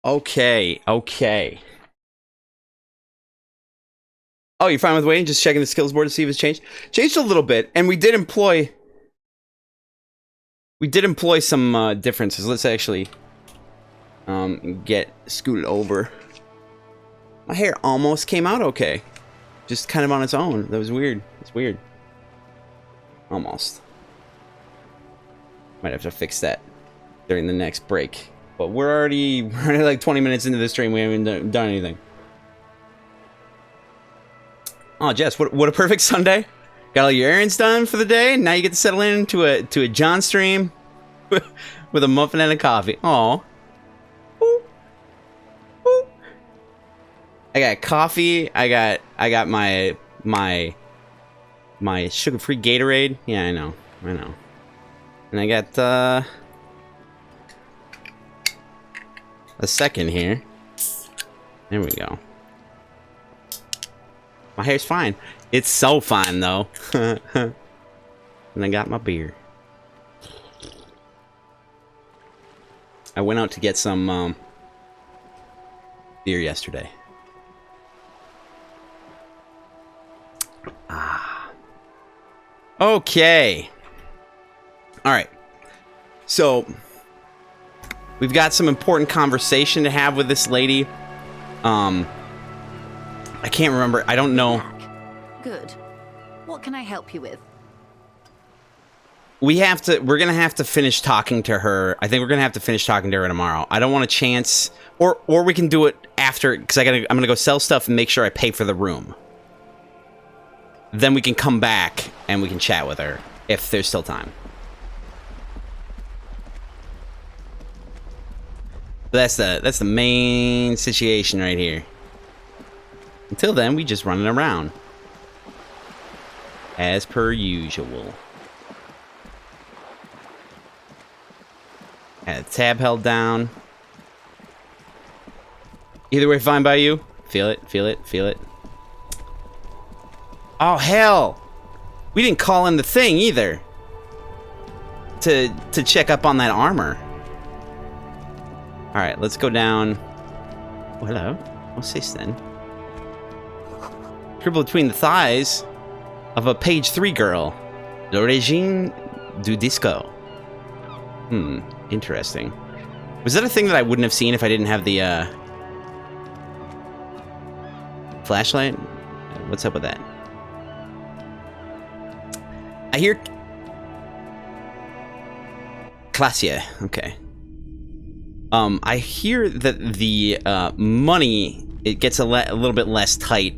Okay, okay. Oh, you're fine with waiting? Just checking the skills board to see if it's changed? Changed a little bit, and we did employ some differences. Let's actually get scooted over. My hair almost came out okay. Just kind of on its own. That was weird. It's weird. Almost. Might have to fix that during the next break. But we're already like 20 minutes into the stream. We haven't done anything. Oh, Jess, what a perfect Sunday. Got all your errands done for the day. Now you get to settle into a John stream with a muffin and a coffee. Aw. I got coffee. I got my sugar-free Gatorade. Yeah, I know. And I got a second here. There we go. My hair's fine. It's so fine though. And I got my beer. I went out to get some beer yesterday. Okay. All right. So we've got some important conversation to have with this lady. I can't remember. I don't know. Good. What can I help you with? We're gonna have to finish talking to her. I think we're gonna have to finish talking to her tomorrow. I don't want a chance, or we can do it after, because I'm gonna go sell stuff and make sure I pay for the room. Then we can come back and we can chat with her if there's still time. But that's the main situation right here. Until then, we just running around. As per usual. Had the tab held down. Either way, fine by you. Feel it, feel it, feel it. Oh, hell! We didn't call in the thing, either. To check up on that armor. Alright, let's go down. Oh, hello. What's this, then? Scribble between the thighs of a page 3 girl. L'origine du disco. Interesting. Was that a thing that I wouldn't have seen if I didn't have the, flashlight? What's up with that? I hear... Classier. Okay. I hear that the, money, it gets a little bit less tight,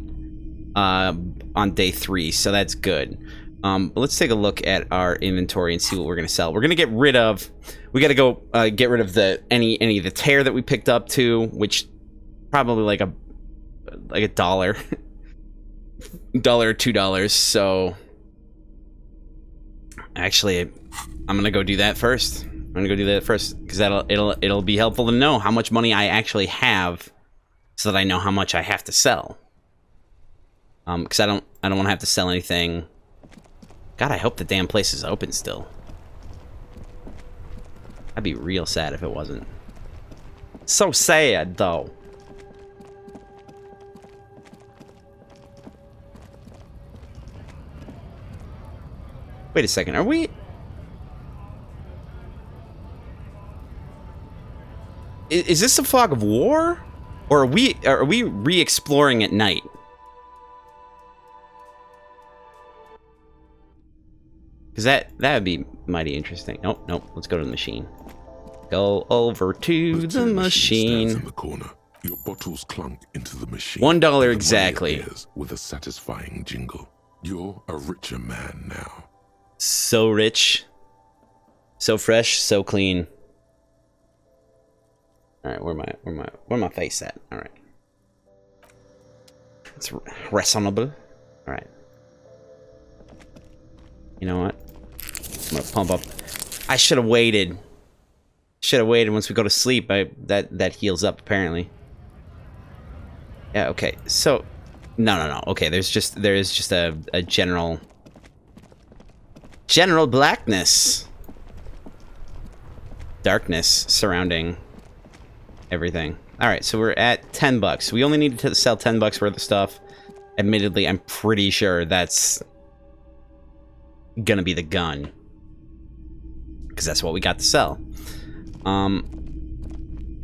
on day 3, so that's good. But let's take a look at our inventory and see what we're gonna sell. We're gonna get rid of... We gotta go, get rid of any of the tear that we picked up too, which probably like a dollar. $1 or $2, so... Actually, I'm gonna go do that first. Because it'll be helpful to know how much money I actually have, so that I know how much I have to sell. Because I don't want to have to sell anything. God, I hope the damn place is open still. I'd be real sad if it wasn't. So sad, though. Wait a second, are we... Is this a fog of war? Or are we re-exploring at night? Because that would be mighty interesting. Nope. Let's go to the machine. Go over to the machine. In the corner. Your bottles clunk into the machine. $1 exactly. With a satisfying jingle. You're a richer man now. So rich. So fresh, so clean. Alright, where my face at? Alright. It's reasonable. Alright. You know what? I'm gonna pump up. I should have waited. Once we go to sleep. That heals up apparently. Yeah, okay. So no. Okay, there is just a general blackness. Darkness surrounding everything. Alright, so we're at 10 bucks. We only need to sell 10 bucks worth of stuff. Admittedly, I'm pretty sure that's gonna be the gun. Because that's what we got to sell.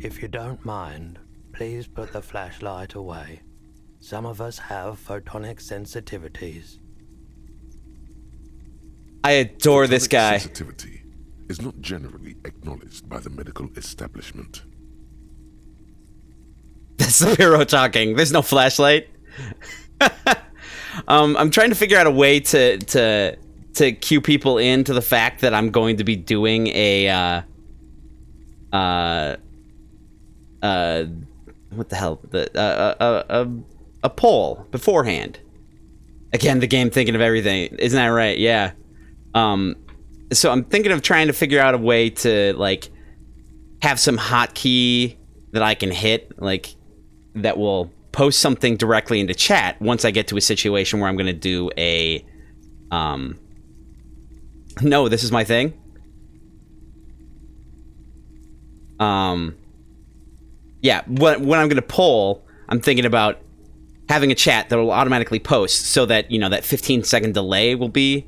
If you don't mind, please put the flashlight away. Some of us have photonic sensitivities. I adore this Photonic guy. Sensitivity is not generally acknowledged by the medical establishment. That's the hero talking. There's no flashlight. I'm trying to figure out a way to cue people into the fact that I'm going to be doing a what the hell, a poll beforehand. Again, the game thinking of everything. Isn't that right? Yeah. So I'm thinking of trying to figure out a way to like have some hotkey that I can hit, like that will post something directly into chat once I get to a situation where I'm going to do a no, this is my thing. Yeah, when I'm going to poll, I'm thinking about having a chat that will automatically post so that, you know, that 15-second delay will be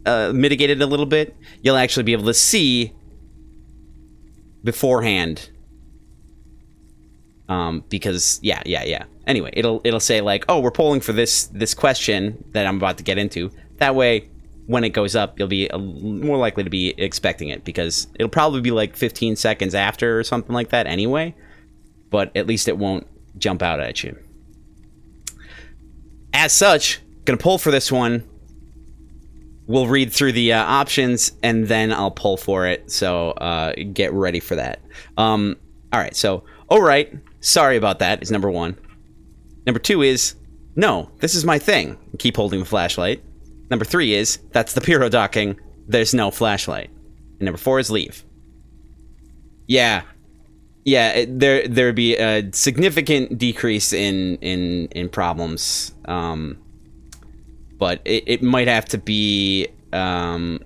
mitigated a little bit. You'll actually be able to see beforehand. Because yeah. Anyway, it'll say like, oh, we're polling for this question that I'm about to get into. That way, when it goes up, you'll be more likely to be expecting it, because it'll probably be like 15 seconds after or something like that anyway. But at least it won't jump out at you. As such, gonna poll for this one. We'll read through the options and then I'll poll for it. So get ready for that. All right. So, all right. Sorry about that is number 1. Number 2 is, no, this is my thing. Keep holding the flashlight. Number 3 is, that's the pyro docking. There's no flashlight. And number 4 is leave. Yeah. Yeah, there'd be a significant decrease in problems. But it might have to be, I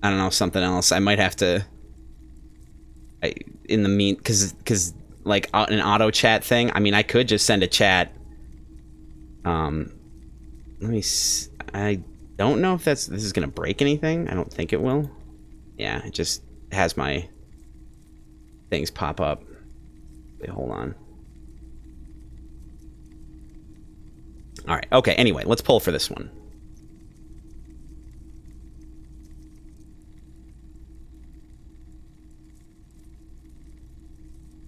don't know, something else. I might have to, because like an auto chat thing. I mean, I could just send a chat. Let me. I don't know if this is gonna break anything. I don't think it will. Yeah, it just has my things pop up. Wait, hold on. All right. Okay. Anyway, let's pull for this one.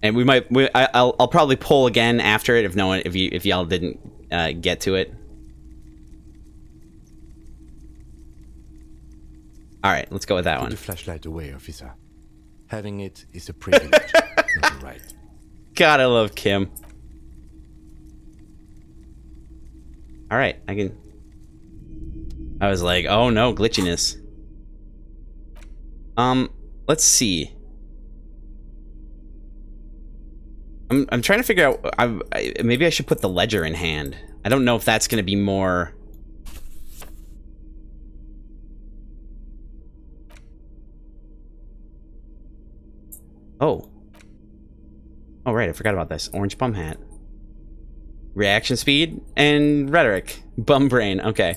And I'll probably pull again after it if y'all didn't get to it. All right, let's go with that Put one. the flashlight away, officer. Having it is a privilege, not a right. God, I love Kim. All right, I was like, oh no, glitchiness. Let's see. I'm trying to figure out. Maybe I should put the ledger in hand. I don't know if that's going to be more. Oh. Oh, right, I forgot about this. Orange bum hat. Reaction speed and rhetoric. Bum brain, okay.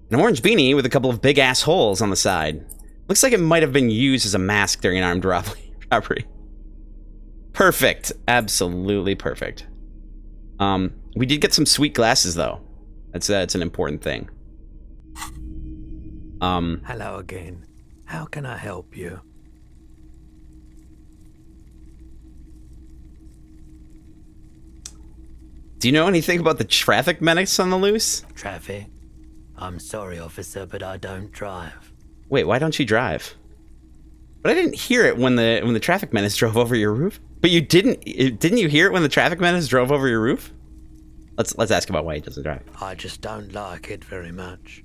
An orange beanie with a couple of big ass holes on the side. Looks like it might have been used as a mask during an armed robbery. Perfect. Absolutely perfect. We did get some sweet glasses, though. That's an important thing. Hello again. How can I help you? Do you know anything about the traffic menace on the loose? Traffic? I'm sorry, officer, but I don't drive. Wait, why don't you drive? But I didn't hear it when the traffic menace drove over your roof. But you didn't you hear it when the traffic menace drove over your roof? Let's ask about why he doesn't drive. I just don't like it very much.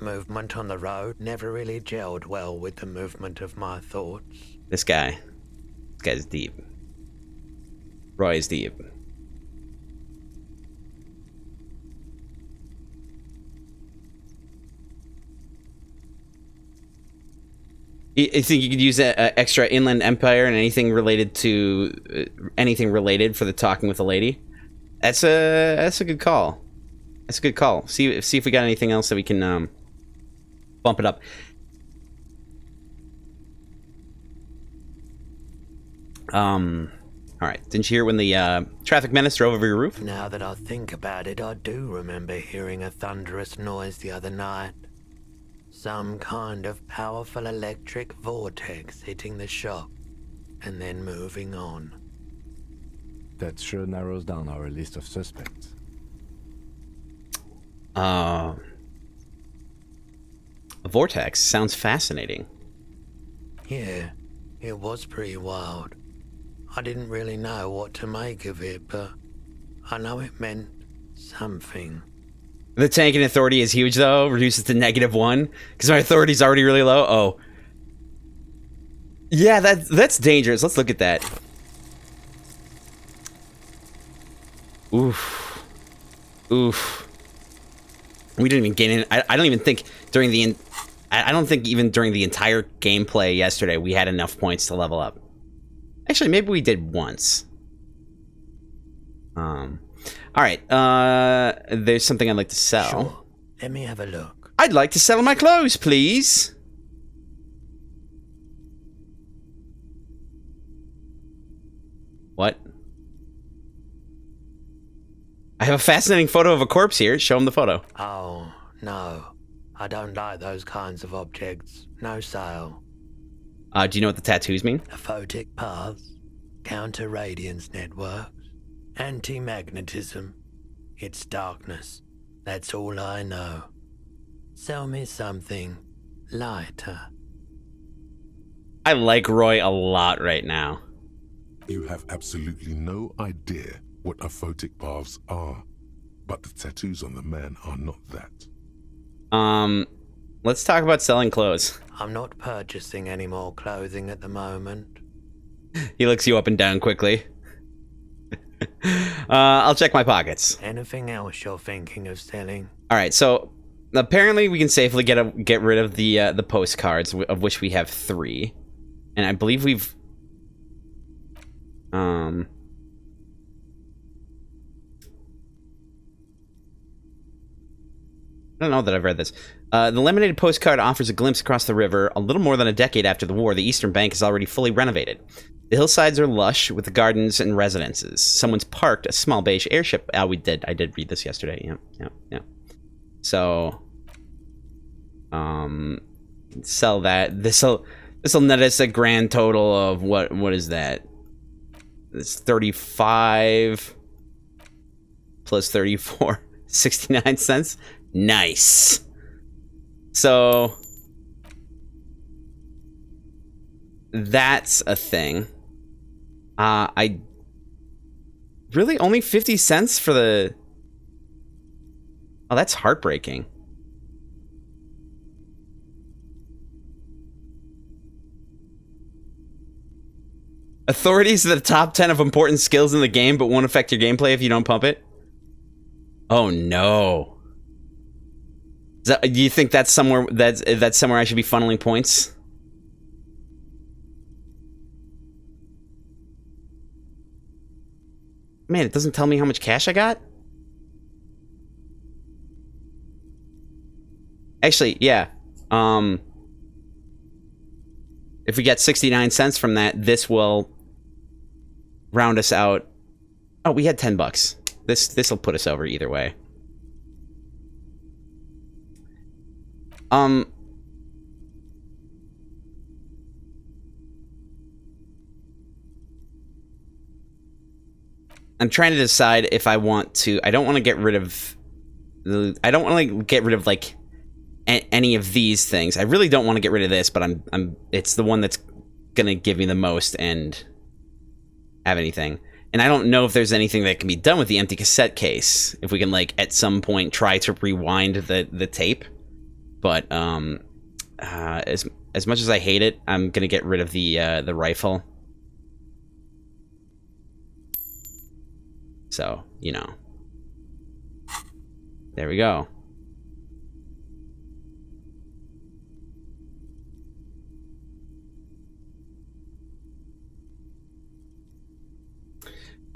Movement on the road never really gelled well with the movement of my thoughts. This guy's deep. Roy is deep. You think you could use extra Inland Empire and anything related for the talking with a lady? That's a good call. That's a good call. See if we got anything else that we can bump it up. All right. Didn't you hear when the traffic menace drove over your roof? Now that I think about it, I do remember hearing a thunderous noise the other night. Some kind of powerful electric vortex hitting the shop and then moving on. That sure narrows down our list of suspects. A vortex sounds fascinating. Yeah, it was pretty wild. I didn't really know what to make of it, but I know it meant something. The tanking authority is huge, though. Reduces to -1 because my authority's already really low. Oh, yeah, that's dangerous. Let's look at that. Oof, oof. We didn't even gain in. I don't even think during the. I don't think even during the entire gameplay yesterday we had enough points to level up. Actually, maybe we did once. All right. There's something I'd like to sell. Sure. Let me have a look. I'd like to sell my clothes, please. What? I have a fascinating photo of a corpse here. Show him the photo. Oh, no. I don't like those kinds of objects. No sale. Do you know what the tattoos mean? Aphotic paths, counter-radiance networks, anti-magnetism. It's darkness. That's all I know. Sell me something lighter. I like Roy a lot right now. You have absolutely no idea what aphotic paths are, but the tattoos on the man are not that. Let's talk about selling clothes. I'm not purchasing any more clothing at the moment. He looks you up and down quickly. I'll check my pockets. Anything else you're thinking of selling? All right, so apparently we can safely get rid of the postcards, of which we have 3, and I believe we've I don't know that I've read this. The laminated postcard offers a glimpse across the river. A little more than a decade after the war, the eastern bank is already fully renovated. The hillsides are lush with gardens and residences. Someone's parked a small beige airship. I did read this yesterday. Yeah. So, sell that. This'll net us a grand total of what is that? It's 35 plus 34, 69 cents. Nice. So that's a thing. I really only 50 cents for the. Oh, that's heartbreaking. Authorities are the top 10 of important skills in the game, but won't affect your gameplay if you don't pump it. Oh no. Do you think that's somewhere that's somewhere I should be funneling points? Man, it doesn't tell me how much cash I got? Actually, yeah. If we get 69 cents from that, this will round us out. Oh, we had 10 bucks. This will put us over either way. I'm trying to decide if I want to. I don't want to get rid of like any of these things. I really don't want to get rid of this, but it's the one that's gonna give me the most and have anything. And I don't know if there's anything that can be done with the empty cassette case. If we can, like, at some point try to rewind the tape. But as much as I hate it, I'm gonna get rid of the rifle. So, you know. There we go.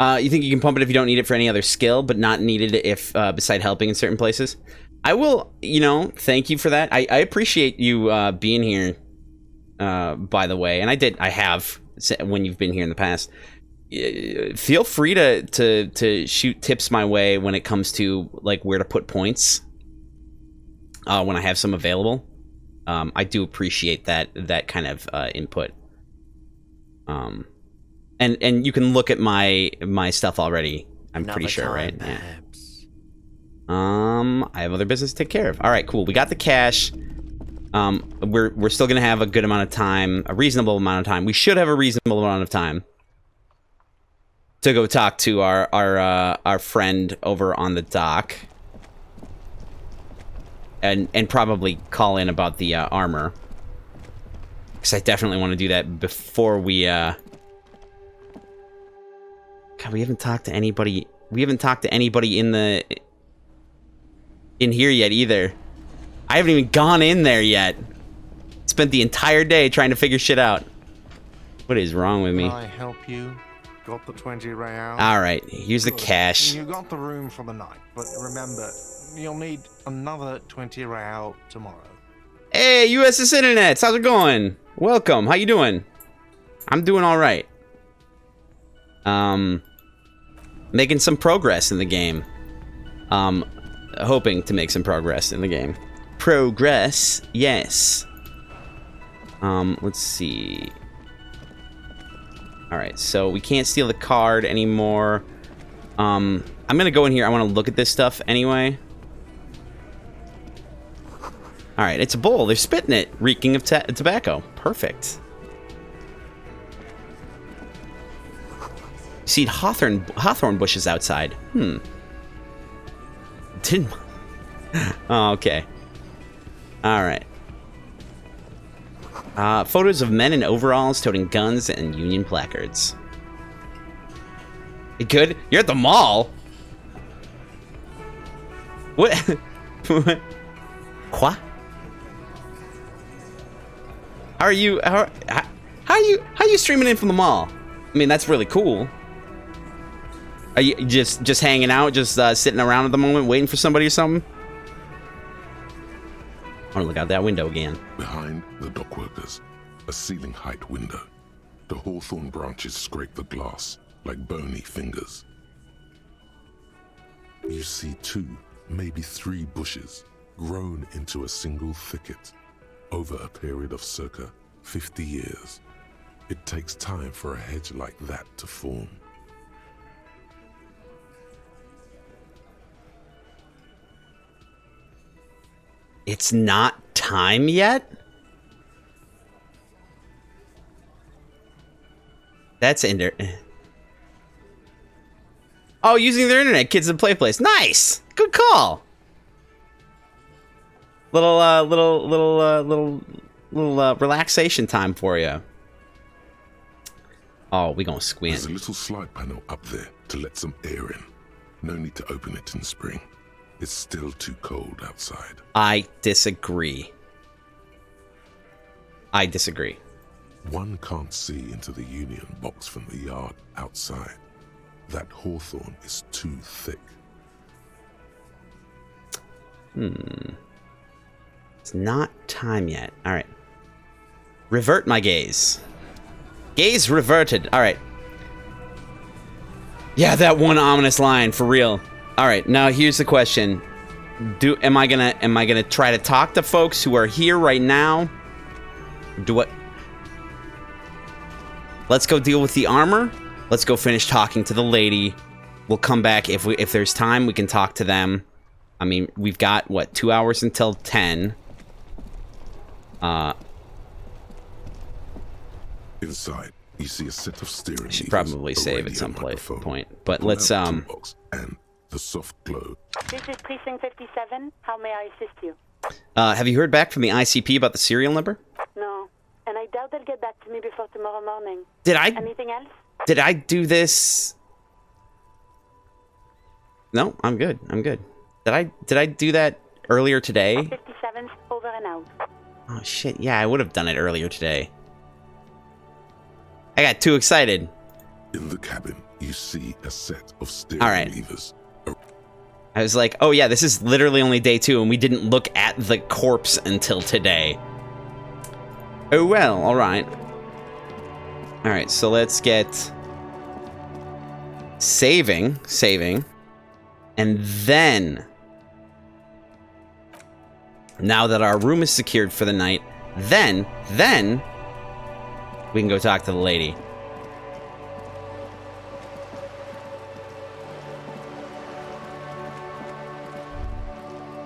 You think you can pump it if you don't need it for any other skill, but not needed if beside helping in certain places? I will, you know, thank you for that. I appreciate you being here, by the way. And I have when you've been here in the past. Feel free to shoot tips my way when it comes to like where to put points when I have some available. I do appreciate that kind of input. And you can look at my stuff already. I'm pretty sure, right? Perhaps. Yeah. I have other business to take care of. All right, cool. We got the cash. We're still gonna have a good amount of time, a reasonable amount of time. We should have a reasonable amount of time to go talk to our friend over on the dock, and probably call in about the armor, because I definitely want to do that before we. God, we haven't talked to anybody. We haven't talked to anybody in here yet either. I haven't even gone in there yet. Spent the entire day trying to figure shit out. What is wrong with me? Can I help you? Got the 20 real? Alright, here's the cash. You got the room for the night, but remember, you'll need another 20 real tomorrow. Hey, USS Internet, how's it going? Welcome, how you doing? I'm doing alright. Making some progress in the game. Hoping to make some progress in the game. Progress, yes. Let's see. Alright, so we can't steal the card anymore. I'm gonna go in here. I want to look at this stuff anyway. Alright, it's a bowl. They're spitting it, reeking of tobacco. Perfect. See hawthorn bushes outside. Didn't. Oh, okay. Alright. Photos of men in overalls toting guns and Union placards. You good? You're at the mall? What? What? How are you streaming in from the mall? I mean, that's really cool. Are you just hanging out, just sitting around at the moment, waiting for somebody or something? I want to look out that window again. Behind the dockworkers, a ceiling height window. The hawthorn branches scrape the glass like bony fingers. You see 2, maybe 3 bushes grown into a single thicket over a period of circa 50 years. It takes time for a hedge like that to form. It's not time yet? That's Oh, using their internet, kids in play place. Nice! Good call! Little relaxation time for you. Oh, we gonna squint. There's a little slide panel up there to let some air in. No need to open it in spring. It's still too cold outside. I disagree. I disagree. One can't see into the Union box from the yard outside. That hawthorn is too thick. It's not time yet. Alright. Revert my gaze. Gaze reverted. Alright. Yeah, that one ominous line, for real. Alright, now here's the question. Am I gonna try to talk to folks who are here right now? Let's go deal with the armor. Let's go finish talking to the lady. We'll come back if there's time. We can talk to them. I mean, we've got what, 2 hours until 10. Inside, you see a set of steering I should levers, probably a save at radio some microphone, point. But pull let's out toolbox, and the soft glow. This is Precinct 57. How may I assist you? have you heard back from the ICP about the serial number? No. And I doubt they'll get back to me before tomorrow morning. Did I Anything else? Did I do this? No, I'm good. I'm good. Did I do that earlier today? 57's over and out. Oh shit, yeah, I would have done it earlier today. I got too excited. In the cabin, you see a set of steering All right. levers. I was like, oh yeah, this is literally only day 2, and we didn't look at the corpse until today. Oh well, alright. Alright, so let's get... Saving. And then... Now that our room is secured for the night, then... We can go talk to the lady.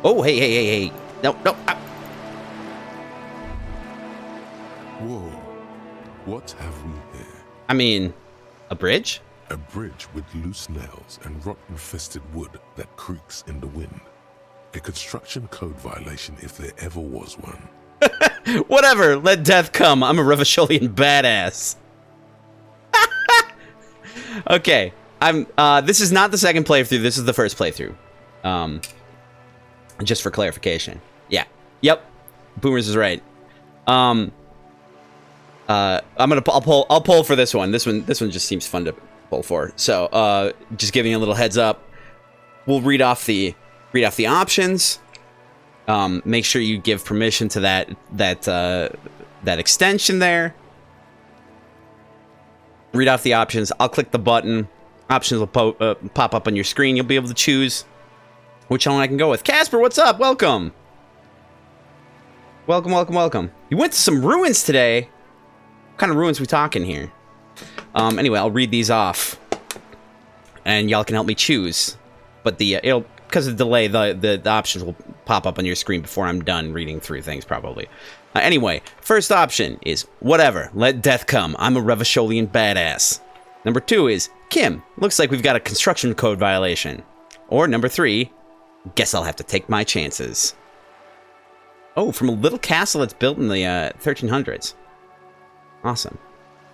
Oh, hey. No. Whoa. What have we here? I mean, a bridge? A bridge with loose nails and rot-infested wood that creaks in the wind. A construction code violation if there ever was one. Whatever, let death come. I'm a Revacholian badass. Okay, this is not the second playthrough, this is the first playthrough. Just for clarification. Yeah. Yep. Boomers is right. I'll pull for this one. This one just seems fun to pull for. So, just giving you a little heads up. We'll read off the options. Make sure you give permission to that extension there. Read off the options. I'll click the button. Options will pop up on your screen. You'll be able to choose which one I can go with. Casper, what's up? Welcome. Welcome. You went to some ruins today. What kind of ruins we talking here? Anyway, I'll read these off, and y'all can help me choose. But because of the delay, the options will pop up on your screen before I'm done reading through things, probably. Anyway, first option is whatever. Let death come. I'm a Revacholian badass. Number 2 is Kim. Looks like we've got a construction code violation. Or number 3. Guess I'll have to take my chances. Oh, from a little castle that's built in the 1300s. Awesome.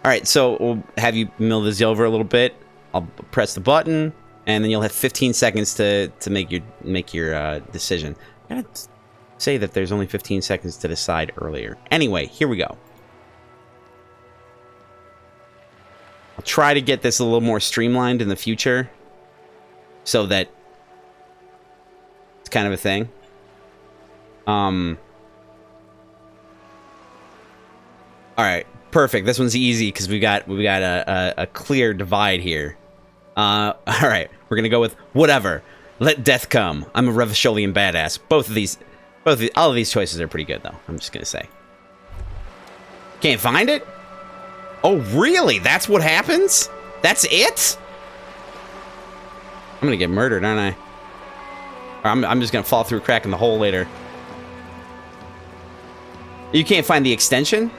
Alright, so we'll have you mill this over a little bit. I'll press the button, and then you'll have 15 seconds to make your decision. I gotta say that there's only 15 seconds to decide earlier. Anyway, here we go. I'll try to get this a little more streamlined in the future, so that kind of a thing. All right, perfect. This one's easy because we got a clear divide here. All right, we're gonna go with whatever. Let death come. I'm a Revacholian badass. All of these choices are pretty good though. I'm just gonna say. Can't find it? Oh really? That's what happens? That's it? I'm gonna get murdered, aren't I? I'm just gonna fall through a crack in the hole later. You can't find the extension?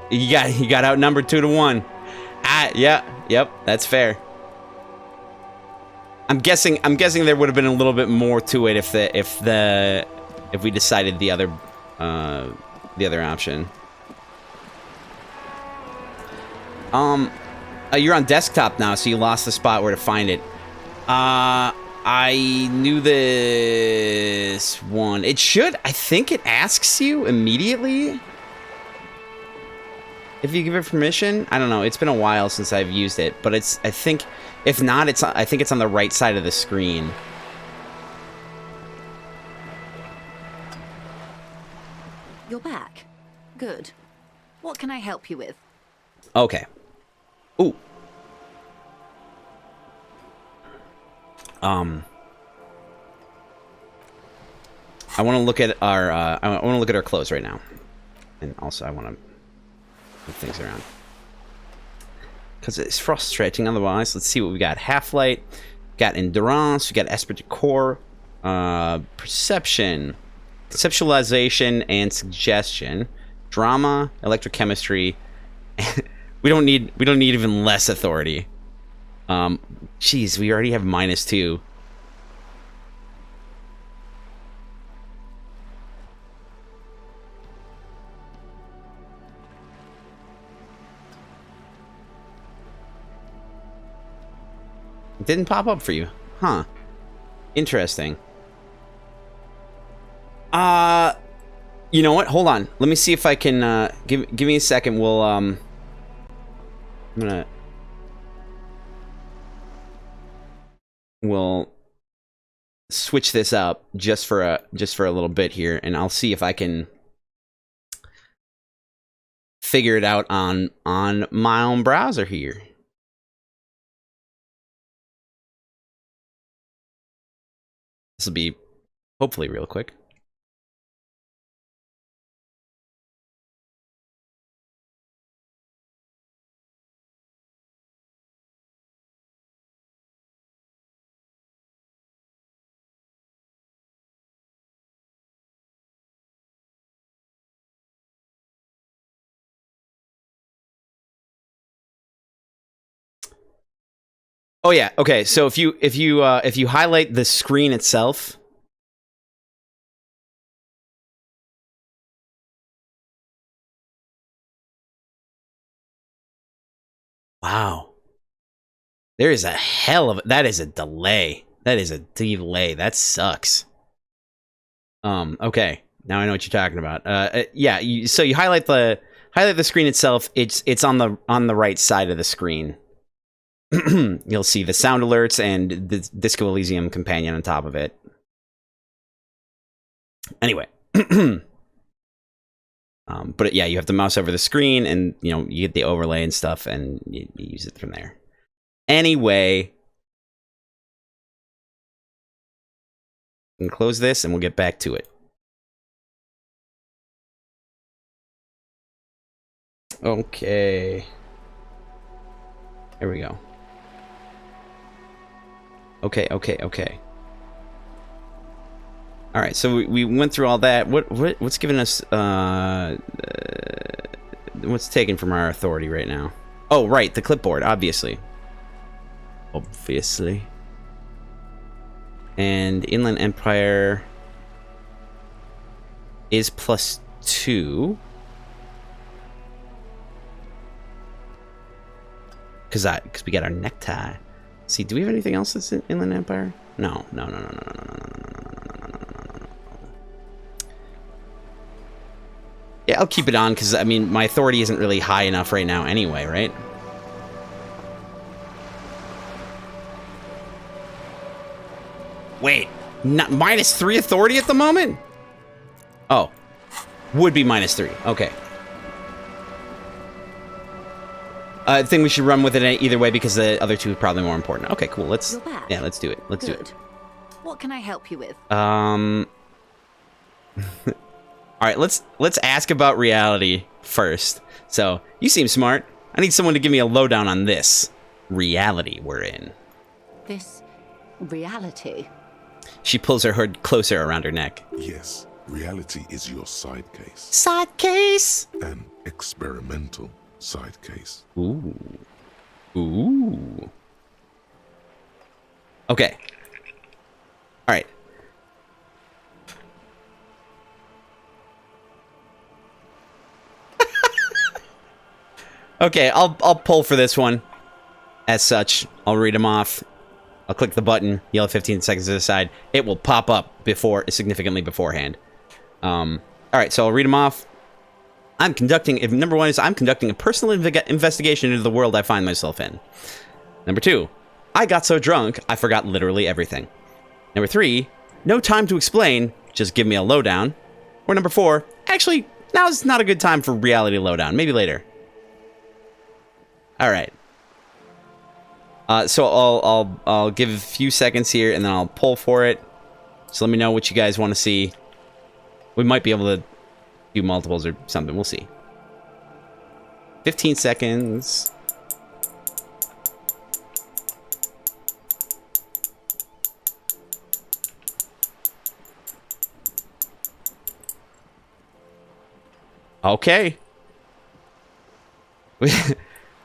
You got outnumbered 2-1. Yep, that's fair. I'm guessing there would have been a little bit more to it if we decided the other option. You're on desktop now, so you lost the spot where to find it. I knew this one. I think it asks you immediately if you give it permission. I don't know. It's been a while since I've used it, but I think if not, I think it's on the right side of the screen. You're back. Good. What can I help you with? Okay. Ooh. I want to look at our clothes right now, and also I want to move things around because it's frustrating otherwise. Let's see what we got. Half-light, got endurance, we got esprit de corps, perception, conceptualization, and suggestion, drama, electrochemistry. we don't need even less authority. Geez, we already have -2. It didn't pop up for you, huh? Interesting. You know what? Hold on. Let me see if I can, give me a second. We'll, I'm gonna... We'll switch this up just for a little bit here, and I'll see if I can figure it out on my own browser here. This will be hopefully real quick. Oh yeah, okay. So if you highlight the screen itself, wow, there is a hell of that is a delay. That is a delay. That sucks. Okay, now I know what you're talking about. Yeah. So you highlight the screen itself. It's on the right side of the screen. You'll see the sound alerts and the Disco Elysium companion on top of it. Anyway, but yeah, you have to mouse over the screen, and you get the overlay and stuff, and you use it from there. Anyway, and close this, and we'll get back to it. Okay, here we go. Okay. All right, so we went through all that. What's giving us what's taken from our authority right now? Oh, right, the clipboard, obviously. And Inland Empire is +2. Because we got our necktie. See, do we have anything else that's in Inland Empire? No. Yeah, I'll keep it on, because, I mean, my authority isn't really high enough right now anyway, right? Wait, not -3 authority at the moment? Oh, would be -3, okay. I think we should run with it either way, because the other two are probably more important. Okay, cool. Let's do it. Let's do it. What can I help you with? All right, let's ask about reality first. So, you seem smart. I need someone to give me a lowdown on this reality we're in. This reality? She pulls her hood closer around her neck. Yes, reality is your side case. Side case? An experimental side case. Ooh. Okay. All right. Okay, I'll pull for this one. As such, I'll read them off. I'll click the button, yell 15 seconds to the side. It will pop up significantly beforehand. All right, so I'll read them off. Number 1 is I'm conducting a personal investigation into the world I find myself in. Number 2, I got so drunk I forgot literally everything. Number 3, no time to explain, just give me a lowdown. Or number 4, actually, now's not a good time for reality lowdown, maybe later. All right. So I'll give a few seconds here, and then I'll pull for it. So let me know what you guys want to see. We might be able to do multiples or something. We'll see. 15 seconds. Okay.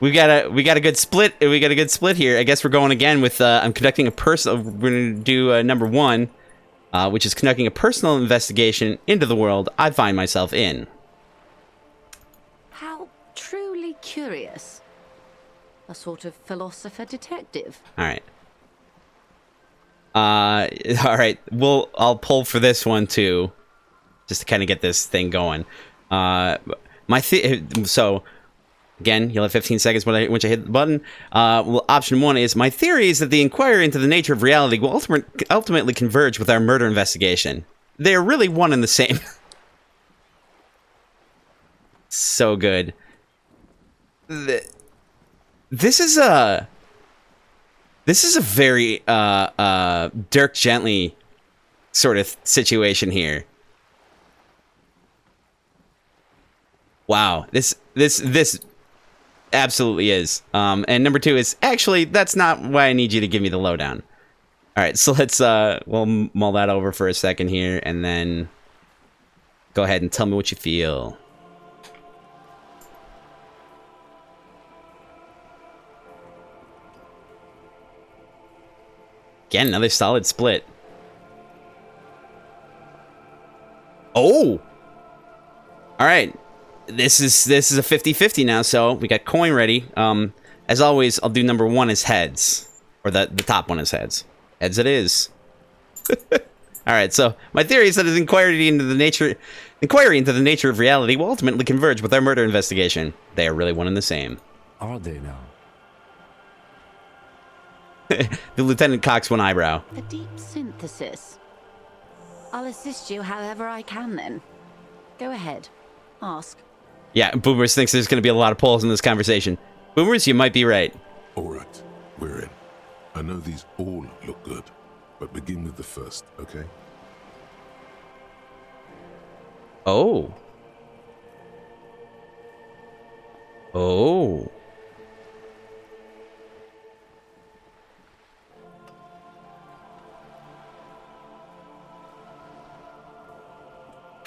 We got a good split. We got a good split here. I guess we're going again with I'm conducting a personal. We're going to do number 1, which is conducting a personal investigation into the world I find myself in. How truly curious. A sort of philosopher detective. All right. All right. I'll pull for this one too. just to kind of get this thing going. So again, you'll have 15 seconds once I hit the button. Well, option 1 is, my theory is that the inquiry into the nature of reality will ultimately converge with our murder investigation. They are really one and the same. So good. This is a very Dirk Gently sort of situation here. Wow, this absolutely is. And number 2 is, actually, that's not why I need you to give me the lowdown. All right, so let's we'll mull that over for a second here, and then go ahead and tell me what you feel. Again, another solid split. Oh! Alright. This is a 50-50 now, so we got coin ready. As always, I'll do number 1 as heads. Or the top one is heads. Heads it is. Alright, so my theory is that his inquiry into the nature of reality will ultimately converge with our murder investigation. They are really one and the same. Are they now? The lieutenant cocks one eyebrow. A deep synthesis. I'll assist you however I can then. Go ahead. Ask. Yeah, Boomers thinks there's going to be a lot of polls in this conversation. Boomers, you might be right. All right, we're in. I know these all look good, but begin with the first, okay? Oh. Oh.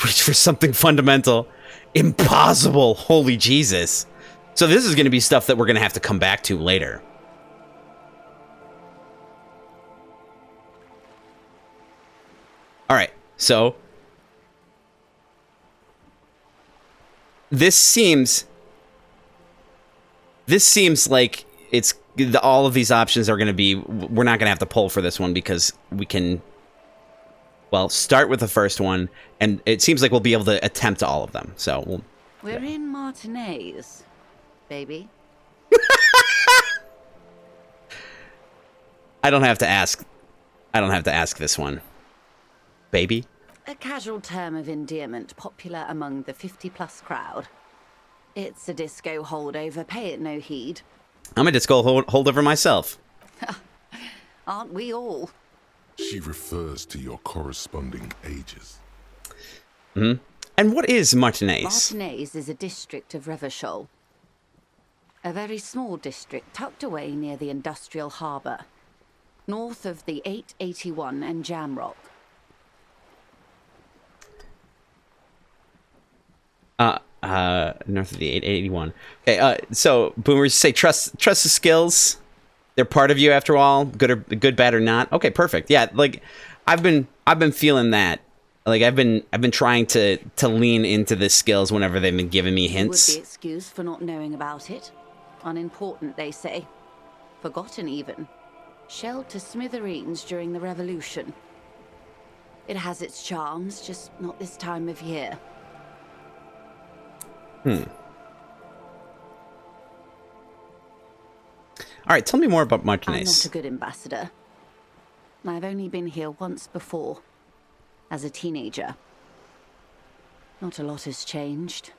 Reach for something fundamental. Impossible. Holy Jesus. So this is going to be stuff that we're going to have to come back to later. All right. So this seems like it's all of these options are going to be, we're not going to have to pull for this one because we can, well, start with the first one, and it seems like we'll be able to attempt all of them. So we're in Martinez, baby. I don't have to ask this one. Baby? A casual term of endearment popular among the 50-plus crowd. It's a disco holdover, pay it no heed. I'm a disco holdover myself. Aren't we all? She refers to your corresponding ages. Mm-hmm. And what is Martinez? Martinez is a district of Revachol. A very small district tucked away near the industrial harbour, north of the 881 and Jamrock. North of the 881. Okay, so Boomers say trust the skills. They're part of you after all, good, bad, or not. Okay, perfect. Yeah, like I've been feeling that. Like I've been trying to lean into the skills whenever they've been giving me hints. You would be excused for not knowing about it. Unimportant, they say. Forgotten even. Shelled to smithereens during the Revolution. It has its charms, just not this time of year. All right, tell me more about I'm Martinez. not a good ambassador. I've only been here once before, as a teenager. Not a lot has changed.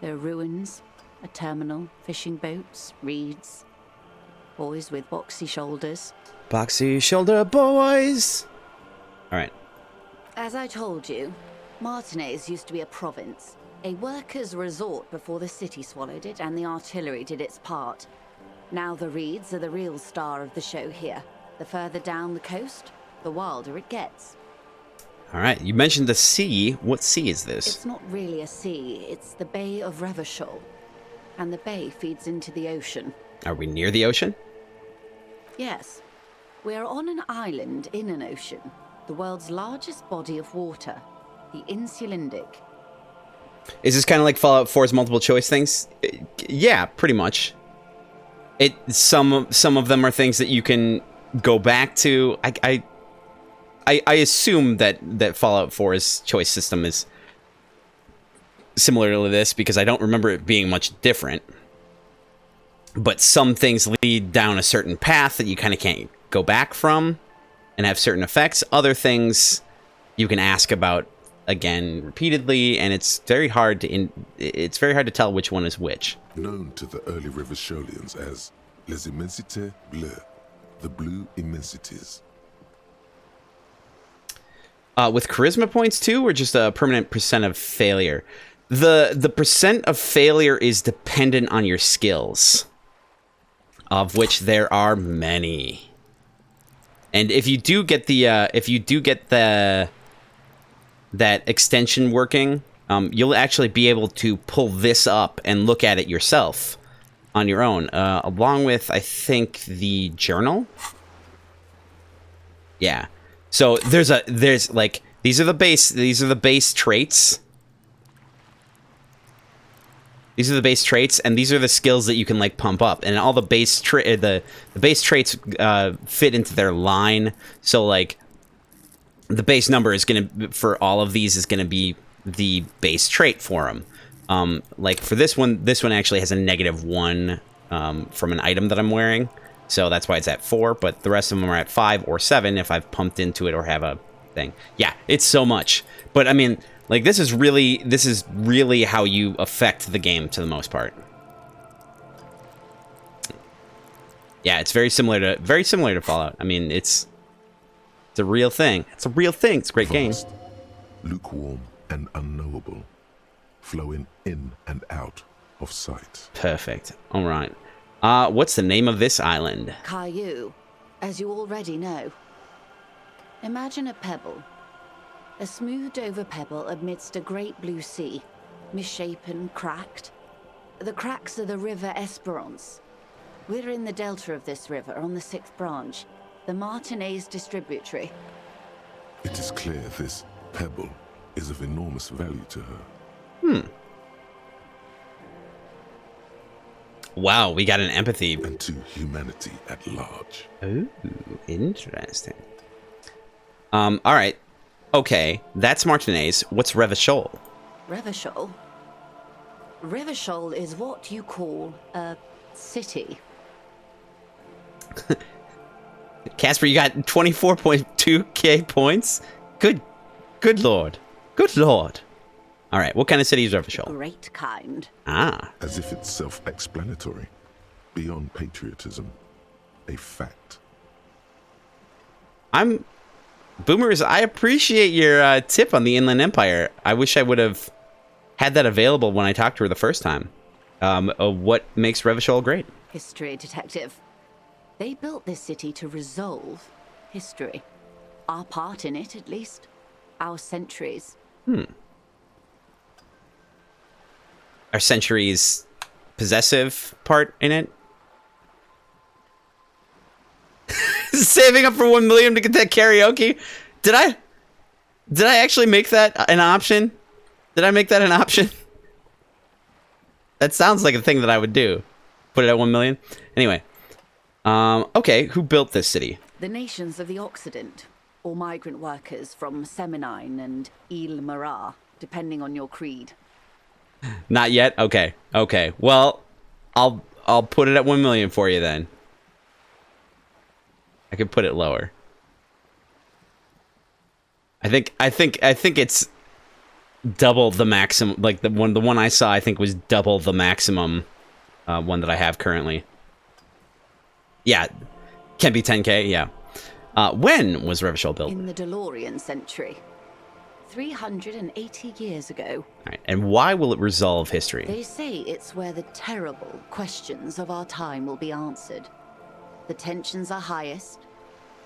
There are ruins, a terminal, fishing boats, reeds, boys with boxy shoulders. Boxy shoulder boys. All right. As I told you, Martinez used to be a province, a workers' resort before the city swallowed it and the artillery did its part. Now the reeds are the real star of the show here. The further down the coast, the wilder it gets. All right, you mentioned the sea. What sea is this? It's not really a sea, it's the Bay of Revachol. And the bay feeds into the ocean. Are we near the ocean? Yes. We're on an island in an ocean, the world's largest body of water, the Insulindic. Is this kind of like Fallout 4's multiple choice things? Yeah, pretty much. Some of them are things that you can go back to. I assume that Fallout 4's choice system is similar to this because I don't remember it being much different. But some things lead down a certain path that you kind of can't go back from and have certain effects. Other things you can ask about again repeatedly, and it's very hard to tell which one is which. Known to the early Revacholians as les immensités bleues, the blue immensities. With charisma points too, or just a permanent percent of failure? The percent of failure is dependent on your skills, of which there are many. And if you do get that extension working, you'll actually be able to pull this up and look at it yourself on your own, along with, I think, the journal. Yeah. So there's like these are the base traits. These are the base traits, and these are the skills that you can like pump up, and all the base traits fit into their line. So like the base number is gonna for all of these is gonna be the base trait for them. Like for this one actually has a -1 from an item that I'm wearing. So that's why it's at 4, but the rest of them are at 5 or 7 if I've pumped into it or have a thing. Yeah, it's so much. But I mean, like this is really how you affect the game to the most part. Yeah, it's very similar to Fallout. I mean, it's a real thing. It's a real thing. It's a great game. Vast, lukewarm and unknowable, flowing in and out of sight. Perfect. All right. What's the name of this island? Caillou, as you already know. Imagine a pebble. A smoothed-over pebble amidst a great blue sea, misshapen, cracked. The cracks are the River Esperance. We're in the delta of this river, on the 6th branch, the Martinez distributary. It is clear this pebble is of enormous value to her. Wow, we got an empathy. And to humanity at large. Ooh, interesting. All right. Okay, that's Martinez. What's Revachol? Revachol? Revachol is what you call a city. Casper, you got 24.2k points? Good lord. Good lord. All right, what kind of city is Revachol? Great kind. Ah. As if it's self-explanatory, beyond patriotism, a fact. Boomers, I appreciate your tip on the Inland Empire. I wish I would have had that available when I talked to her the first time. What makes Revachol great? History detective. They built this city to resolve history. Our part in it, at least. Our centuries. Our centuries possessive part in it? Saving up for 1 million to get that karaoke? Did I actually make that an option? Did I make that an option? That sounds like a thing that I would do. Put it at 1 million? Anyway. Okay, who built this city? The nations of the Occident, or migrant workers from Seminine and Ile Marat, depending on your creed. Not yet? Okay. Okay. Well, I'll put it at 1 million for you then. I could put it lower. I think it's double the maximum. Like the one I saw, I think was double the maximum one that I have currently. Yeah, can be 10k. Yeah. When was Revachol built? In the DeLorean century, 380 years ago. All right. And why will it resolve history? They say it's where the terrible questions of our time will be answered. The tensions are highest,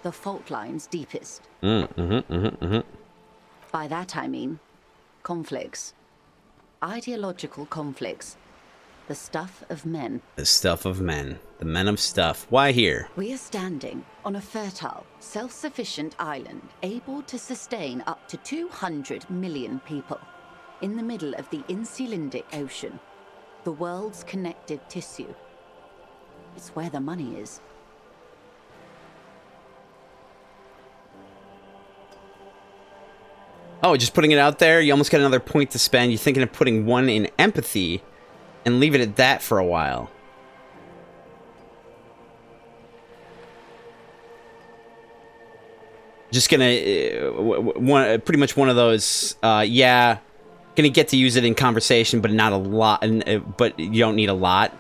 the fault lines deepest. By that I mean conflicts. Ideological conflicts. The stuff of men. The stuff of men. The men of stuff. Why here? We are standing on a fertile, self-sufficient island able to sustain up to 200 million people in the middle of the Insulindic Ocean, the world's connective tissue. It's where the money is. Oh, just putting it out there? You almost got another point to spend. You're thinking of putting one in empathy and leave it at that for a while. Just gonna... pretty much one of those, yeah, gonna get to use it in conversation, but not a lot, but you don't need a lot.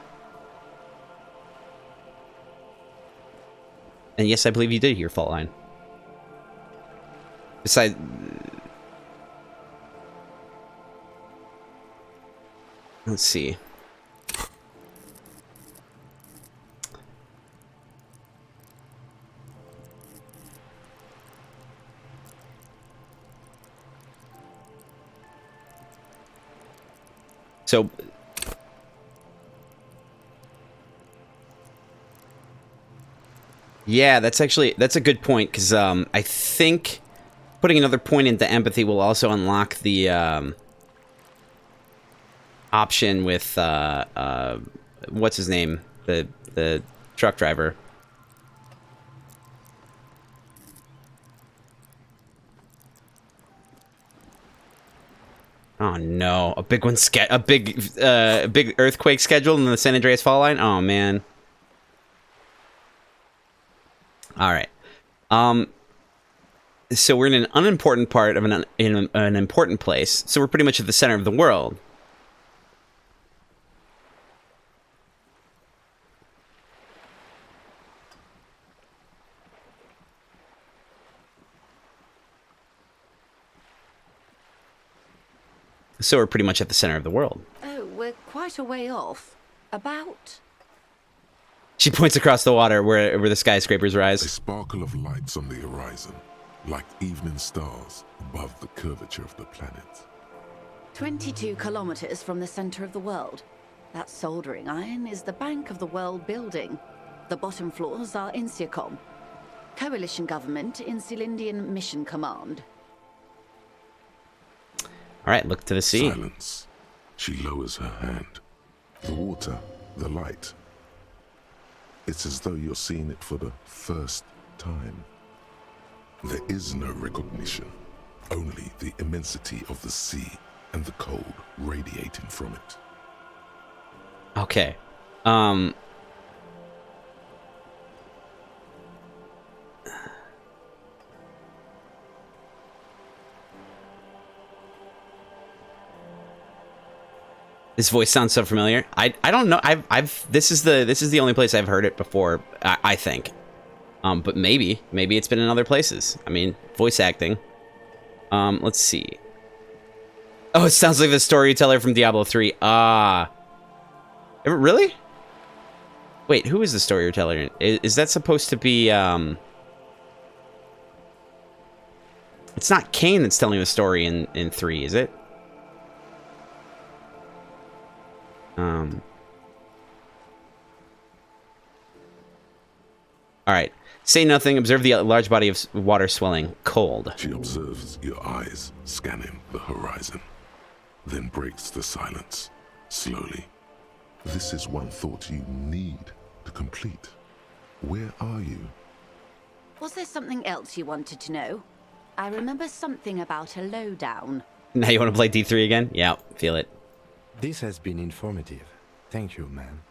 And yes, I believe you did hear fault line. Besides... Let's see. So... Yeah, that's a good point, because I think putting another point into empathy will also unlock the option with what's his name, the truck driver. Oh no, a big one, a big earthquake scheduled in the San Andreas fault line. Oh man. All right. So we're in an unimportant part of an important place. So we're pretty much at the center of the world. So we're pretty much at the center of the world. Oh, we're quite a way off. About... She points across the water where the skyscrapers A rise. sparkle of lights on the horizon, like evening stars above the curvature of the planet. 22 kilometers from the center of the world. That soldering iron is the bank of the world building. The bottom floors are Insiacom. Coalition government in Cylindian Mission Command. All right, look to the sea. Silence. She lowers her hand. The water, the light. It's as though you're seeing it for the first time. There is no recognition, only the immensity of the sea and the cold radiating from it. Okay. This voice sounds so familiar. I don't know. This is the only place I've heard it before. I think. But maybe it's been in other places. I mean, voice acting. Let's see. Oh, it sounds like the storyteller from Diablo 3. Really? Wait, who is the storyteller? Is that supposed to be? It's not Cain that's telling the story in 3, is it? All right. Say nothing. Observe the large body of water swelling. Cold. She observes your eyes scanning the horizon, then breaks the silence, slowly. This is one thought you need to complete. Where are you? Was there something else you wanted to know? I remember something about a lowdown. Now you want to play D3 again? Yeah, feel it. This has been informative. Thank you, ma'am.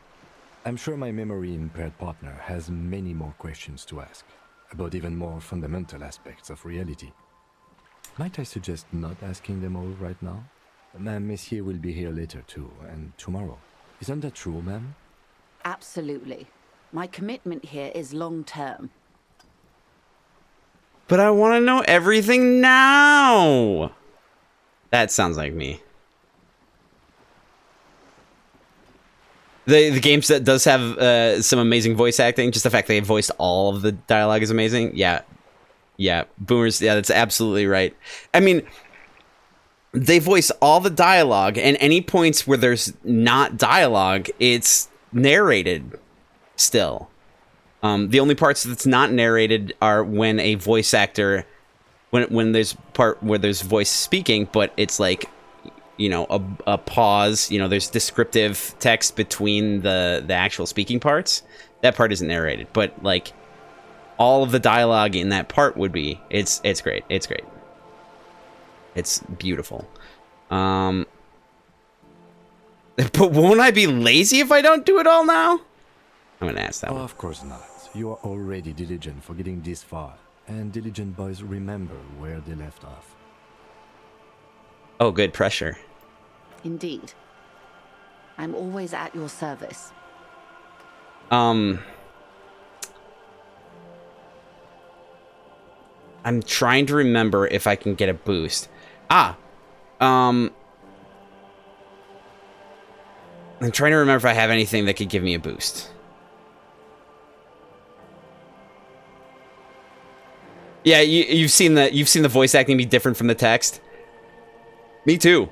I'm sure my memory-impaired partner has many more questions to ask, about even more fundamental aspects of reality. Might I suggest not asking them all right now? Ma'am, Monsieur will be here later too, and tomorrow. Isn't that true, ma'am? Absolutely. My commitment here is long-term. But I want to know everything now! That sounds like me. The game set does have some amazing voice acting. Just the fact they voiced all of the dialogue is amazing. Yeah. Yeah. Boomers, yeah, that's absolutely right. I mean, they voice all the dialogue, and any points where there's not dialogue, it's narrated still. The only parts that's not narrated are when a voice actor, when there's part where there's voice speaking, but it's like, you know, a pause, you know, there's descriptive text between the actual speaking parts. That part isn't narrated, but like all of the dialogue in that part would be, it's great. It's great. It's beautiful. But won't I be lazy if I don't do it all now? I'm gonna ask that one. Of course not. You are already diligent for getting this far, and diligent boys remember where they left off. Oh, good pressure. Indeed. I'm always at your service. I'm trying to remember if I can get a boost. I'm trying to remember if I have anything that could give me a boost. Yeah, you've seen the voice acting be different from the text. Me too.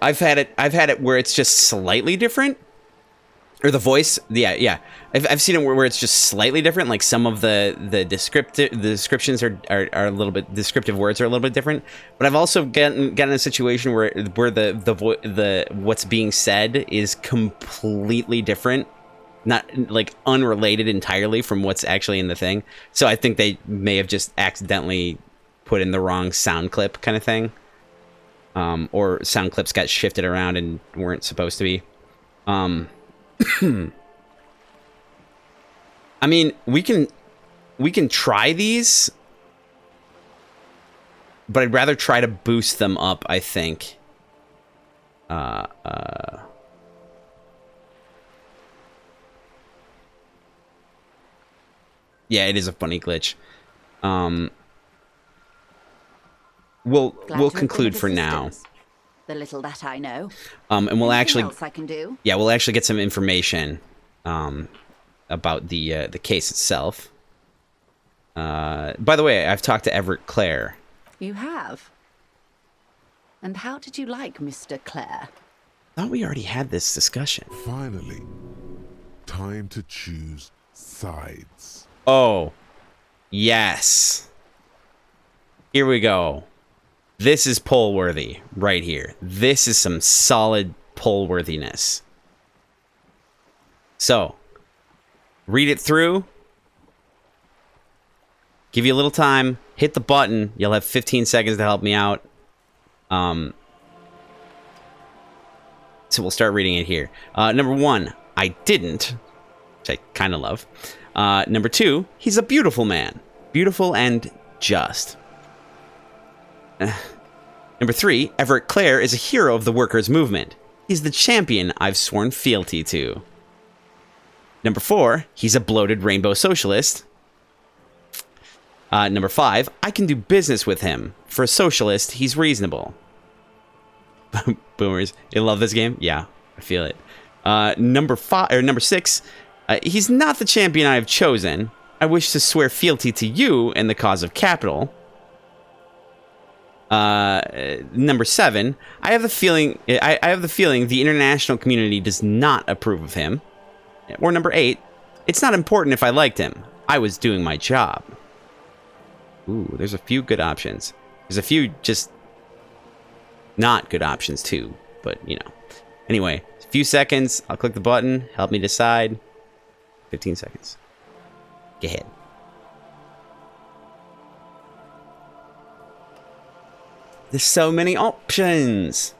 I've had it where it's just slightly different. Or the voice, yeah. I've seen it where it's just slightly different. Like some of the descriptions are a little bit, descriptive words are a little bit different. But I've also gotten in a situation where the what's being said is completely different, not like unrelated entirely from what's actually in the thing. So I think they may have just accidentally put in the wrong sound clip kind of thing, or sound clips got shifted around and weren't supposed to be. I mean, we can try these, but I'd rather try to boost them up, I think. Yeah, it is a funny glitch. We'll conclude for now. The little that I know. And we'll actually, else I can do? yeah, we'll actually get some information about the case itself. By the way, I've talked to Everett Clare. You have? And how did you like Mr. Clare? I thought we already had this discussion. Finally, time to choose sides. Oh, yes. Here we go. This is poll-worthy right here. This is some solid poll-worthiness. So, read it through. Give you a little time. Hit the button. You'll have 15 seconds to help me out. So we'll start reading it here. Number 1, I didn't, which I kind of love. Number 2, he's a beautiful man. Beautiful and just. Number 3, Everett Clare is a hero of the workers' movement. He's the champion I've sworn fealty to. Number 4, he's a bloated rainbow socialist. Number 5, I can do business with him. For a socialist, he's reasonable. Boomers, you love this game? Yeah, I feel it. Number 6, he's not the champion I have chosen. I wish to swear fealty to you in the cause of capital. Number 7, I have the feeling the international community does not approve of him. Or number 8, it's not important if I liked him. I was doing my job. Ooh, there's a few good options. There's a few just not good options too, but you know. Anyway, a few seconds. I'll click the button. Help me decide. 15 seconds. Go ahead. There's so many options.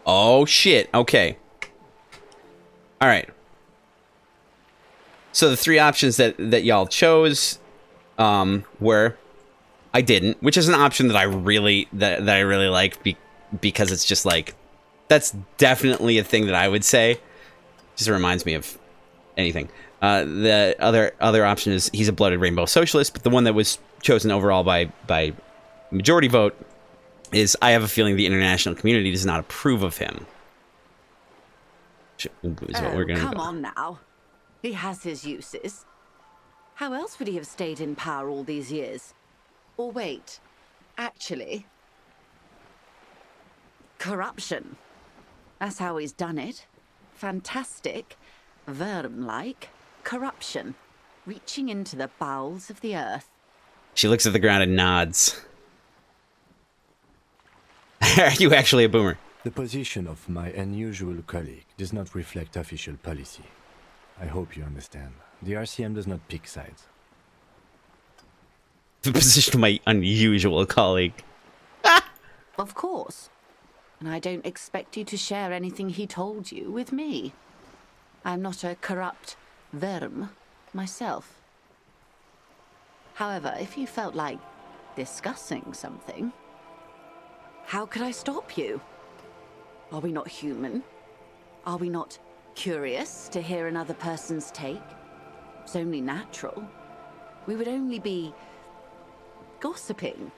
Oh shit. Okay. All right. So the 3 options that y'all chose were I didn't, which is an option that I really like because it's just like that's definitely a thing that I would say. Just reminds me of anything. The other option is he's a bloated rainbow socialist, but the one that was chosen overall by majority vote is I have a feeling the international community does not approve of him. Is what we're gonna come go. on now. He has his uses. How else would he have stayed in power all these years? Or wait, actually, corruption. That's how he's done it. Fantastic, Verm-like corruption, reaching into the bowels of the earth. She looks at the ground and nods. Are you actually a boomer? The position of my unusual colleague does not reflect official policy. I hope you understand. The RCM does not pick sides. The position of my unusual colleague. Of course. And I don't expect you to share anything he told you with me. I'm not a corrupt verm myself. However, if you felt like discussing something, how could I stop you? Are we not human? Are we not curious to hear another person's take? It's only natural. We would only be gossiping.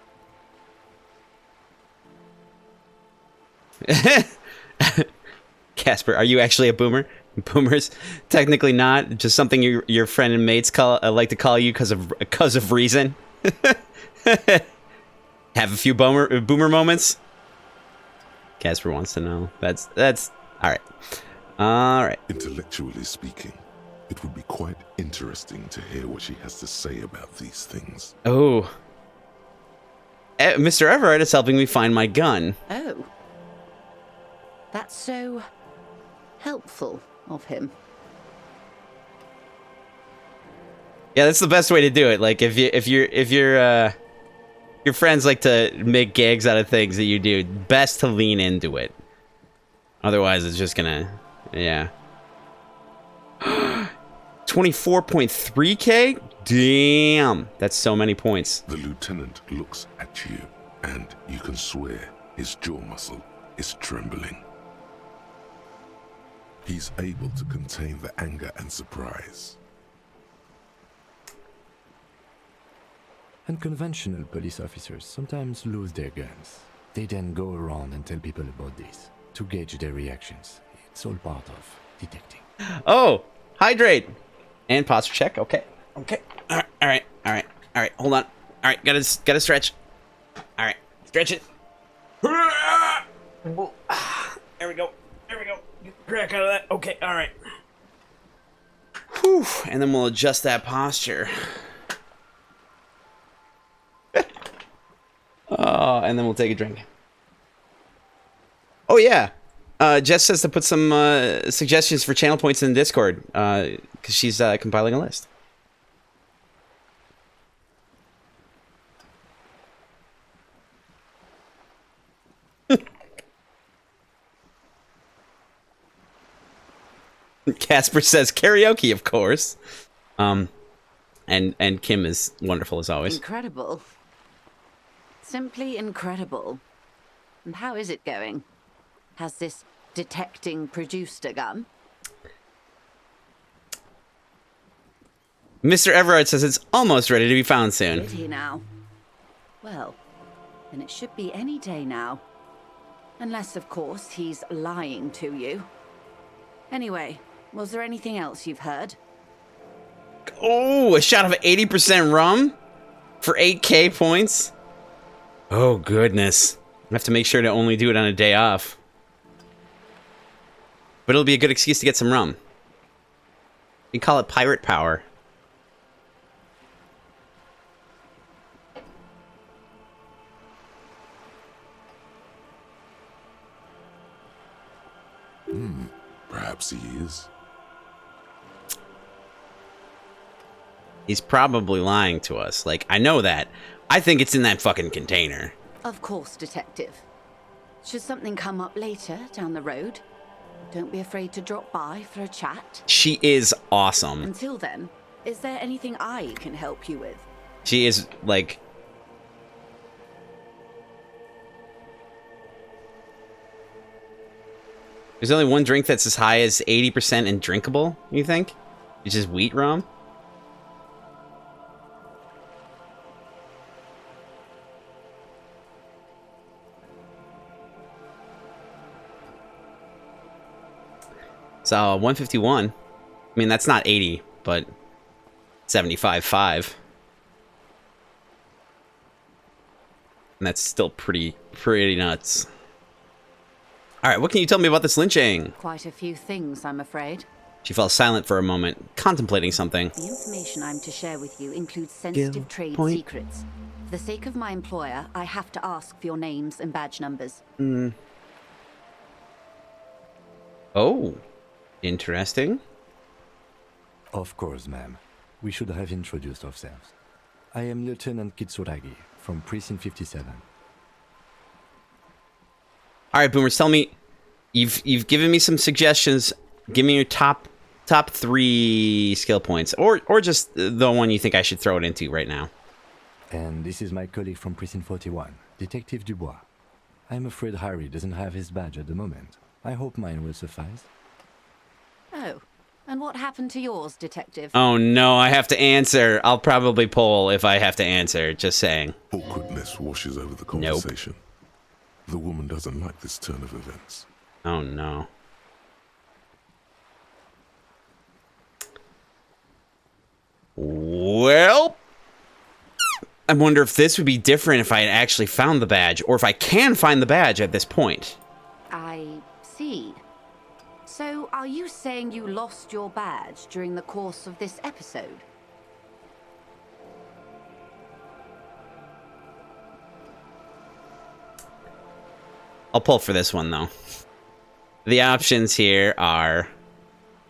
Casper, are you actually a boomer? Boomers, technically not. Just something your friend and mates like to call you because of reason. Have a few boomer moments. Casper wants to know. That's all right. All right. Intellectually speaking, it would be quite interesting to hear what she has to say about these things. Oh, Mr. Everett is helping me find my gun. Oh. That's so helpful of him. Yeah, that's the best way to do it. Like if your friends like to make gags out of things that you do, best to lean into it. Otherwise, it's just gonna, yeah. 24.3K? Damn, that's so many points. The lieutenant looks at you, and you can swear his jaw muscle is trembling. He's able to contain the anger and surprise. Unconventional police officers sometimes lose their guns. They then go around and tell people about this to gauge their reactions. It's all part of detecting. Oh, hydrate and posture check. Okay. All right. Hold on. All right, gotta stretch. All right, stretch it. There we go. Get the crack out of that. Okay. All right. Whew. And then we'll adjust that posture. Oh, and then we'll take a drink. Oh yeah. Jess says to put some suggestions for channel points in the Discord because she's compiling a list. Casper says karaoke, of course. And Kim is wonderful as always. Incredible. Simply incredible. And how is it going? Has this detecting produced a gun? Mr. Everard says it's almost ready to be found soon. Did he now? Well, then it should be any day now. Unless, of course, he's lying to you. Anyway, was there anything else you've heard? Oh, a shot of 80% rum for 8K points. Oh, goodness. I have to make sure to only do it on a day off. But it'll be a good excuse to get some rum. We call it pirate power. Perhaps he is. He's probably lying to us. Like, I know that. I think it's in that fucking container. Of course, Detective. Should something come up later down the road, don't be afraid to drop by for a chat. She is awesome. Until then, is there anything I can help you with? She is, like... There's only one drink that's as high as 80% and drinkable, you think? Which is wheat rum? So, 151. I mean, that's not 80, but 75.5. And that's still pretty nuts. Alright, what can you tell me about this lynching? Quite a few things, I'm afraid. She fell silent for a moment, contemplating something. The information I'm to share with you includes sensitive trade secrets. For the sake of my employer, I have to ask for your names and badge numbers. Oh, interesting. Of course, ma'am. We should have introduced ourselves. I am Lieutenant Kitsuragi from Precinct 57. All right, Boomers, tell me, you've given me some suggestions. Give me your top 3 skill points, or just the one you think I should throw it into right now. And this is my colleague from Precinct 41, Detective Dubois. I'm afraid Harry doesn't have his badge at the moment. I hope mine will suffice. Oh, and what happened to yours, Detective? Oh no, I have to answer. I'll probably poll if I have to answer, just saying. Awkwardness washes over the conversation. The woman doesn't like this turn of events. Oh no. Well, I wonder if this would be different if I had actually found the badge, or if I can find the badge at this point. I see. So, are you saying you lost your badge during the course of this episode? I'll pull for this one, though. The options here are...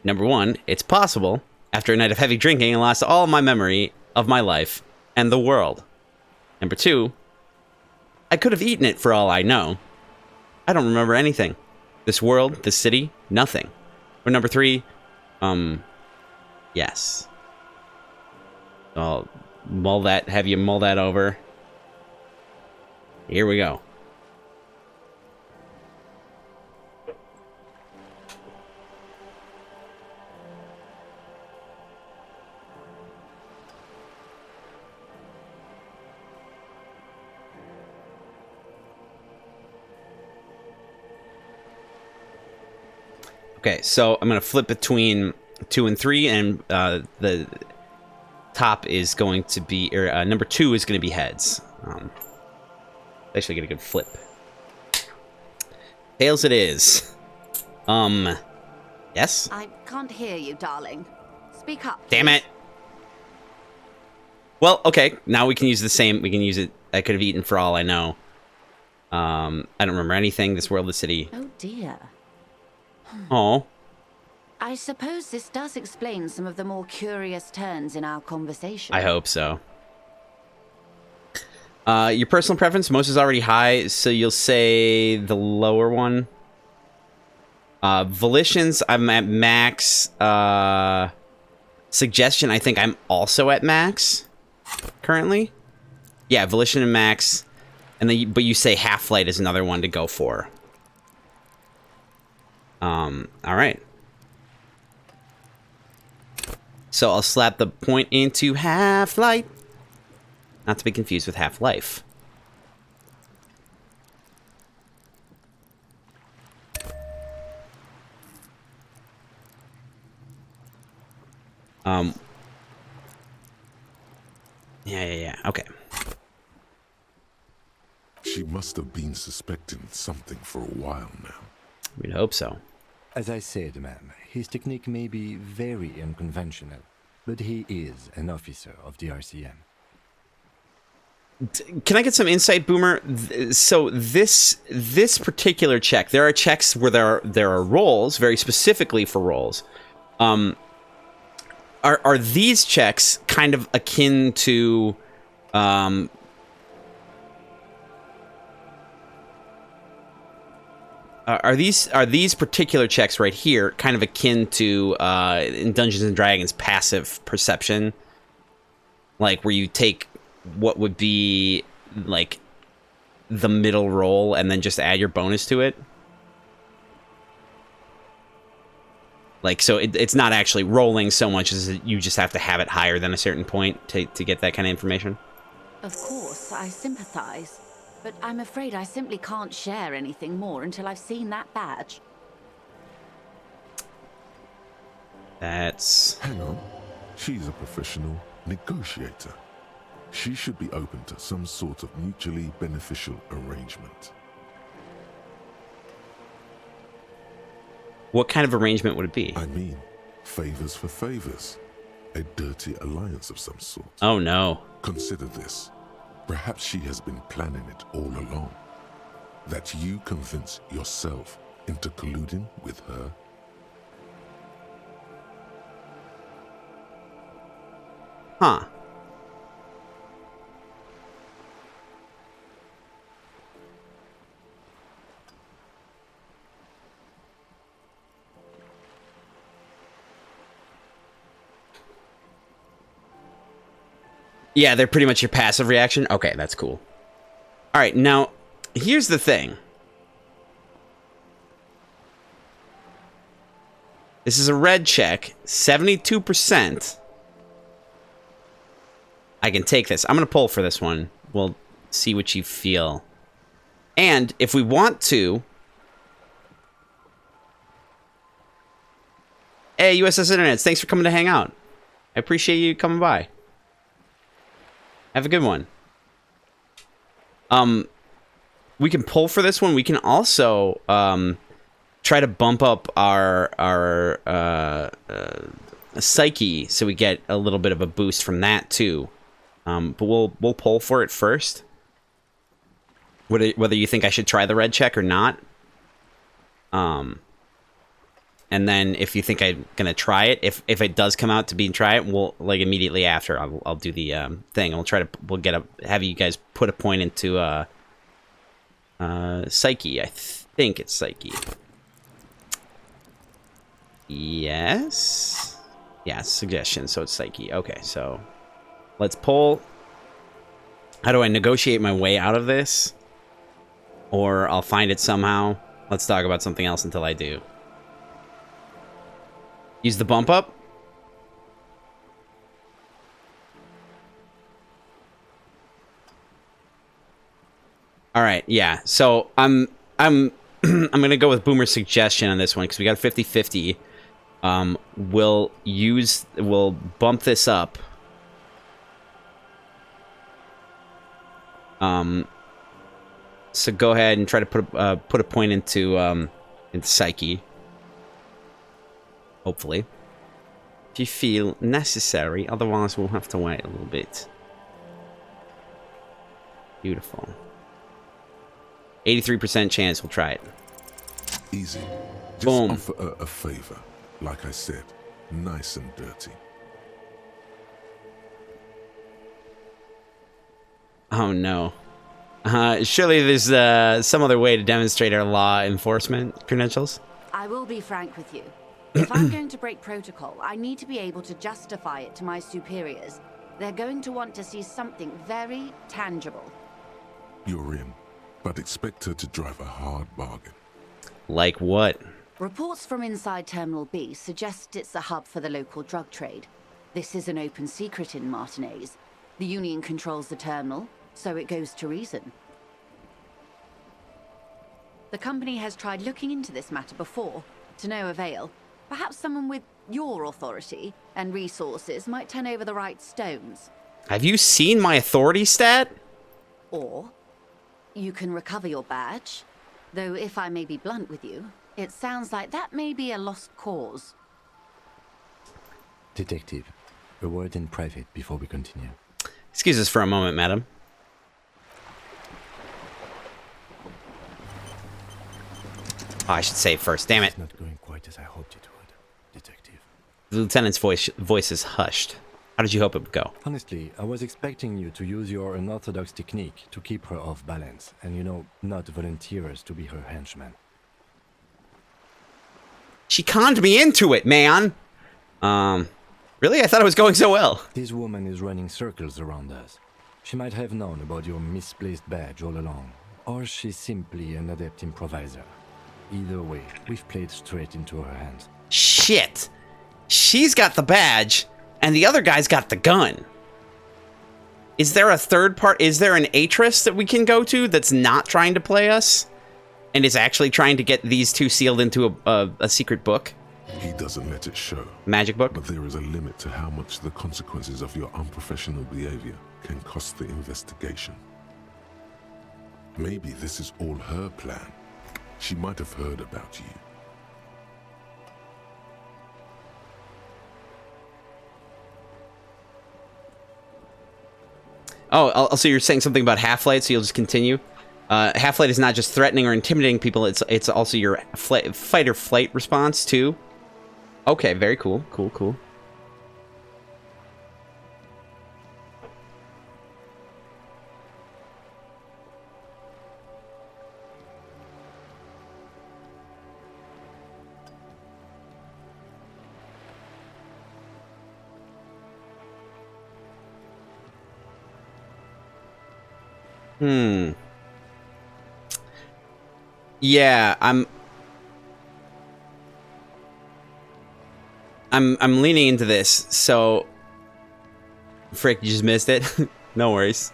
Number 1, it's possible. After a night of heavy drinking, I lost all my memory of my life and the world. Number 2, I could have eaten it for all I know. I don't remember anything. This world, this city, nothing. Or number 3, yes. I'll have you mull that over. Here we go. Okay, so I'm going to flip between 2 and 3, and the top is going to be, or number 2 is going to be heads. Actually get a good flip. Tails it is. Yes? I can't hear you, darling. Speak up. Damn it. Well, okay, now we can use the same, we can use it, I could have eaten for all I know. I don't remember anything, this world, the city. Oh dear. Oh. I suppose this does explain some of the more curious turns in our conversation. I hope so. Your personal preference, most is already high, so you'll say the lower one. Volitions, I'm at max. Suggestion, I think I'm also at max currently. Yeah, volition and max. And then, but you say half flight is another one to go for. All right. So I'll slap the point into half-light. Not to be confused with half-life. Yeah. Okay. She must have been suspecting something for a while now. We'd hope so. As I said, ma'am, his technique may be very unconventional, but he is an officer of the RCM. Can I get some insight, Boomer? So this particular check, there are checks where there are roles, very specifically for roles. Are these checks kind of akin to are these particular checks right here kind of akin to in Dungeons and Dragons passive perception, like where you take what would be like the middle roll and then just add your bonus to it? Like, so it's not actually rolling so much as you just have to have it higher than a certain point to get that kind of information? Of course, I sympathize. But I'm afraid I simply can't share anything more until I've seen that badge. That's... Hang on. She's a professional negotiator. She should be open to some sort of mutually beneficial arrangement. What kind of arrangement would it be? I mean, favors for favors. A dirty alliance of some sort. Oh no. Consider this. Perhaps she has been planning it all along. That you convince yourself into colluding with her. Huh. Yeah, they're pretty much your passive reaction. Okay, that's cool. All right, now, here's the thing. This is a red check, 72%. I can take this. I'm going to pull for this one. We'll see what you feel. And if we want to... Hey, USS Internet, thanks for coming to hang out. I appreciate you coming by. Have a good one. We can pull for this one. We can also try to bump up our psyche so we get a little bit of a boost from that too. But we'll pull for it first. Whether you think I should try the red check or not. And then if you think I'm gonna try it, if it does come out to be try it, we'll like immediately after I'll do the thing. Have you guys put a point into psyche. I think it's psyche. Yes. Yeah, suggestion. So it's psyche. Okay, so let's pull. How do I negotiate my way out of this? Or I'll find it somehow. Let's talk about something else until I do. Use the bump up. All right, yeah. So I'm gonna go with Boomer's suggestion on this one because we got a 50-50. We'll bump this up. So go ahead and try to put a point into psyche. Hopefully, if you feel necessary. Otherwise, we'll have to wait a little bit. Beautiful. 83% chance we'll try it. Easy. Just Boom. offer a favor. Like I said, nice and dirty. Oh no. Surely there's some other way to demonstrate our law enforcement credentials. I will be frank with you. If I'm going to break protocol, I need to be able to justify it to my superiors. They're going to want to see something very tangible. You're in, but expect her to drive a hard bargain. Like what? Reports from inside Terminal B suggest it's a hub for the local drug trade. This is an open secret in Martinez. The Union controls the terminal, so it goes to reason. The company has tried looking into this matter before, to no avail. Perhaps someone with your authority and resources might turn over the right stones. Have you seen my authority stat? Or you can recover your badge. Though if I may be blunt with you, it sounds like that may be a lost cause. Detective, a word in private before we continue. Excuse us for a moment, madam. Oh, I should say it first. Damn it. It's not going quite as I hoped it would, Detective. The lieutenant's voice is hushed. How did you hope it would go? Honestly, I was expecting you to use your unorthodox technique to keep her off balance, and not volunteer us to be her henchman. She conned me into it, man! Really? I thought it was going so well. This woman is running circles around us. She might have known about your misplaced badge all along, or she's simply an adept improviser. Either way, we've played straight into her hands. Shit! She's got the badge, and the other guy's got the gun. Is there a third part? Is there an Atris that we can go to that's not trying to play us? And is actually trying to get these two sealed into a secret book? He doesn't let it show. Magic book? But there is a limit to how much the consequences of your unprofessional behavior can cost the investigation. Maybe this is all her plan. She might have heard about you. Oh, so you're saying something about Half-Light, so you'll just continue? Half-Light is not just threatening or intimidating people, it's also your fight or flight response, too? Okay, very cool. Cool. Yeah, I'm leaning into this, so... Frick, you just missed it? No worries.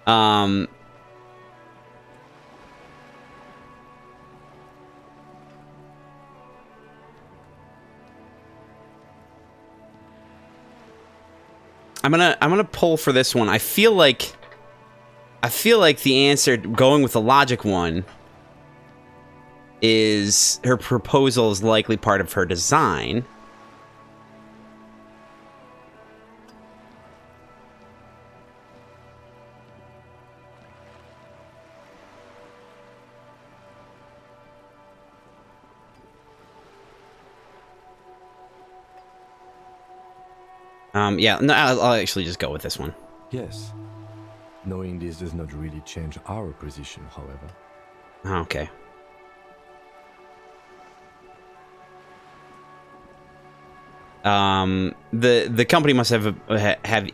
I'm gonna pull for this one. I feel like the answer, going with the logic one, is her proposal is likely part of her design. Yeah, no, I'll actually just go with this one. Yes. Knowing this does not really change our position, however. Okay. The company must have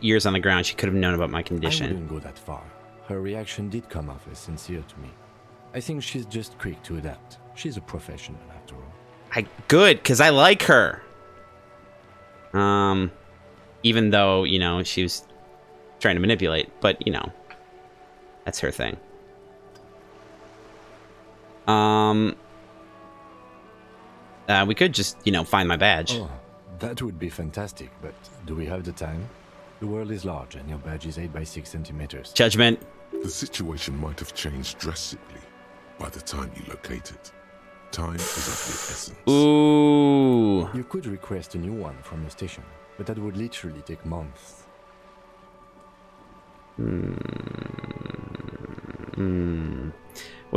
ears on the ground. She could have known about my condition. I wouldn't go that far. Her reaction did come off as sincere to me. I think she's just quick to adapt. She's a professional, after all. Good, because I like her. Even though, you know, she was trying to manipulate, but, you know, that's her thing. We could just, you know, find my badge. Oh, that would be fantastic, but do we have the time? The world is large, and your badge is 8 by 6 centimeters. Judgment. The situation might have changed drastically by the time you locate it. Time is of the essence. Ooh. You could request a new one from your station, but that would literally take months. What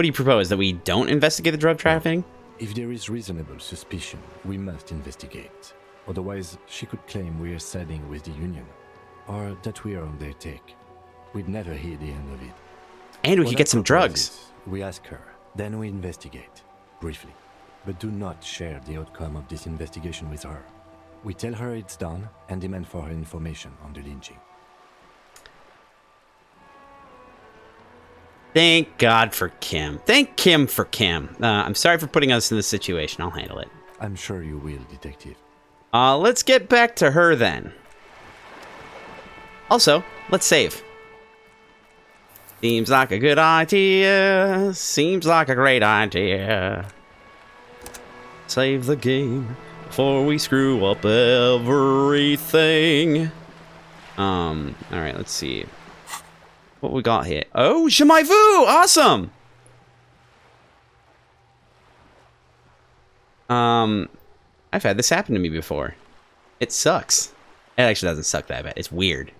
do you propose? That we don't investigate the drug trafficking? If there is reasonable suspicion, we must investigate. Otherwise, she could claim we are siding with the Union, or that we are on their take. We'd never hear the end of it. And we What could I get some propose drugs. is we ask her, then we investigate, briefly. But do not share the outcome of this investigation with her. We tell her it's done and demand for her information on the lynching. Thank God for Kim. Thank Kim for Kim. I'm sorry for putting us in this situation. I'll handle it. I'm sure you will, Detective. Let's get back to her then. Also, let's save. Seems like a good idea. Seems like a great idea. Save the game before we screw up everything. Alright, let's see. What we got here? Oh, je m'ai vu! Awesome! I've had this happen to me before. It sucks. It actually doesn't suck that bad. It's weird.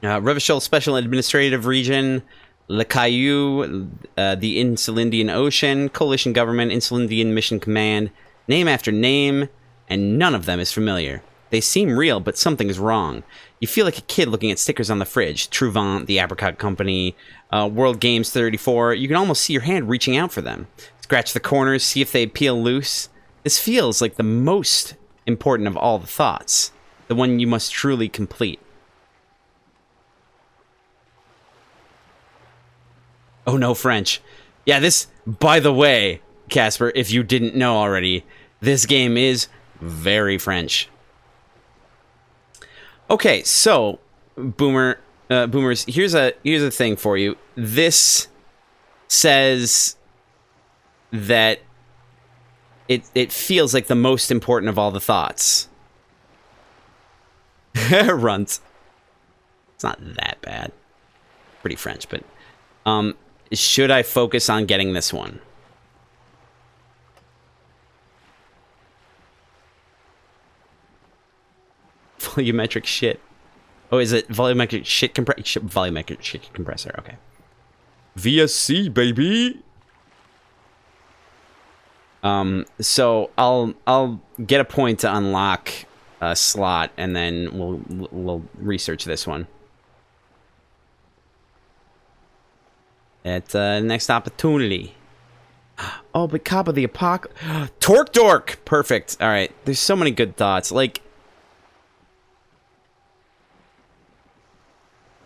Revachol Special Administrative Region, Le Caillou, the Insulindian Ocean, Coalition Government, Insulindian Mission Command, name after name, and none of them is familiar. They seem real, but something is wrong. You feel like a kid looking at stickers on the fridge. Trouvant, the Apricot Company, World Games 34. You can almost see your hand reaching out for them. Scratch the corners, see if they peel loose. This feels like the most important of all the thoughts. The one you must truly complete. Oh no, French. Yeah, this, by the way, Casper, if you didn't know already, this game is very French. Okay, so, boomers, here's a thing for you. This says that it feels like the most important of all the thoughts. Runt. It's not that bad. Pretty French, but should I focus on getting this one? Volumetric shit. Oh, is it volumetric shit compressor? Volumetric shit compressor. Okay. VSC, baby. So I'll get a point to unlock a slot, and then we'll research this one at next opportunity. Oh, but Cop of the Apocalypse. Torque Dork. Perfect. All right. There's so many good thoughts. Like,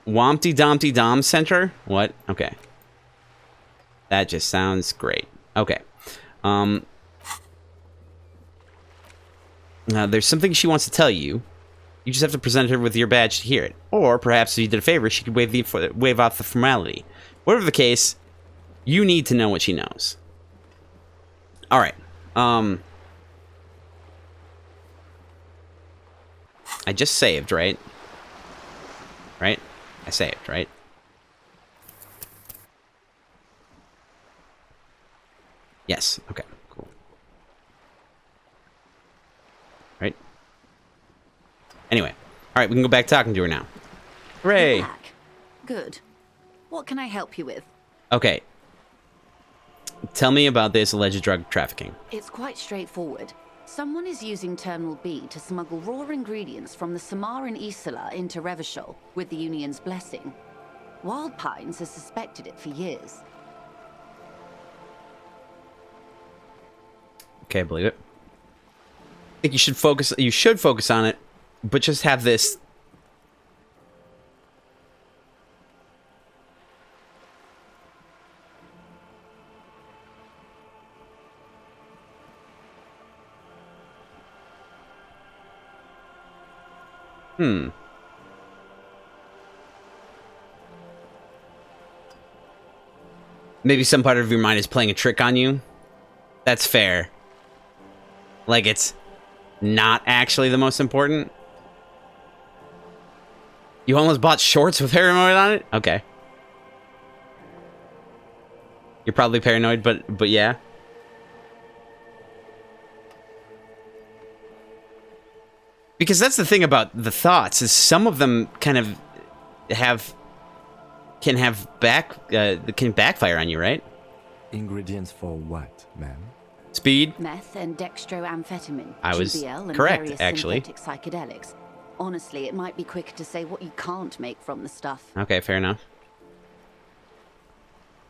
Wompty Dompty Dom Center? What? Okay. That just sounds great. Okay. There's something she wants to tell you. You just have to present her with your badge to hear it. Or perhaps if you did a favor, she could waive off the formality. Whatever the case, you need to know what she knows. Alright. I just saved, right? Right? I saved, right? Yes. Okay. Cool. Right? Anyway. Alright, we can go back talking to her now. Hooray! You're back. Good. What can I help you with? Okay. Tell me about this alleged drug trafficking. It's quite straightforward. Someone is using Terminal B to smuggle raw ingredients from the Samar and Isola into Revachol with the Union's blessing. Wild Pines has suspected it for years. Okay, I believe it. I think you should focus on it, but just have this. Maybe some part of your mind is playing a trick on you. That's fair. Like it's not actually the most important. You almost bought shorts with paranoid on it? Okay. You're probably paranoid, but yeah. Because that's the thing about the thoughts, is some of them kind of can backfire on you, right? Ingredients for what, ma'am? Speed. Meth and dextroamphetamine, I was GBL, and correct, various actually. synthetic psychedelics. Honestly, it might be quicker to say what you can't make from the stuff. Okay, fair enough.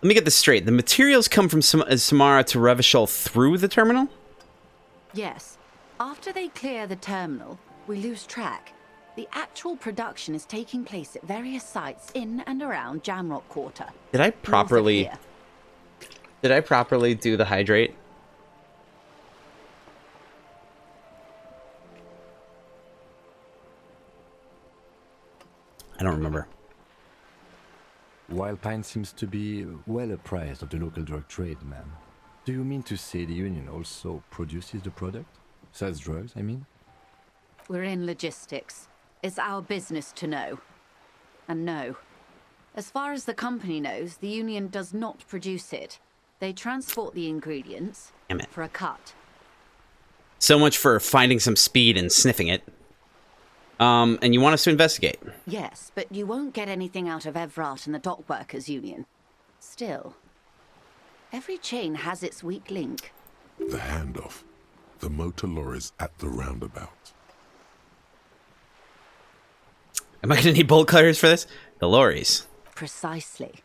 Let me get this straight. The materials come from Samara to Revachol through the terminal? Yes. After they clear the terminal, we lose track. The actual production is taking place at various sites in and around Jamrock Quarter. Did I properly... North of here. Did I properly do the hydrate? I don't remember. Wild Pine seems to be well apprised of the local drug trade, ma'am. Do you mean to say the Union also produces the product? Sells drugs, I mean? We're in logistics. It's our business to know. And no. As far as the company knows, the Union does not produce it. They transport the ingredients Damn it. for a cut. So much for finding some speed and sniffing it. And you want us to investigate? Yes, but you won't get anything out of Evrat and the Dock Workers Union. Still, every chain has its weak link. The handoff. The motor lorries at the roundabout. Am I gonna need bolt cutters for this? The lorries. Precisely.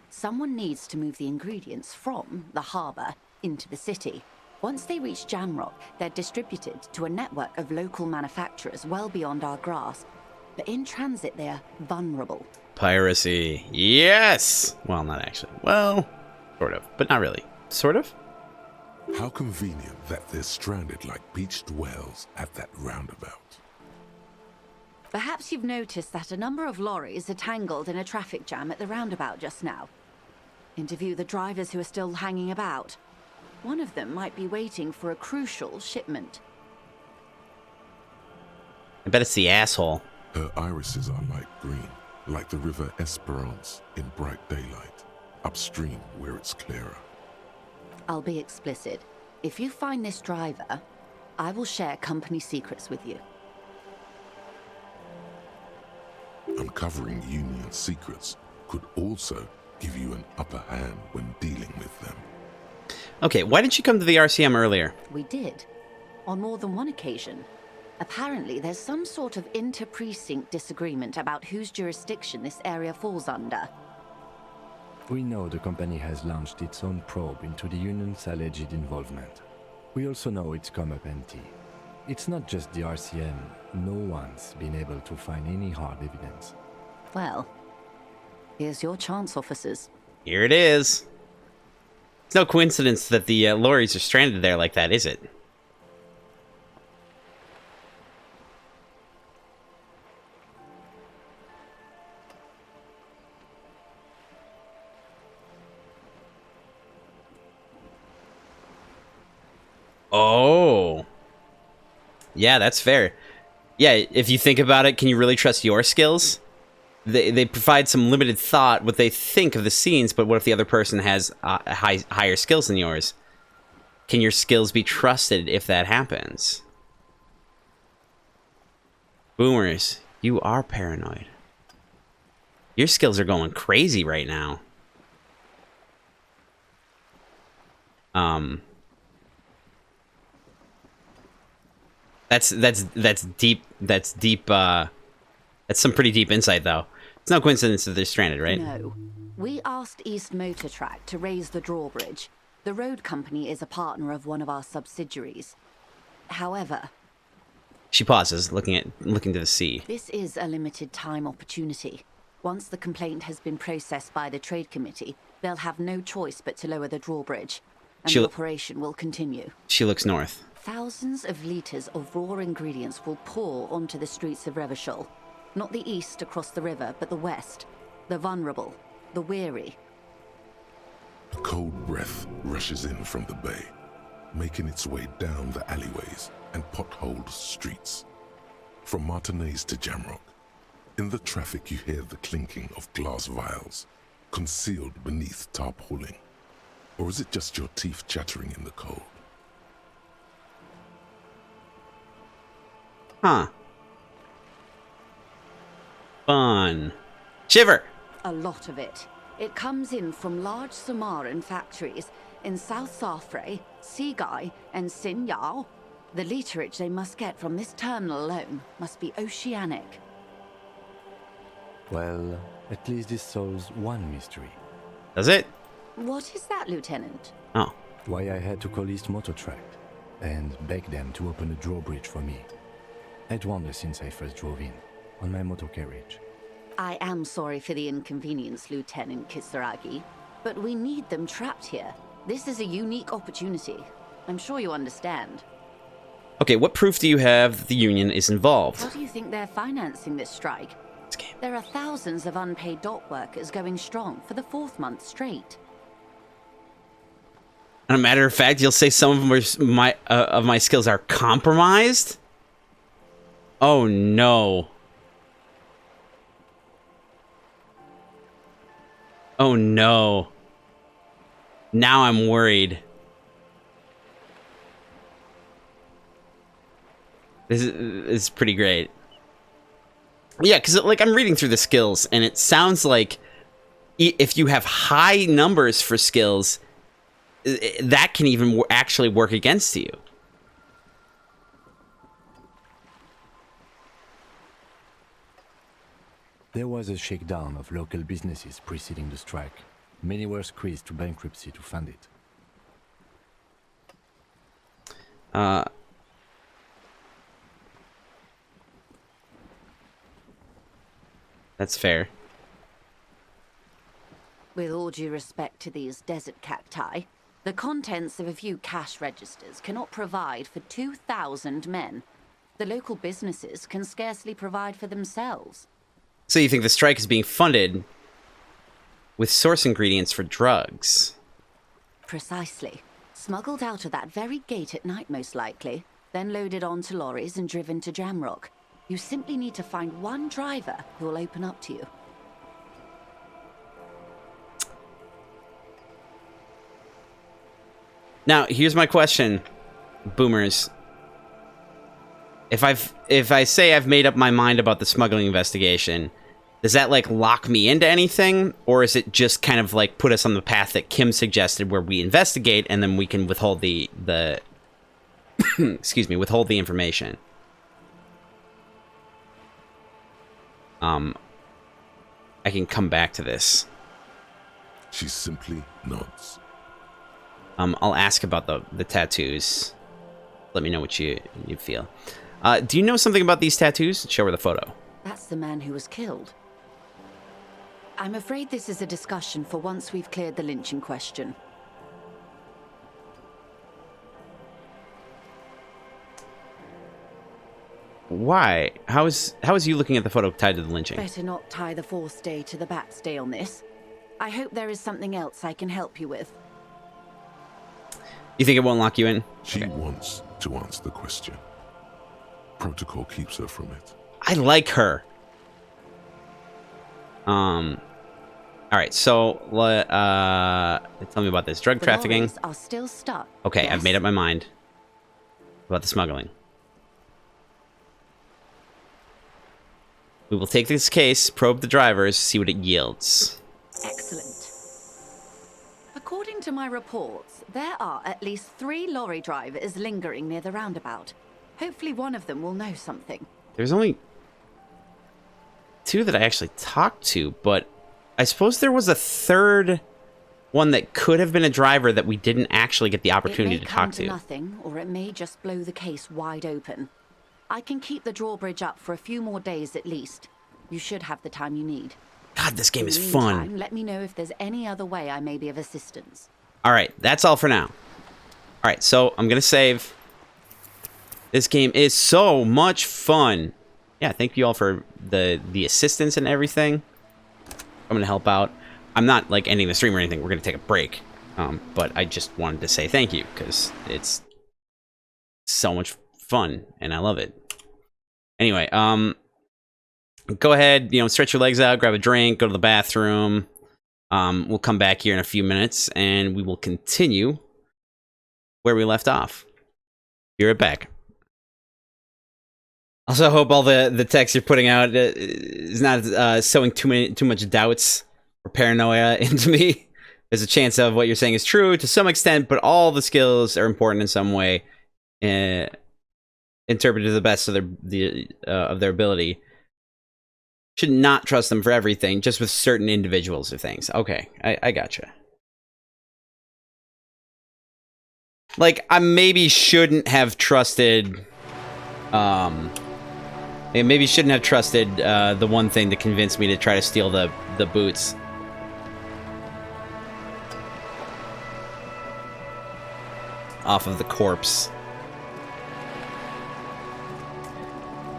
Someone needs to move the ingredients from the harbour into the city. Once they reach Jamrock, they're distributed to a network of local manufacturers well beyond our grasp. But in transit, they're vulnerable. Piracy. Yes! Well, not actually. Well, sort of. But not really. Sort of? How convenient that they're stranded like beached whales at that roundabout. Perhaps you've noticed that a number of lorries are tangled in a traffic jam at the roundabout just now. Interview the drivers who are still hanging about. One of them might be waiting for a crucial shipment. I bet it's the asshole. Her irises are light green, like the river Esperance in bright daylight, upstream where it's clearer. I'll be explicit. If you find this driver, I will share company secrets with you. Uncovering Union secrets could also give you an upper hand when dealing with them. Okay, why didn't you come to the RCM earlier? We did. On more than one occasion. Apparently, there's some sort of inter-precinct disagreement about whose jurisdiction this area falls under. We know the company has launched its own probe into the Union's alleged involvement. We also know it's come up empty. It's not just the RCM. No one's been able to find any hard evidence. Well, Here's your chance, officers. Here it is. It's no coincidence that the lorries are stranded there like that, is it? Oh. Yeah, that's fair. Yeah, if you think about it, can you really trust your skills? They provide some limited thought what they think of the scenes, but what if the other person has higher skills than yours? Can your skills be trusted if that happens? Boomers, you are paranoid. Your skills are going crazy right now. That's deep. That's deep. That's some pretty deep insight, though. It's no coincidence that they're stranded, right? No. We asked East Motor Track to raise the drawbridge. The road company is a partner of one of our subsidiaries. However... She pauses, looking to the sea. This is a limited time opportunity. Once the complaint has been processed by the trade committee, they'll have no choice but to lower the drawbridge, and the operation will continue. She looks north. Thousands of litres of raw ingredients will pour onto the streets of Revachol. Not the east across the river, but the west. The vulnerable, the weary. A cold breath rushes in from the bay, making its way down the alleyways and potholed streets. From Martinez to Jamrock, in the traffic you hear the clinking of glass vials, concealed beneath tarpaulin. Or is it just your teeth chattering in the cold? Huh. Fun. Shiver! A lot of it. It comes in from large Samaran factories in South Safre, Sigai, and Sinyao. The literage they must get from this terminal alone must be oceanic. Well, at least this solves one mystery. Does it? What is that, Lieutenant? Oh. Why I had to call East Motor Track and beg them to open a drawbridge for me. I'd wondered since I first drove in, on my motor carriage. I am sorry for the inconvenience, Lieutenant Kisaragi, but we need them trapped here. This is a unique opportunity. I'm sure you understand. Okay, what proof do you have that the Union is involved? How do you think they're financing this strike? There are thousands of unpaid dock workers going strong for the 4th month straight. And a matter of fact, you'll say some of my skills are compromised? Oh no. Oh no. Now I'm worried. This is pretty great. Yeah, because like I'm reading through the skills, and it sounds like if you have high numbers for skills, that can even actually work against you. There was a shakedown of local businesses preceding the strike. Many were squeezed to bankruptcy to fund it. That's fair. With all due respect to these desert cacti, the contents of a few cash registers cannot provide for 2,000 men. The local businesses can scarcely provide for themselves. So you think the strike is being funded with source ingredients for drugs? Precisely. Smuggled out of that very gate at night, most likely, then loaded onto lorries and driven to Jamrock. You simply need to find one driver who will open up to you. Now, here's my question, boomers. If I say I've made up my mind about the smuggling investigation, does that like lock me into anything, or is it just kind of like put us on the path that Kim suggested, where we investigate and then we can withhold the excuse me, withhold the information? I can come back to this. She simply nods. I'll ask about the tattoos. Let me know what you feel. Do you know something about these tattoos? Show her the photo. That's the man who was killed. I'm afraid this is a discussion for once we've cleared the lynching question. Why? How is you looking at the photo tied to the lynching? Better not tie the Force Day to the Bats Day on this. I hope there is something else I can help you with. You think it won't lock you in? She wants to answer the question. Protocol keeps her from it. I like her. All right. So, tell me about this drug trafficking. The lorries are still stuck. Okay, yes? I've made up my mind about the smuggling. We will take this case, probe the drivers, see what it yields. Excellent. According to my reports, there are at least 3 lorry drivers lingering near the roundabout. Hopefully one of them will know something. There's only 2 that I actually talked to, but I suppose there was a third one that could have been a driver that we didn't actually get the opportunity to talk to. It may come to nothing, or it may just blow the case wide open. I can keep the drawbridge up for a few more days at least. You should have the time you need. God, this game is In the fun. meantime, let me know if there's any other way I may be of assistance. All right, that's all for now. All right, so I'm going to save. This game is so much fun. Yeah, thank you all for the assistance and everything. I'm going to help out. I'm not, like, ending the stream or anything. We're going to take a break. But I just wanted to say thank you, because it's so much fun, and I love it. Anyway, go ahead, stretch your legs out, grab a drink, go to the bathroom. We'll come back here in a few minutes, and we will continue where we left off. Be right back. Also, hope all the text you're putting out is not sowing too much doubts or paranoia into me. There's a chance of what you're saying is true to some extent, but all the skills are important in some way, interpreted to the best of their ability. Should not trust them for everything, just with certain individuals or things. Okay, I gotcha. Like, I maybe shouldn't have trusted... maybe shouldn't have trusted the one thing that convinced me to try to steal the boots. Off of the corpse.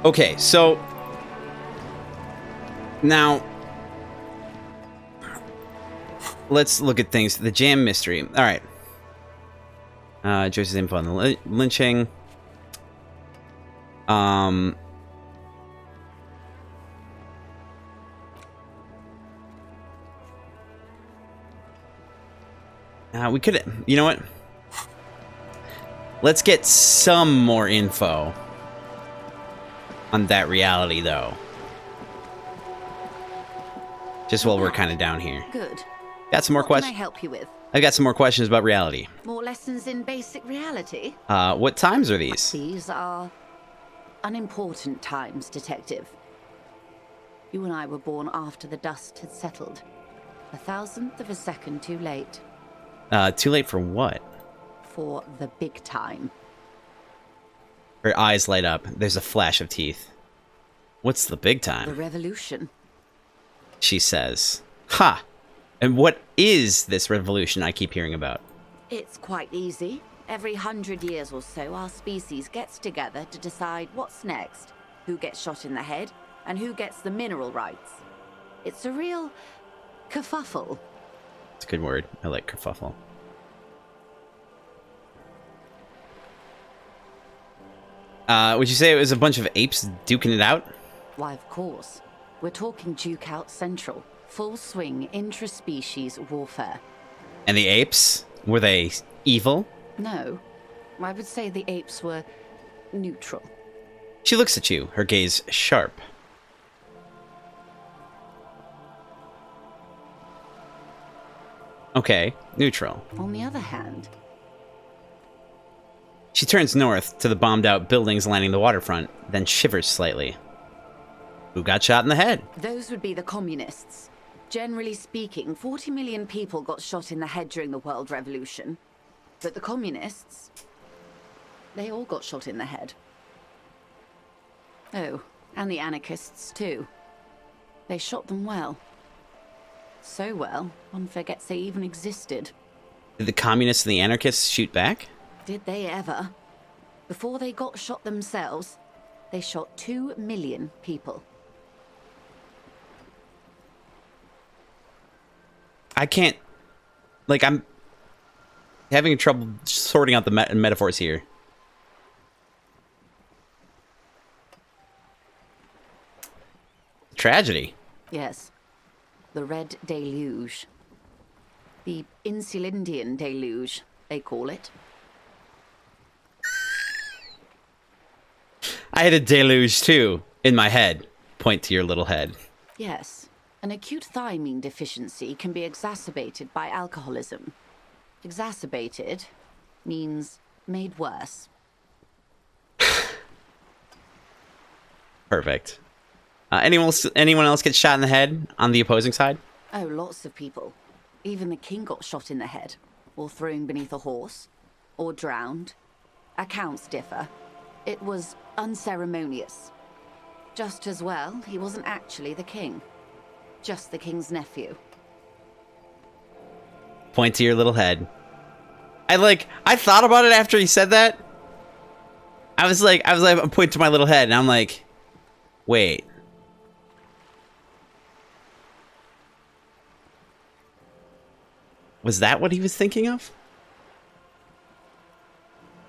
Okay, so... Now... Let's look at things. The jam mystery. Alright. Joyce's info on the lynching. We could... You know what? Let's get some more info on that reality, though. Just while we're kind of down here. Good. Got some more What can I questions? help you with? I got some more questions about reality. More lessons in basic reality? What times are these? These are unimportant times, Detective. You and I were born after the dust had settled. 1,000th of a second too late. Too late for what? For the big time. Her eyes light up. There's a flash of teeth. What's the big The time? revolution. She says. Ha! And what is this revolution I keep hearing about? It's quite easy. Every 100 years or so, our species gets together to decide what's next, who gets shot in the head, and who gets the mineral rights. It's a real kerfuffle. It's a good word. I like kerfuffle. Would you say it was a bunch of apes duking it out? Why, of course. We're talking Duke Out Central. Full swing intraspecies warfare. And the apes? Were they evil? No, I would say the apes were neutral. She looks at you, her gaze sharp. Okay, neutral. On the other hand, She turns north to the bombed-out buildings lining the waterfront, then shivers slightly. Who got shot in the head? those would be the communists. Generally speaking, 40 million people got shot in the head during the World Revolution. But the communists, they all got shot in the head. Oh, and the anarchists too. They shot them well. So well, one forgets they even existed. Did the communists and the anarchists shoot back? Did they ever? Before they got shot themselves, they shot 2 million people. I can't... Like, I'm having trouble sorting out the metaphors here. Tragedy. Yes. The Red Deluge. The Insulindian Deluge, they call it. I had a deluge, too, in my head. Point to your little head. Yes. An acute thiamine deficiency can be exacerbated by alcoholism. Exacerbated means made worse. Perfect. Anyone else get shot in the head on the opposing side? Oh, lots of people. Even the king got shot in the head, or thrown beneath a horse, or drowned. Accounts differ. It was unceremonious. Just as well, he wasn't actually the king. Just the king's nephew. Point to your little head. I thought about it after he said that. I was like, point to my little head, and I'm like, wait. Was that what he was thinking of?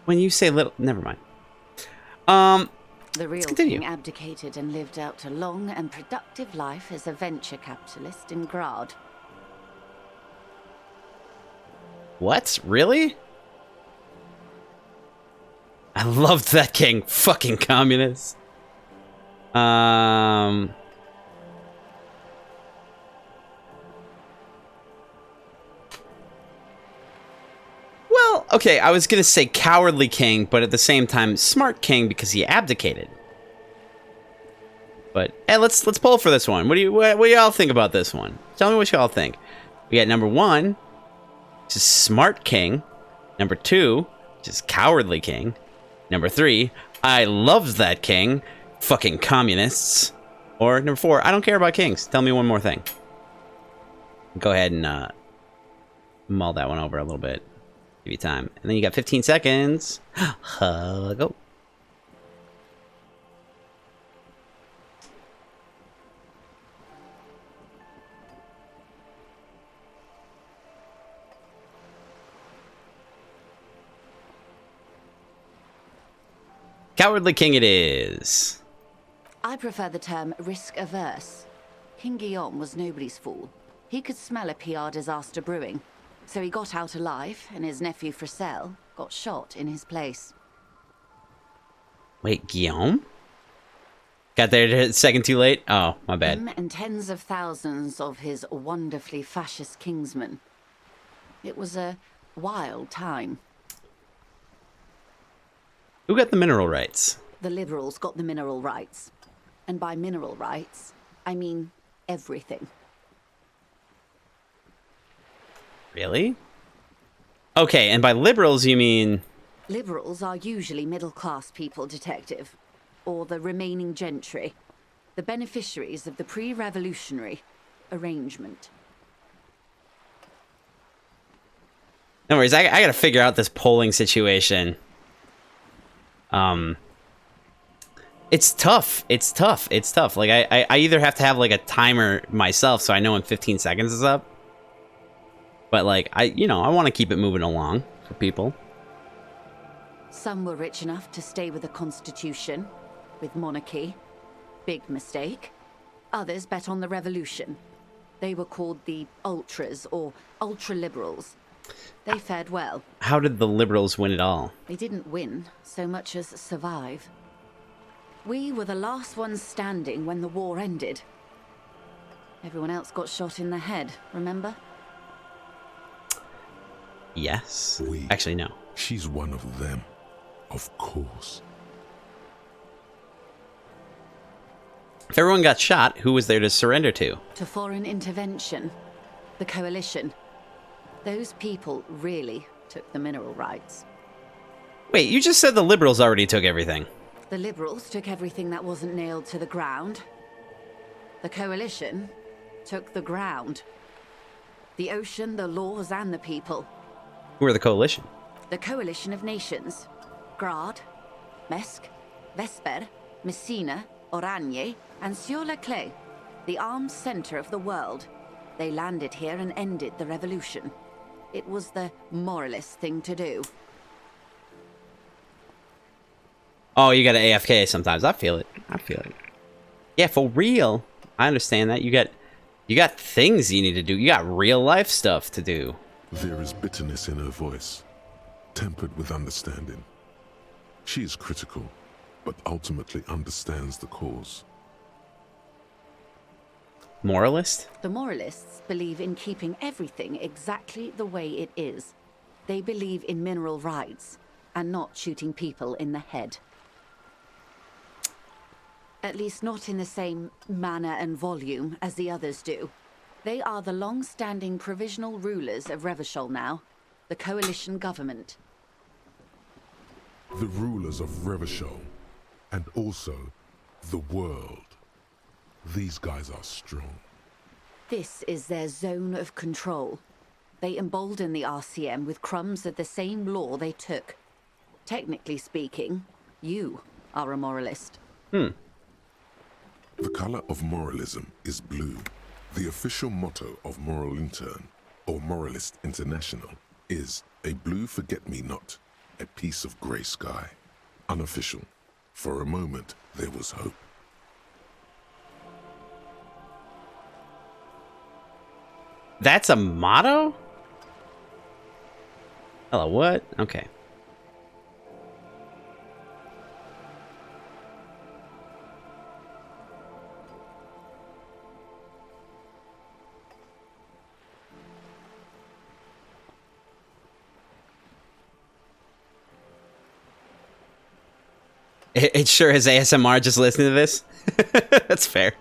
When you say little, never mind. The real king abdicated and lived out a long and productive life as a venture capitalist in Grad. What? Really? I loved that king. Fucking communist. Well, okay, I was gonna say cowardly king, but at the same time, smart king because he abdicated. But hey, let's poll for this one. What do y'all think about this one? Tell me what y'all think. We got number 1, which is smart king. Number 2, which is cowardly king. Number 3, I loved that king. Fucking communists. Or number 4, I don't care about kings. Tell me one more thing. Go ahead and mull that one over a little bit. Give you time. And then you got 15 seconds. Go. Cowardly king it is. I prefer the term risk-averse. King Guillaume was nobody's fool. He could smell a PR disaster brewing. So he got out alive, and his nephew Fricelle got shot in his place. Wait, Guillaume? Got there a second too late? Oh, my bad. Him and tens of thousands of his wonderfully fascist kingsmen. It was a wild time. Who got the mineral rights? The liberals got the mineral rights. And by mineral rights, I mean everything. Really? Okay, and by liberals you mean... Liberals are usually middle-class people, Detective. Or the remaining gentry. The beneficiaries of the pre-revolutionary arrangement. No worries, I gotta figure out this polling situation. It's tough. It's tough. Like, I either have to have, like, a timer myself so I know when 15 seconds is up. But, like, I want to keep it moving along for people. Some were rich enough to stay with the Constitution, with monarchy. Big mistake. Others bet on the revolution. They were called the ultras, or ultra-liberals. They fared well. How did the liberals win it all? They didn't win so much as survive. We were the last ones standing when the war ended. Everyone else got shot in the head, remember? Yes. Actually, no. She's one of them. Of course. If everyone got shot, who was there to surrender to? To foreign intervention. The coalition. Those people really took the mineral rights. Wait, you just said the liberals already took everything. The liberals took everything that wasn't nailed to the ground. The coalition took the ground. The ocean, the laws, and the people. Who are the coalition? The coalition of nations. Grad, Mesk, Vesper, Messina, Oranje, and Sur-la-Clay, the armed center of the world. They landed here and ended the revolution. It was the moralist thing to do. Oh, you got an AFK sometimes. I feel it. I feel it. Yeah, for real. I understand that. You got things you need to do. You got real life stuff to do. There is bitterness in her voice, tempered with understanding. She is critical, but ultimately understands the cause. Moralist? The moralists believe in keeping everything exactly the way it is. They believe in mineral rights and not shooting people in the head. At least not in the same manner and volume as the others do. They are the long-standing provisional rulers of Revachol now, the coalition government. The rulers of Revachol, and also the world. These guys are strong. This is their zone of control. They embolden the RCM with crumbs of the same law they took. Technically speaking, you are a moralist. The color of moralism is blue. The official motto of Moral Intern, or Moralist International, is a blue forget-me-not, a piece of gray sky. Unofficial. For a moment, there was hope. That's a motto? Hello, what? Okay. It sure is ASMR just listening to this. That's fair.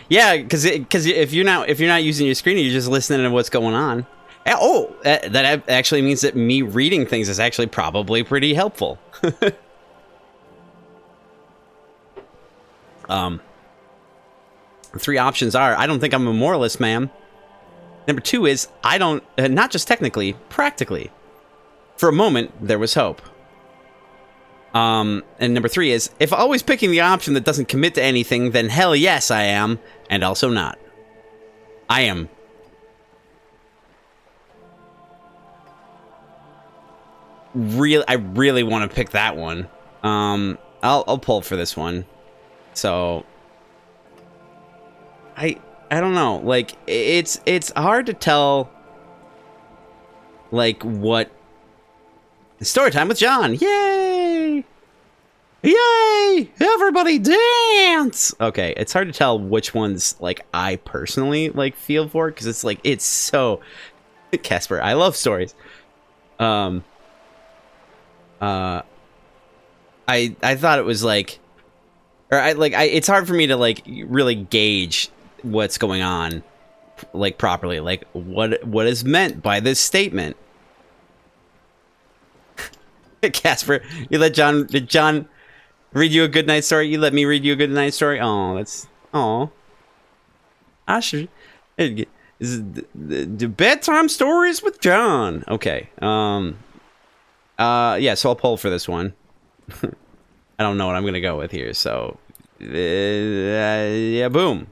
Yeah, because if you're not using your screen, you're just listening to what's going on. Oh, that actually means that me reading things is actually probably pretty helpful. Three options are: I don't think I'm a moralist, ma'am. Number two is I don't, not just technically, practically. For a moment, there was hope. And number three is, if always picking the option that doesn't commit to anything, then hell yes, I am, and also not. I am. I really want to pick that one. I'll pull for this one. So, I don't know. Like, it's hard to tell, like, what. Story time with John. Yay! Yay! Everybody dance! Okay, it's hard to tell which ones, like, I personally, like, feel for, because it's, like, it's so... Casper, I love stories. I thought it was, like... it's hard for me to, like, really gauge what's going on, like, properly. Like, what is meant by this statement? Casper, you let John... Did John read you a good night story? You let me read you a good night story? Oh, that's... Oh. I should... This is the bedtime stories with John. Okay. Yeah, so I'll pull for this one. I don't know what I'm gonna go with here, so... yeah, boom.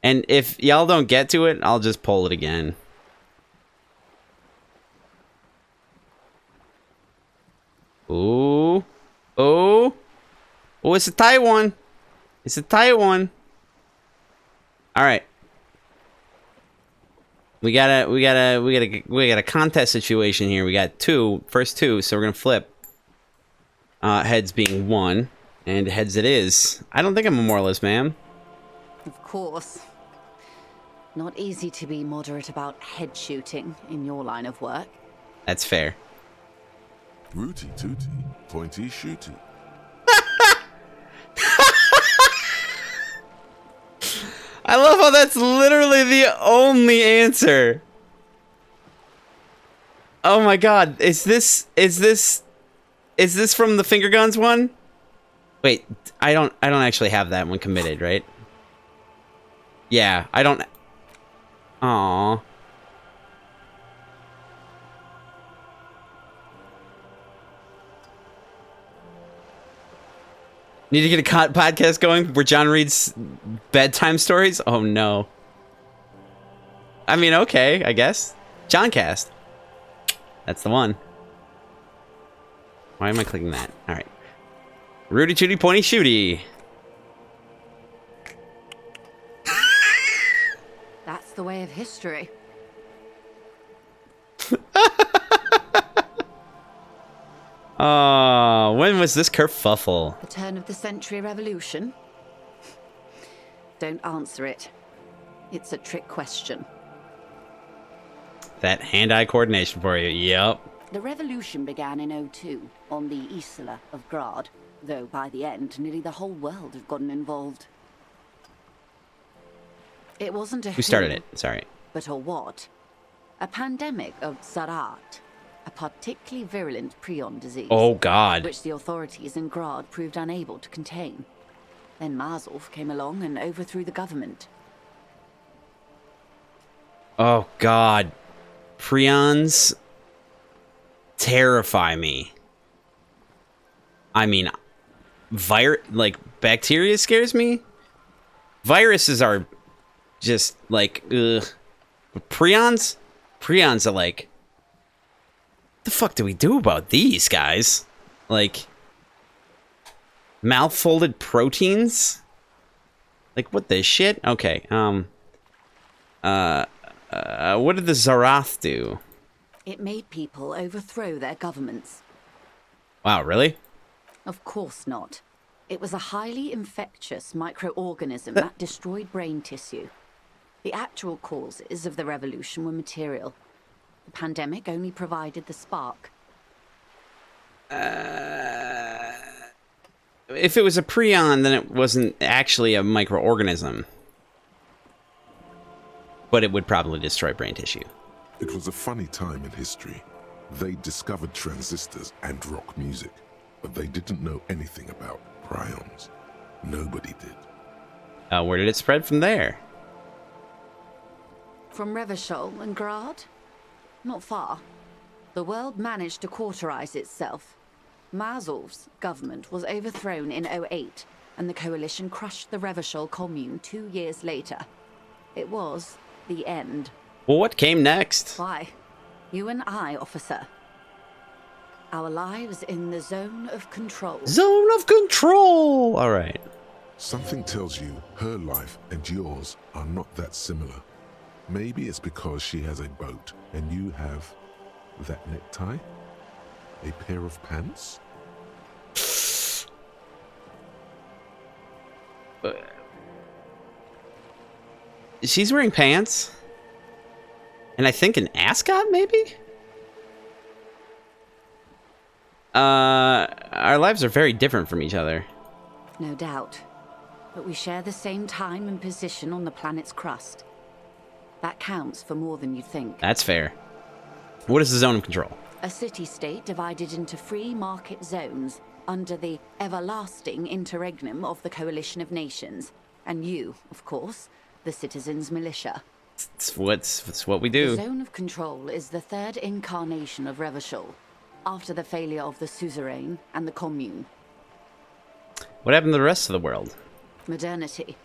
And if y'all don't get to it, I'll just pull it again. Ooh. Oh. Oh, it's a tight one. It's a tight one. Alright. We got a contest situation here. We got first two, so we're gonna flip. Heads being one. And heads it is. I don't think I'm a moralist, ma'am. Of course. Not easy to be moderate about head shooting in your line of work. That's fair. Rooty tooty, pointy shooty. I love how that's literally the only answer. Oh my god, is this from the finger guns one? Wait, I don't actually have that one committed, right? Yeah, I don't... Aww. Need to get a podcast going where John reads bedtime stories? Oh, no. I mean, okay, I guess. Johncast. That's the one. Why am I clicking that? All right. Rudy Tooty Pointy Shooty. That's the way of history. When was this kerfuffle? The turn of the century revolution? Don't answer it. It's a trick question. That hand-eye coordination for you. Yep. The revolution began in '02 on the Isla of Grad, though by the end, nearly the whole world had gotten involved. It wasn't a Who started it? Sorry. But a what? A pandemic of Zarat, a particularly virulent prion disease. Oh, God. Which the authorities in Grad proved unable to contain. Then Marzolf came along and overthrew the government. Oh, God. Prions terrify me. I mean, bacteria scares me. Viruses are just like, ugh. But prions are like, what the fuck do we do about these guys? Like, mouth-folded proteins? Like, what the shit? Okay, what did the Zarath do? It made people overthrow their governments. Wow, really? Of course not. It was a highly infectious microorganism that destroyed brain tissue. The actual causes of the revolution were material. The pandemic only provided the spark. If it was a prion, then it wasn't actually a microorganism. But it would probably destroy brain tissue. It was a funny time in history. They discovered transistors and rock music, but they didn't know anything about prions. Nobody did. Where did it spread from there? From Revachol and Grad? Not far. The world managed to cauterize itself. Marzolf's government was overthrown in '08, and the coalition crushed the Revachol commune 2 years later. It was the end. Well, what came next? Why? You and I, officer. Our lives in the zone of control. Zone of control! Alright. Something tells you her life and yours are not that similar. Maybe it's because she has a boat and you have that necktie? A pair of pants? She's wearing pants. And I think an ascot, maybe? Our lives are very different from each other. No doubt. But we share the same time and position on the planet's crust. That counts for more than you think. That's fair. What is the zone of control? A city-state divided into free market zones under the everlasting interregnum of the Coalition of Nations. And you, of course, the citizens' militia. It's what we do. The zone of control is the third incarnation of Revachol, after the failure of the suzerain and the commune. What happened to the rest of the world? Modernity.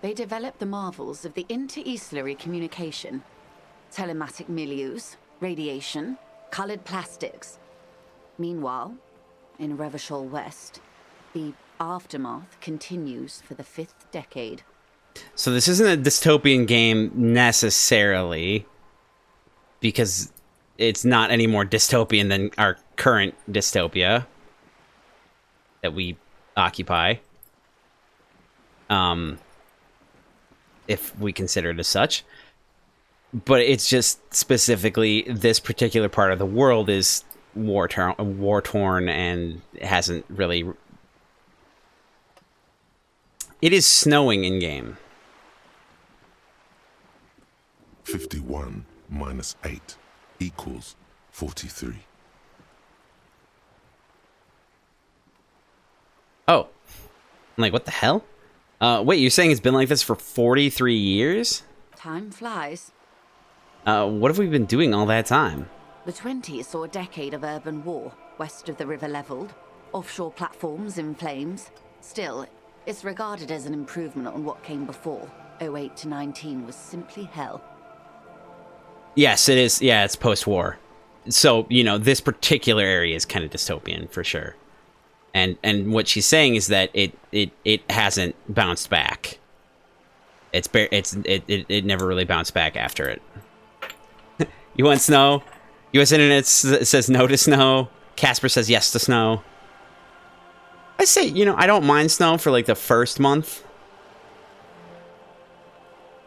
They developed the marvels of the inter-eslary communication, telematic milieus, radiation, colored plastics. Meanwhile, in Revachol West, the aftermath continues for the 5th decade. So this isn't a dystopian game necessarily, because it's not any more dystopian than our current dystopia that we occupy. If we consider it as such. But it's just specifically this particular part of the world is war-torn and hasn't really... It is snowing in-game. 51 minus 8 equals 43. Oh. I'm like, what the hell? Wait, you're saying it's been like this for 43 years? Time flies. What have we been doing all that time? The 20s saw a decade of urban war, west of the river leveled, offshore platforms in flames. Still, it's regarded as an improvement on what came before. 08 to 19 was simply hell. Yes, it is. Yeah, it's post-war. So, you know, this particular area is kind of dystopian for sure. And what she's saying is that it hasn't bounced back. It never really bounced back after it. You want snow? U.S. Internet says no to snow. Casper says yes to snow. I say, you know, I don't mind snow for like the first month.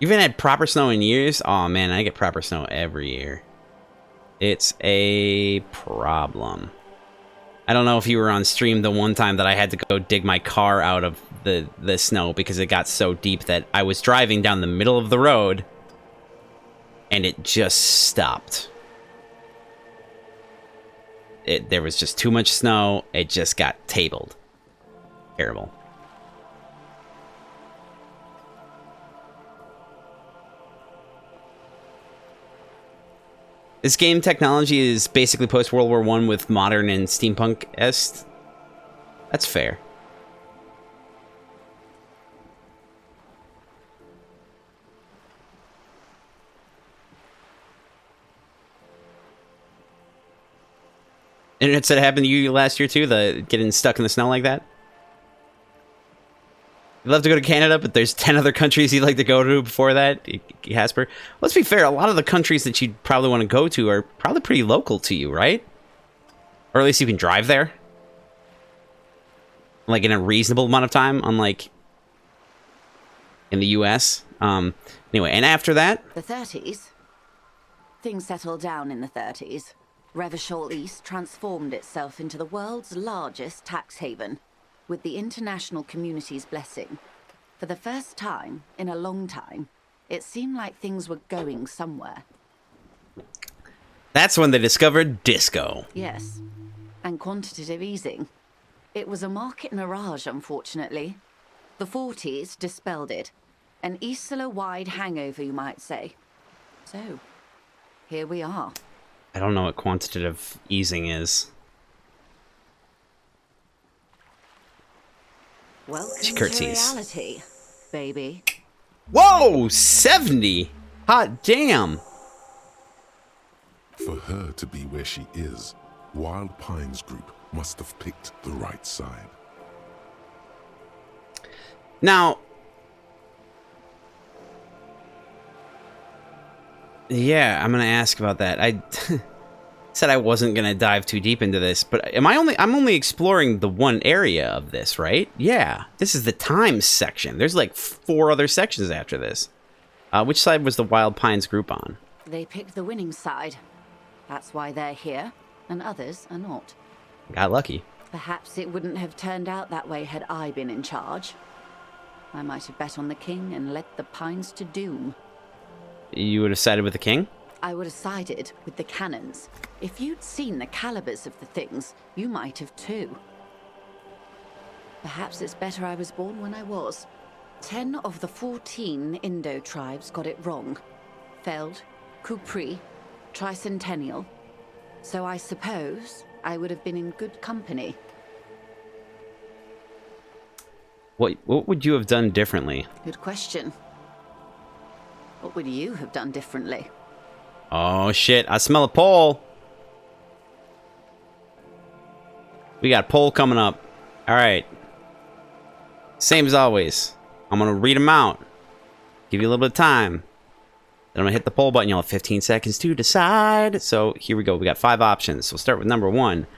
You haven't had proper snow in years? Oh man, I get proper snow every year. It's a problem. I don't know if you were on stream the one time that I had to go dig my car out of the snow because it got so deep that I was driving down the middle of the road and it just stopped. There was just too much snow. It just got tabled. Terrible. This game technology is basically post-World War I with modern and steampunk-esque. That's fair. Internet said it happened to you last year too, the getting stuck in the snow like that? You'd love to go to Canada, but there's 10 other countries you'd like to go to before that, Casper. Let's be fair, a lot of the countries that you'd probably want to go to are probably pretty local to you, right? Or at least you can drive there. Like in a reasonable amount of time, unlike in the US. Anyway, and after that... The 30s? Things settled down in the 30s. Revachol East transformed itself into the world's largest tax haven. With the international community's blessing, for the first time in a long time, it seemed like things were going somewhere. That's when they discovered disco. Yes, and quantitative easing. It was a market mirage, unfortunately. The 40s dispelled it. An Isla-wide hangover, you might say. So, here we are. I don't know what quantitative easing is. Welcome She to curtsies. reality, baby. Whoa! 70! Hot damn! For her to be where she is, Wild Pines Group must have picked the right side. Now... Yeah, I'm gonna ask about that. I said I wasn't gonna dive too deep into this, but I'm only exploring the one area of this, right? Yeah, this is the times section. There's like 4 other sections after this. Which side was the Wild Pines Group on? They picked the winning side. That's why they're here, and others are not. Got lucky. Perhaps it wouldn't have turned out that way had I been in charge. I might have bet on the king and led the Pines to doom. You would have sided with the king? I would have sided with the cannons. If you'd seen the calibers of the things, you might have too. Perhaps it's better I was born when I was. 10 of the 14 Indo tribes got it wrong. Feld, Kupri, Tricentennial. So I suppose I would have been in good company. What would you have done differently? Good question. What would you have done differently? Oh shit, I smell a pole. We got a poll coming up. Alright. Same as always. I'm gonna read them out. Give you a little bit of time. Then I'm gonna hit the poll button. You'll have 15 seconds to decide. So here we go. We got 5 options. We'll start with number 1.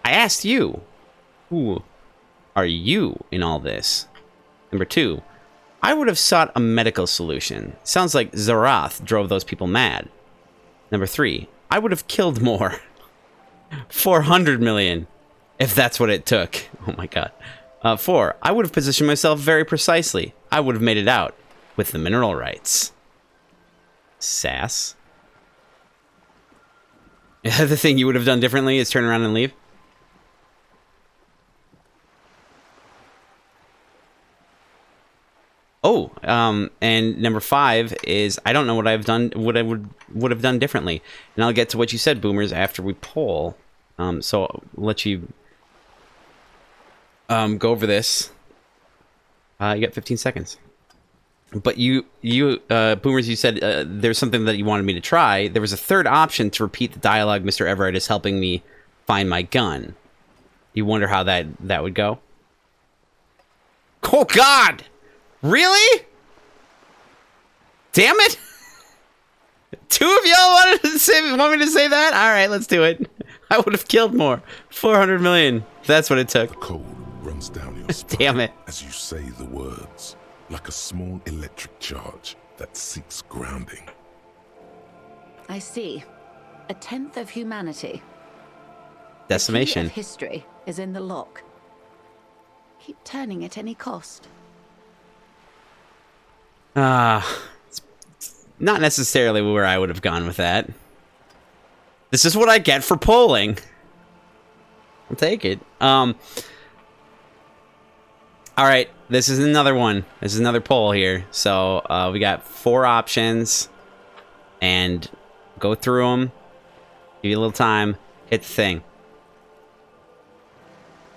I asked you, who are you in all this? Number 2. I would have sought a medical solution. Sounds like Zarath drove those people mad. Number 3. I would have killed more. 400 million. If that's what it took. Oh my god. 4. I would have positioned myself very precisely. I would have made it out with the mineral rights. Sass. The thing you would have done differently is turn around and leave? Oh, and number 5 is I don't know what I've done, what I would have done differently. And I'll get to what you said, Boomers, after we poll. So I'll let you go over this. You got 15 seconds. But you Boomers, you said there's something that you wanted me to try. There was a third option to repeat the dialogue. Mr. Everett is helping me find my gun. You wonder how that would go? Oh, God! Really? Damn it! 2 of y'all want me to say that? All right, let's do it. I would have killed more. 400 million. That's what it took. The cold runs down your spine Damn it. as you say the words, like a small electric charge that seeks grounding. I see. 1/10 of humanity. Decimation. The key of history is in the lock. Keep turning at any cost. It's not necessarily where I would have gone with that. This is what I get for polling. I'll take it. All right, this is another one. This is another poll here. So we got 4 options, and go through them. Give you a little time. Hit the thing.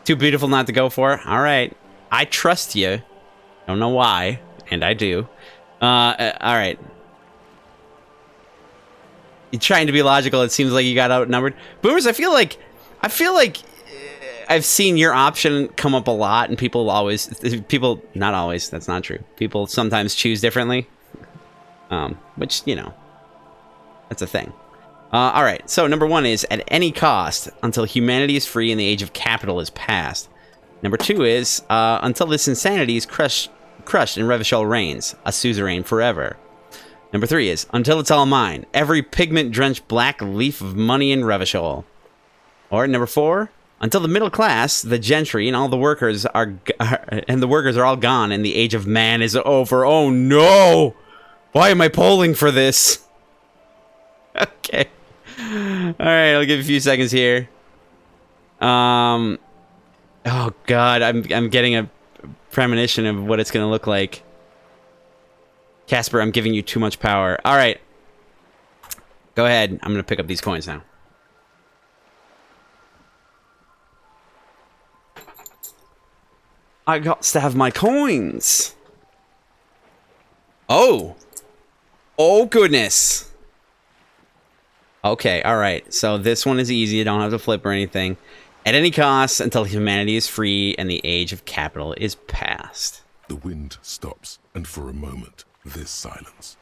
Too beautiful not to go for. All right, I trust you. Don't know why, and I do. All right. You're trying to be logical. It seems like you got outnumbered. Boomers, I feel like I've seen your option come up a lot, and people not always, that's not true. People sometimes choose differently. Which, you know, that's a thing. All right, so number 1 is at any cost until humanity is free and the age of capital is past. Number 2 is until this insanity is crushed and Revachol reigns, a suzerain forever. Number 3 is until it's all mine, every pigment-drenched black leaf of money in Revachol. Or number 4, until the middle class, the gentry, and all the workers are all gone, and the age of man is over. Oh no! Why am I polling for this? Okay. All right, I'll give you a few seconds here. Oh God, I'm getting a premonition of what it's gonna look like. Casper, I'm giving you too much power. All right, go ahead. I'm gonna pick up these coins now. I got to have my coins. Oh goodness. Okay, all right. So this one is easy. You don't have to flip or anything. At any cost until humanity is free and the age of capital is past. The wind stops, and for a moment, there's silence.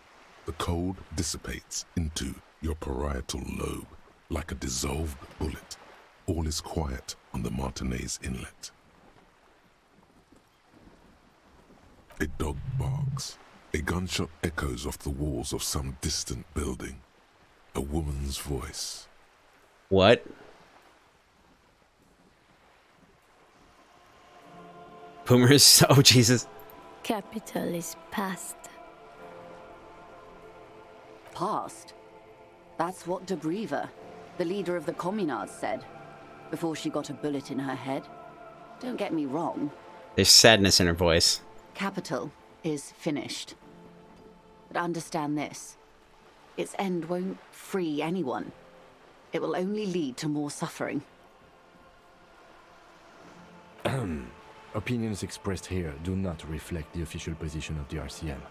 The cold dissipates into your parietal lobe like a dissolved bullet. All is quiet on the Martinez Inlet. A dog barks. A gunshot echoes off the walls of some distant building. A woman's voice. What? Boomers. Oh, Jesus. Capital is past. Past? That's what de Briever, the leader of the Communards, said before she got a bullet in her head. Don't get me wrong. There's sadness in her voice. Capital is finished. But understand this. Its end won't free anyone. It will only lead to more suffering. Opinions expressed here do not reflect the official position of the RCM.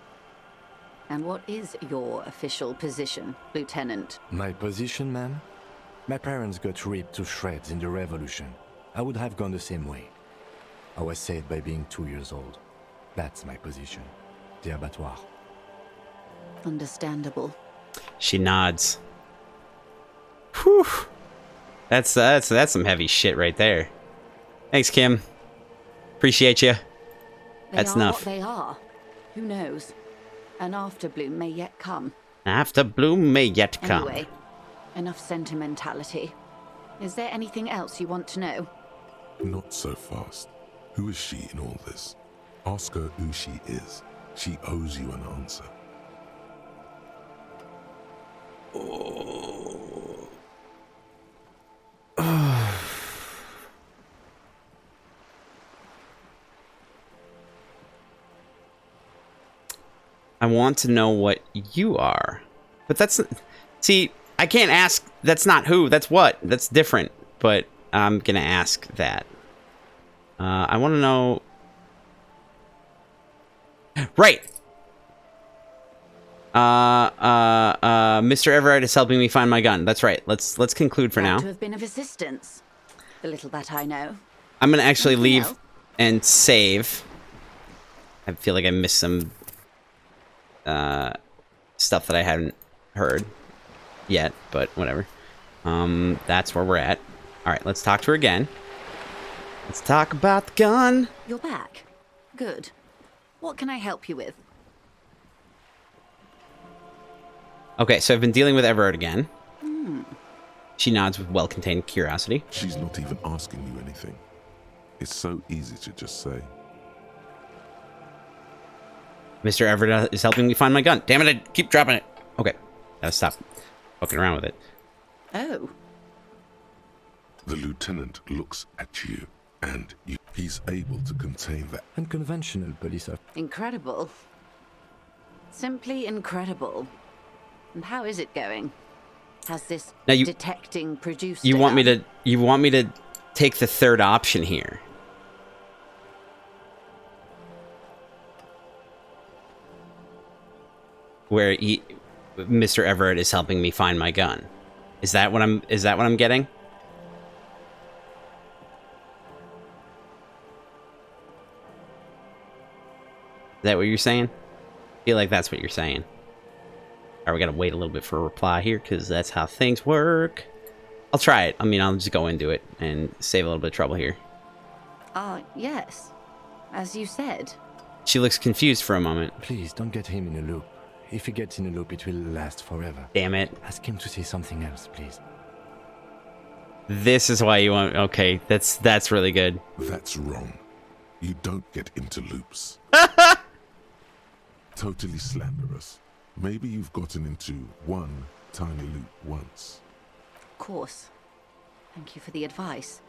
And what is your official position, Lieutenant? My position, ma'am? My parents got ripped to shreds in the revolution. I would have gone the same way. I was saved by being 2 years old. That's my position. The abattoir. Understandable. She nods. Whew. That's some heavy shit right there. Thanks, Kim. Appreciate you. That's enough. They are. Who knows? An afterbloom may yet come. Afterbloom may yet come. Anyway, enough sentimentality. Is there anything else you want to know? Not so fast. Who is she in all this? Ask her who she is. She owes you an answer. I want to know what you are. But that's... See, I can't ask... That's not who, that's what. That's different. But I'm gonna ask that. I want to know... Right! Mr. Everard is helping me find my gun. That's right. Let's conclude for now. To have been of assistance. The little that I know. I'm gonna actually Anything leave else? and save. I feel like I missed some stuff that I hadn't heard yet, but whatever. That's where we're at. All right, let's talk to her again. Let's talk about the gun. You're back. Good. What can I help you with? Okay, so I've been dealing with Everard again. She nods with well-contained curiosity. She's not even asking you anything. It's so easy to just say. Mr. Everard is helping me find my gun. Damn it, I keep dropping it. Okay, gotta stop fucking around with it. Oh. The lieutenant looks at you, and he's able to contain that. Unconventional police officer. Incredible. Simply incredible. And how is it going? Has this Now you- detecting produced You want me enough? to take the third option here? Where Mr. Everett is helping me find my gun. Is that what I'm getting? Is that what you're saying? I feel like that's what you're saying. Alright, we gotta wait a little bit for a reply here, because that's how things work. I'll try it. I mean, I'll just go into it and save a little bit of trouble here. Yes. As you said. She looks confused for a moment. Please don't get him in a loop. If he gets in a loop, it will last forever. Damn it. Ask him to say something else, please. This is why you want... Okay, that's really good. That's wrong. You don't get into loops. Totally slanderous. Maybe you've gotten into one tiny loop once. Of course. Thank you for the advice.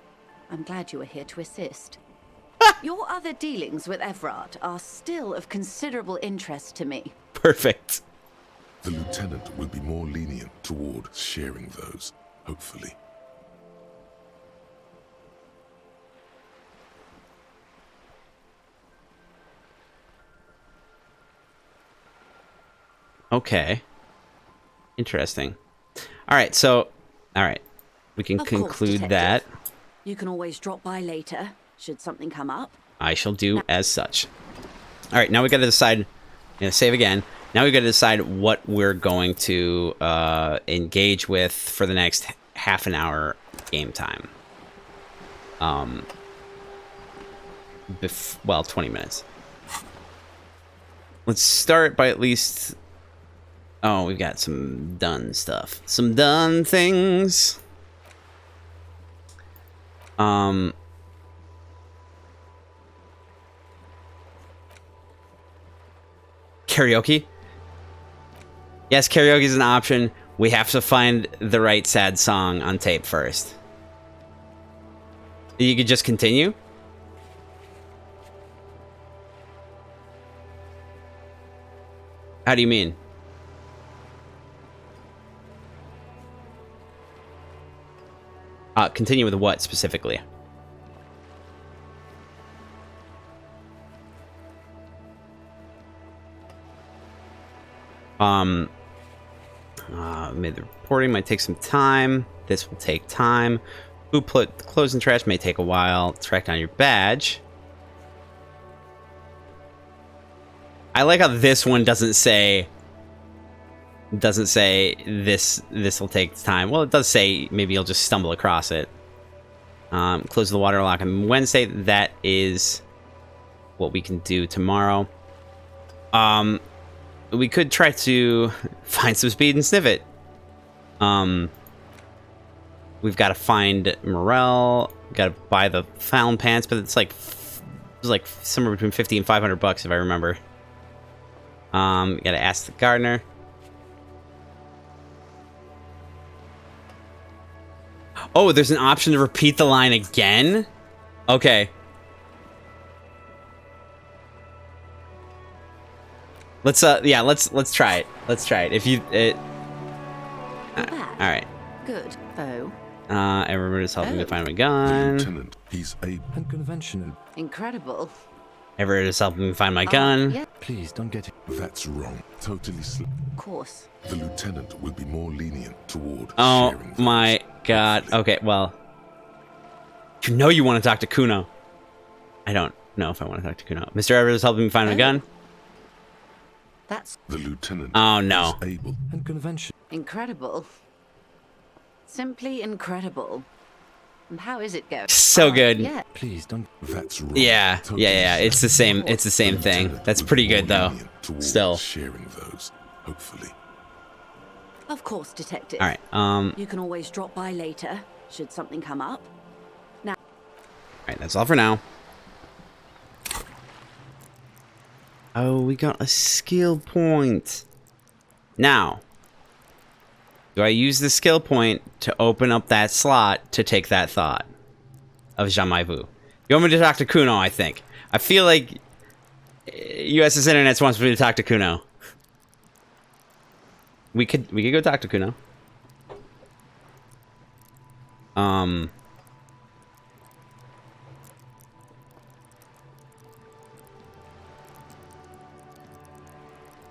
I'm glad you were here to assist. Your other dealings with Everard are still of considerable interest to me. Perfect. The lieutenant will be more lenient toward sharing those, hopefully. Okay. Interesting. Alright, so... Alright. We can Of course, conclude Detective. that. You can always drop by later, should something come up. I shall do as such. Alright, now we gotta decide... I'm gonna save again. Now we gotta decide what we're going to engage with for the next half an hour game time. Well, 20 minutes. Let's start by at least... Oh, we've got some done stuff. Some done things. Karaoke? Yes, karaoke is an option. We have to find the right sad song on tape first. You could just continue? How do you mean? Continue with what specifically? Made the reporting might take some time. This will take time. Who put the clothes in trash may take a while. Track down your badge. I like how this one doesn't say this will take time. Well, it does say maybe you'll just stumble across it. Close the water lock on Wednesday. That is what we can do tomorrow. We could try to find some speed and sniff it. We've got to find Morel. Got to buy the Fallon pants, but it's like somewhere between 50 and 500 bucks if I remember. Got to ask the gardener. Oh, there's an option to repeat the line again? Okay. Let's try it. Let's try it. If you Not bad. all right. Good. Oh, Everybody's helping me find my gun. Lieutenant, he's able. Unconventional. incredible. Everybody's helping me find my Oh, gun. yeah, Please don't get it. That's wrong. Totally slip. of course. The lieutenant will be more lenient toward Oh sharing my those. god. Okay, well. You know you want to talk to Kuno. I don't know if I want to talk to Kuno. Mr. Everett is helping me find my gun. That's The lieutenant Oh no. is able. Unconventional. incredible. Simply incredible. And how is it going? So good. Yeah, Please don't. That's wrong. Yeah, Totally yeah. slip. It's the same. It's the same The thing. lieutenant That's will be pretty more good though. lenient toward Still. sharing those. Hopefully. of course, Detective. All right. You can always drop by later, should something come up. All right. That's all for now. Oh, we got a skill point. Now, do I use the skill point to open up that slot to take that thought of jamais vu? You want me to talk to Kuno, I think. I feel like USS Internet wants me to talk to Kuno. We could go talk to Kuno.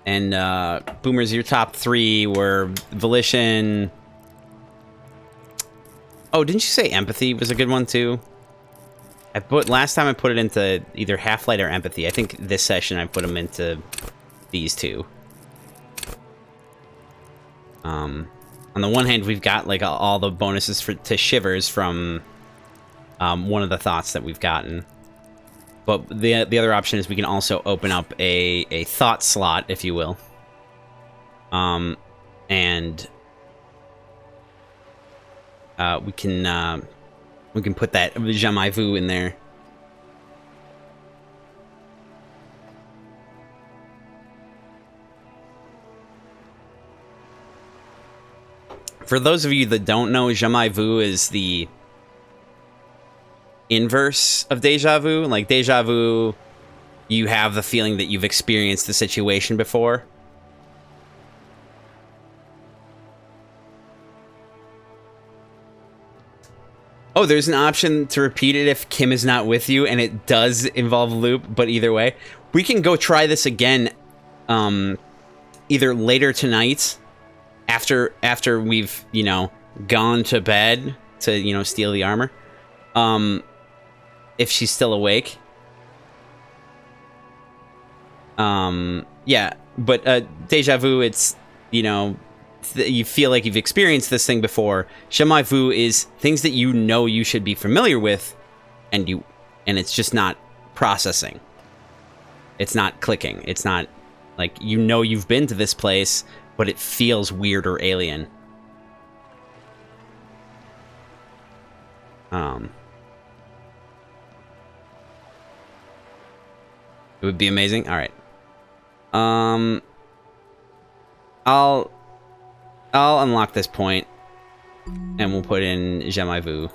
And Boomers, your top 3 were Volition. Oh, didn't you say Empathy was a good one too? Last time I put it into either Half-Light or Empathy. I think this session I put them into these two. On the one hand, we've got like all the bonuses to Shivers from one of the thoughts that we've gotten. But the other option is we can also open up a thought slot, if you will. And we can put that jamais vu in there. For those of you that don't know, jamais vu is the inverse of deja vu. Like deja vu, you have the feeling that you've experienced the situation before. Oh, there's an option to repeat it if Kim is not with you, and it does involve loop, but either way. We can go try this again either later tonight, after we've, gone to bed to, steal the armor. If she's still awake. Yeah, but deja vu, it's, you feel like you've experienced this thing before. Jamais vu is things that you should be familiar with, and it's just not processing. It's not clicking. It's not like you've been to this place, but it feels weird or alien. It would be amazing. All right. I'll unlock this point, and we'll put in jamais vu.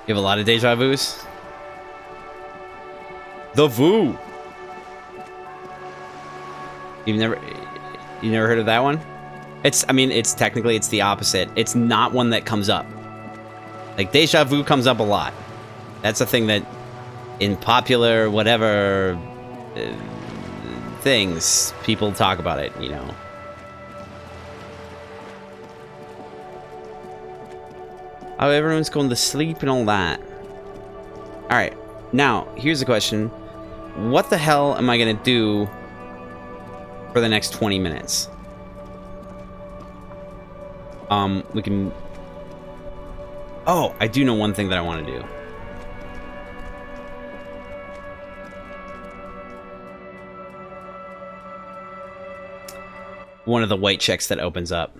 You have a lot of deja vus. The vu. You never heard of that one? It's technically it's the opposite. It's not one that comes up. Like deja vu comes up a lot. That's a thing that in popular whatever things people talk about it, Oh, everyone's going to sleep and all that. All right. Now, here's the question. What the hell am I going to do for the next 20 minutes? We can... Oh, I do know one thing that I want to do. One of the white checks that opens up.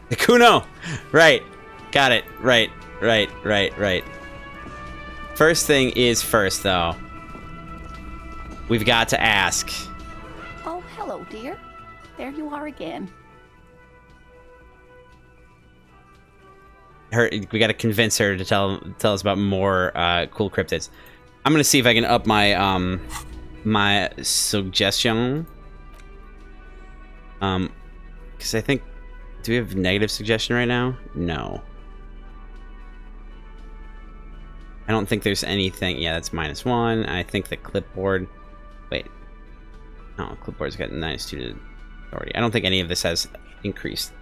The Kuno! Right. Got it. Right. First thing is first, though. We've got to ask. Oh, hello, dear. There you are again. We got to convince her to tell us about more cool cryptids. I'm gonna see if I can up my my suggestion. Because I think, do we have negative suggestion right now? No. I don't think there's anything. Yeah, that's -1. I think the clipboard. Wait. No, clipboard's got -2 to authority. I don't think any of this has increased.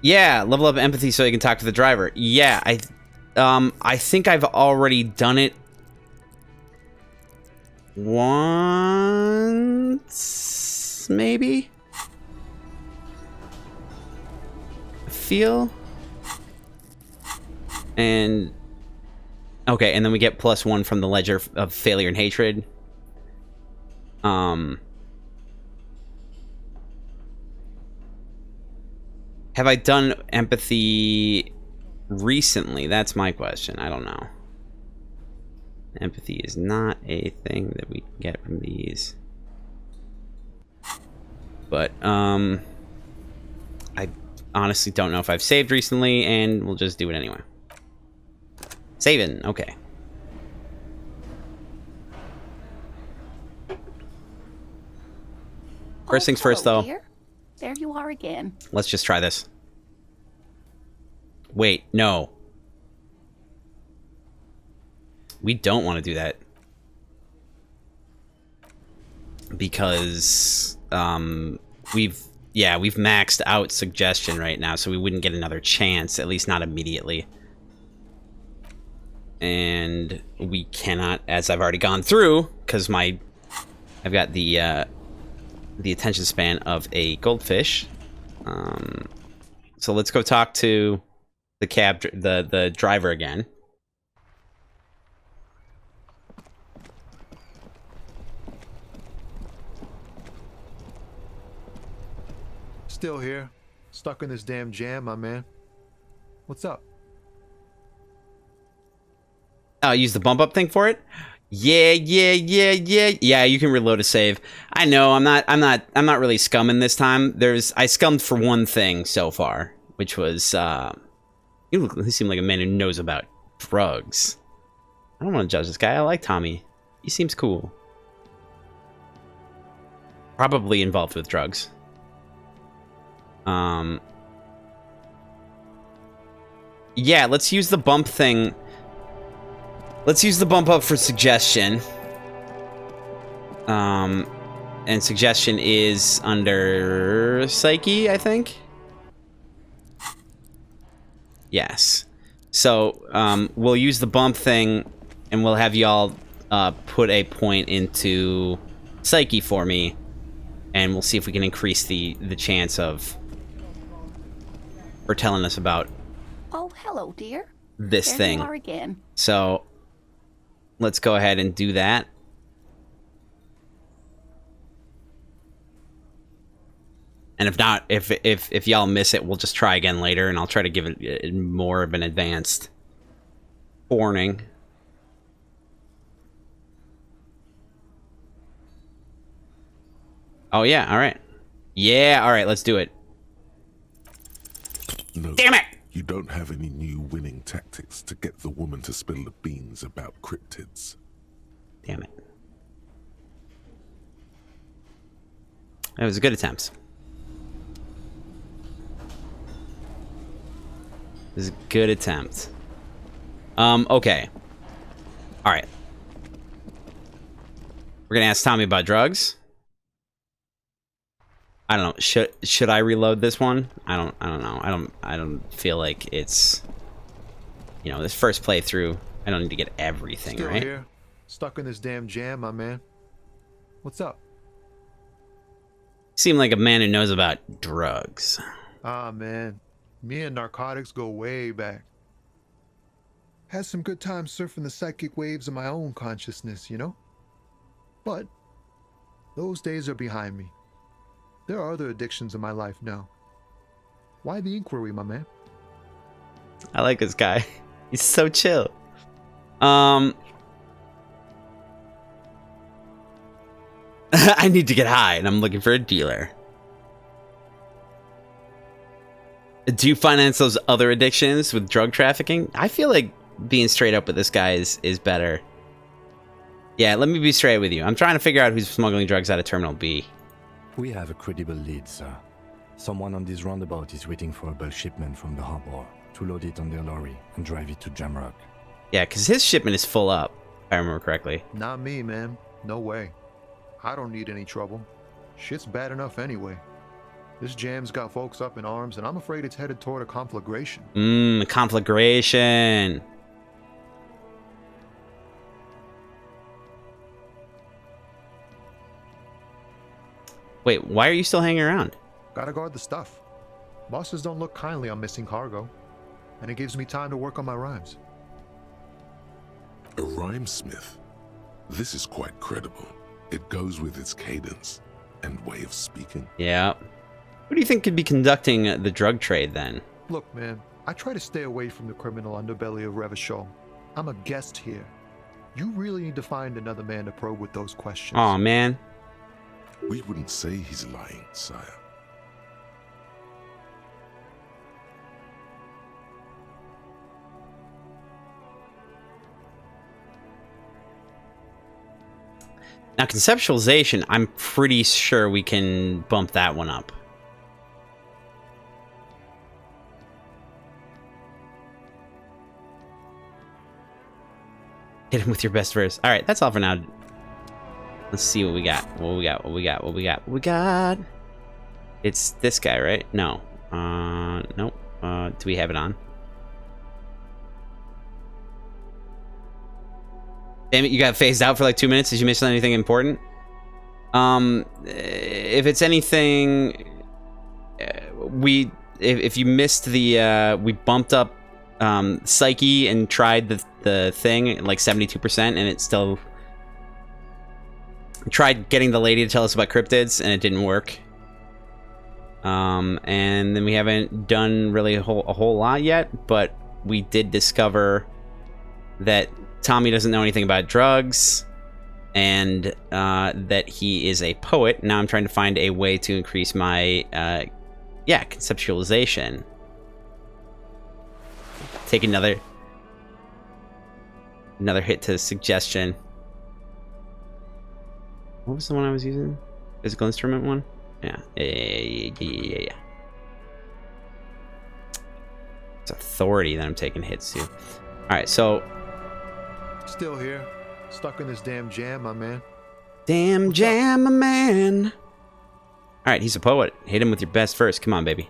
Yeah, level up empathy so you can talk to the driver. Yeah, I think I've already done it once, maybe. I feel. And okay, and then we get +1 from the ledger of failure and hatred. Have I done empathy recently? That's my question. I don't know. Empathy is not a thing that we get from these. But, I honestly don't know if I've saved recently, and we'll just do it anyway. Saving, okay. First things first, though. Dear. There you are again. Let's just try this. Wait, no. We don't want to do that. Because, we've maxed out suggestion right now, so we wouldn't get another chance, at least not immediately. And we cannot, as I've already gone through, because I've got the attention span of a goldfish. So let's go talk to the driver again. Still here, stuck in this damn jam, my man. What's up? Use the bump up thing for it. Yeah, you can reload a save. I know, I'm not really scumming this time. I scummed for one thing so far, which was, you seem like a man who knows about drugs. I don't want to judge this guy. I like Tommy. He seems cool. Probably involved with drugs. Yeah, let's use the bump thing. Let's use the bump up for suggestion. And suggestion is under psyche, I think. Yes. So, we'll use the bump thing, and we'll have y'all put a point into psyche for me, and we'll see if we can increase the chance of her telling us about Oh, hello, dear. this There thing. you are again. So, let's go ahead and do that. And if not, if y'all miss it, we'll just try again later, and I'll try to give it more of an advanced warning. Oh yeah, all right. Yeah, all right, let's do it. No, Damn it! you don't have any new winning tactics to get the woman to spill the beans about cryptids. Damn it. That was a good attempt. It was a good attempt. Okay. Alright. We're gonna ask Tommy about drugs. I don't know. Should I reload this one? I don't know. I don't feel like it's, you know, this first playthrough. I don't need to get everything, Still right? here, stuck in this damn jam, my man. What's up? Seem like a man who knows about drugs. Ah, man. Me and narcotics go way back. Had some good times surfing the psychic waves of my own consciousness, you know? But those days are behind me. There are other addictions in my life now. Why the inquiry, my man? I like this guy. He's so chill. I need to get high, and I'm looking for a dealer. Do you finance those other addictions with drug trafficking? I feel like being straight up with this guy is better. Yeah, let me be straight with you. I'm trying to figure out who's smuggling drugs out of Terminal B. We have a credible lead, sir. Someone on this roundabout is waiting for a bulk shipment from the harbor to load it on their lorry and drive it to Jamrock. Yeah, because his shipment is full up, if I remember correctly. Not me, man. No way. I don't need any trouble. Shit's bad enough anyway. This jam's got folks up in arms, and I'm afraid it's headed toward a conflagration. Conflagration. Wait, why are you still hanging around? Gotta guard the stuff. Bosses don't look kindly on missing cargo, and it gives me time to work on my rhymes. A rhymesmith? This is quite credible. It goes with its cadence and way of speaking. Yeah. Who do you think could be conducting the drug trade then? Look, man, I try to stay away from the criminal underbelly of Revachol. I'm a guest here. You really need to find another man to probe with those questions. Aw, man. We wouldn't say he's lying, sire. Now, conceptualization, I'm pretty sure we can bump that one up. Hit him with your best verse. All right, that's all for now. Let's see what we got. What we got. It's this guy, right? No. Nope. Do we have it on? Damn it, you got phased out for like 2 minutes. Did you miss anything important? If it's anything, if you missed the, we bumped up Psyche and tried the thing at like 72%, and it still tried getting the lady to tell us about cryptids, and it didn't work. And then we haven't done really a whole lot yet, but we did discover that Tommy doesn't know anything about drugs, and that he is a poet. Now I'm trying to find a way to increase my, conceptualization. Take another hit to suggestion. What was the one I was using? Physical instrument one? Yeah. It's authority that I'm taking hits to. Alright, so... Still here. Stuck in this damn jam, my man. Damn jam, my man. Alright, he's a poet. Hit him with your best verse. Come on, baby.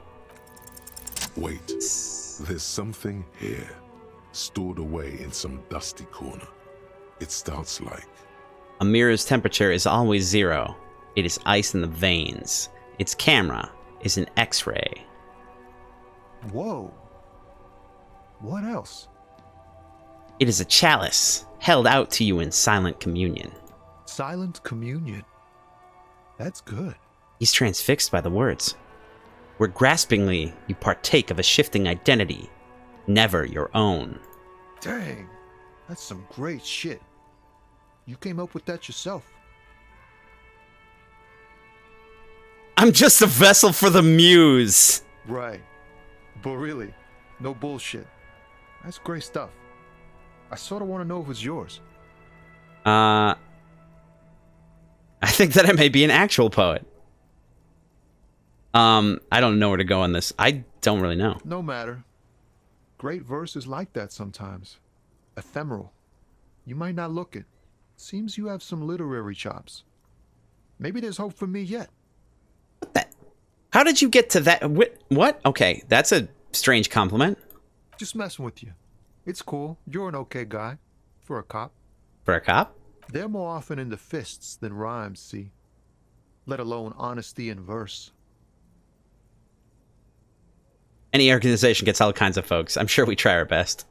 Wait. There's something here, stored away in some dusty corner. It starts like... A mirror's temperature is always 0. It is ice in the veins. Its camera is an X-ray. Whoa. What else? It is a chalice, held out to you in silent communion. Silent communion. That's good. He's transfixed by the words. Where graspingly you partake of a shifting identity, never your own. Dang, that's some great shit. You came up with that yourself. I'm just a vessel for the muse. Right. But really, no bullshit. That's great stuff. I sort of want to know if it's yours. I think that I may be an actual poet. I don't know where to go on this. I don't really know. No matter. Great verses like that sometimes. Ephemeral. You might not look it. Seems you have some literary chops. Maybe there's hope for me yet. What the? How did you get to that? What? Okay, that's a strange compliment. Just messing with you. It's cool. You're an okay guy. For a cop. For a cop? They're more often into fists than rhymes, see? Let alone honesty in verse. Any organization gets all kinds of folks. I'm sure we try our best.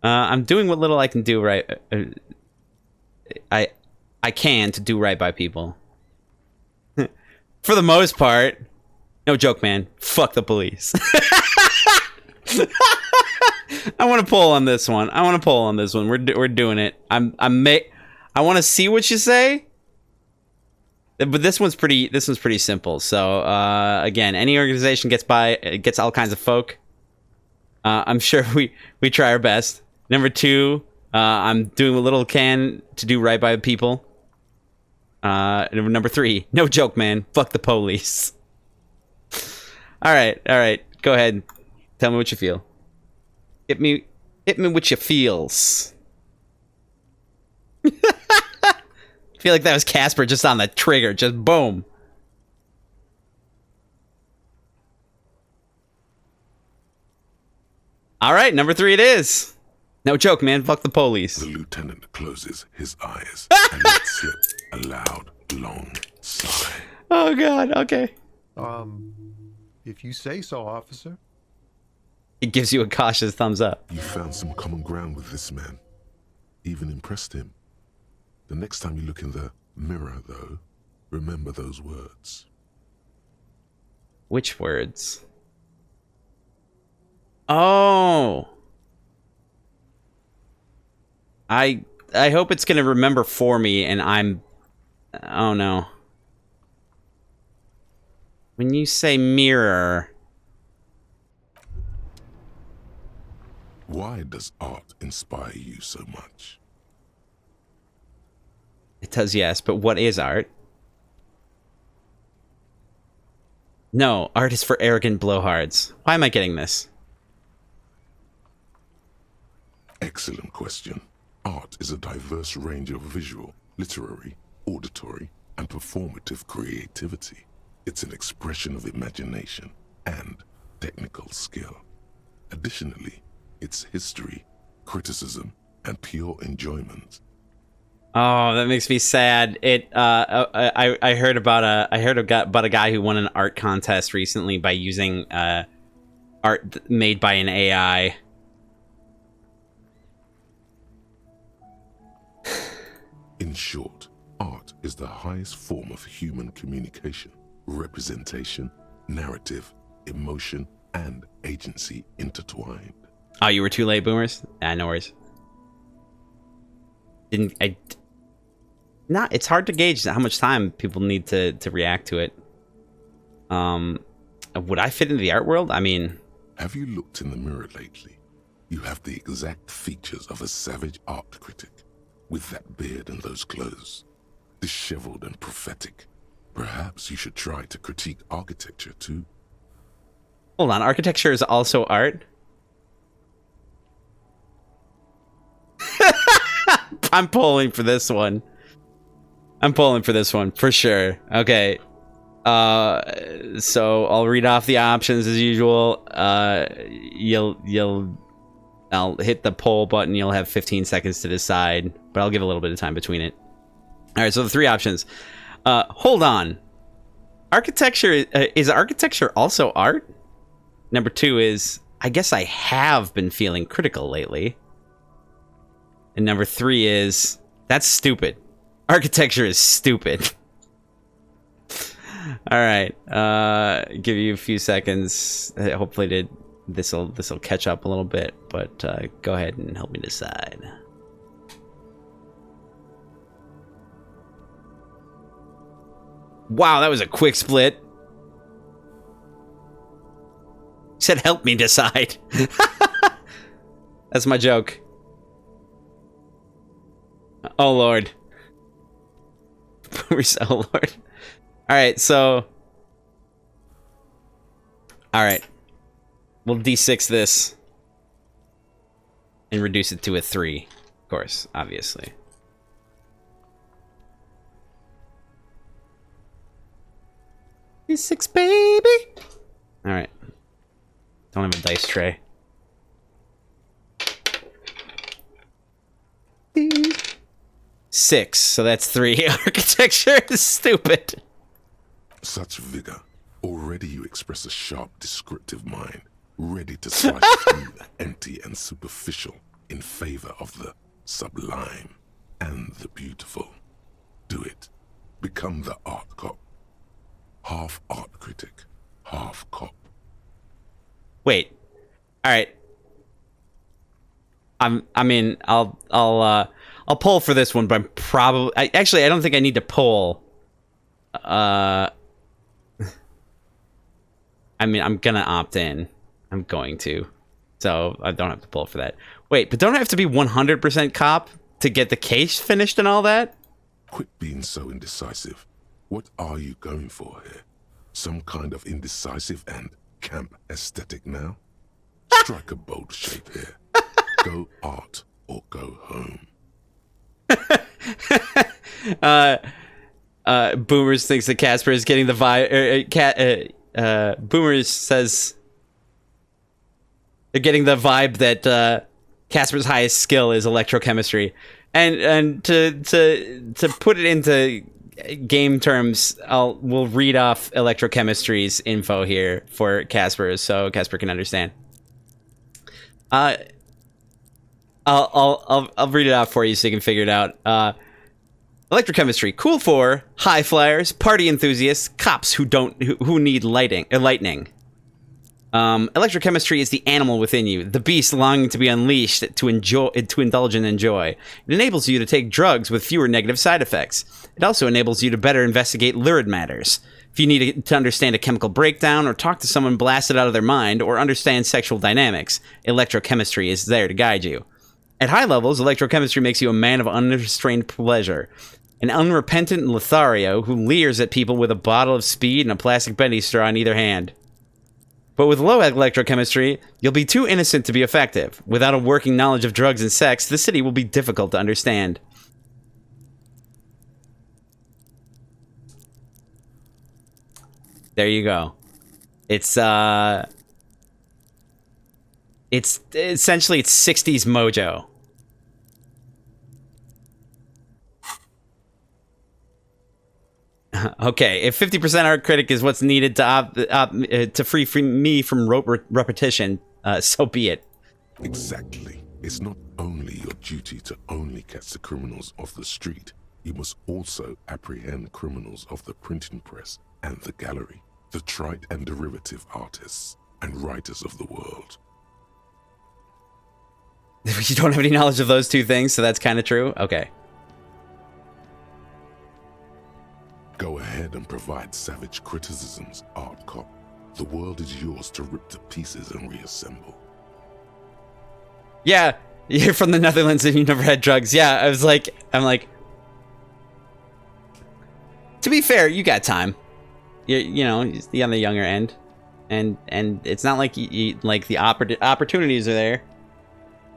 I'm doing what little I can do right. I can to do right by people. For the most part. No joke, man. Fuck the police. I want to pull on this one. We're doing it. I want to see what you say. But this one's pretty simple. So again, any organization gets all kinds of folk. I'm sure we try our best. Number 2, I'm doing a little can to do right by the people. Number 3, no joke, man. Fuck the police. All right. Go ahead. Tell me what you feel. Hit me with your feels. I feel like that was Casper just on the trigger. Just boom. All right, number 3 it is. No joke, man. Fuck the police. The lieutenant closes his eyes and lets slip a loud, long sigh. Oh, God. Okay. If you say so, officer. It gives you a cautious thumbs up. You found some common ground with this man. Even impressed him. The next time you look in the mirror, though, remember those words. Which words? Oh. I hope it's gonna remember for me and I'm... Oh, no. When you say mirror... Why does art inspire you so much? It does, yes, but what is art? No, art is for arrogant blowhards. Why am I getting this? Excellent question. Art is a diverse range of visual, literary, auditory, and performative creativity. It's an expression of imagination and technical skill. Additionally, it's history, criticism, and pure enjoyment. Oh, that makes me sad. I heard about a guy who won an art contest recently by using art made by an AI. In short, art is the highest form of human communication, representation, narrative, emotion, and agency intertwined. Oh, you were too late, boomers? No worries. It's hard to gauge how much time people need to react to it. Would I fit into the art world? I mean... Have you looked in the mirror lately? You have the exact features of a savage art critic, with that beard and those clothes. Disheveled and prophetic. Perhaps you should try to critique architecture too. Hold on, architecture is also art? I'm pulling for this one. For sure. Okay. So I'll read off the options as usual. I'll hit the poll button. You'll have 15 seconds to decide, but I'll give a little bit of time between it. All right. So the 3 options. Hold on. Architecture is architecture also art? Number 2 is I guess I have been feeling critical lately. And number 3 is that's stupid. Architecture is stupid. All right. Give you a few seconds. Hopefully this'll catch up a little bit, but go ahead and help me decide. Wow, that was a quick split. He said help me decide. That's my joke. Oh Lord. Oh Lord. Alright, so... Alright. We'll D6 this. And reduce it to a 3. Of course, obviously. D6, baby! Alright. Don't have a dice tray. 6, so that's 3. Architecture is stupid. Such vigor. Already you express a sharp, descriptive mind, ready to slice through the empty and superficial in favor of the sublime and the beautiful. Do it. Become the art cop. Half art critic, half cop. Wait. All right. I'll poll for this one, but I'm probably... Actually, I don't think I need to poll. I'm gonna opt in. I'm going to. So I don't have to pull for that. Wait, but don't I have to be 100% cop to get the case finished and all that? Quit being so indecisive. What are you going for here? Some kind of indecisive and camp aesthetic now? Strike a bold shape here. Go art or go home. Boomers thinks that Casper is getting the vibe. Boomers says they're getting the vibe that Casper's highest skill is electrochemistry, and to put it into game terms, we'll read off electrochemistry's info here for Casper, so Casper can understand. I'll read it out for you so you can figure it out. Electrochemistry, cool for high flyers, party enthusiasts, cops who need lightning. Electrochemistry is the animal within you, the beast longing to be unleashed to indulge and enjoy. It enables you to take drugs with fewer negative side effects. It also enables you to better investigate lurid matters. If you need to understand a chemical breakdown, or talk to someone blasted out of their mind, or understand sexual dynamics, electrochemistry is there to guide you. At high levels, electrochemistry makes you a man of unrestrained pleasure. An unrepentant Lothario who leers at people with a bottle of speed and a plastic bendy straw in either hand. But with low electrochemistry, you'll be too innocent to be effective. Without a working knowledge of drugs and sex, the city will be difficult to understand. There you go. It's essentially 60s mojo. Okay, if 50% art critic is what's needed to free me from repetition, so be it. Exactly. It's not only your duty to only catch the criminals off the street, you must also apprehend criminals of the printing press and the gallery, the trite and derivative artists and writers of the world. You don't have any knowledge of those two things, so that's kind of true? Okay. Go ahead and provide savage criticisms, art cop. The world is yours to rip to pieces and reassemble. Yeah, you're from the Netherlands and you never had drugs. Yeah, I'm like, to be fair, you got time. You know, you're on the younger end, and it's not like like the opportunities are there.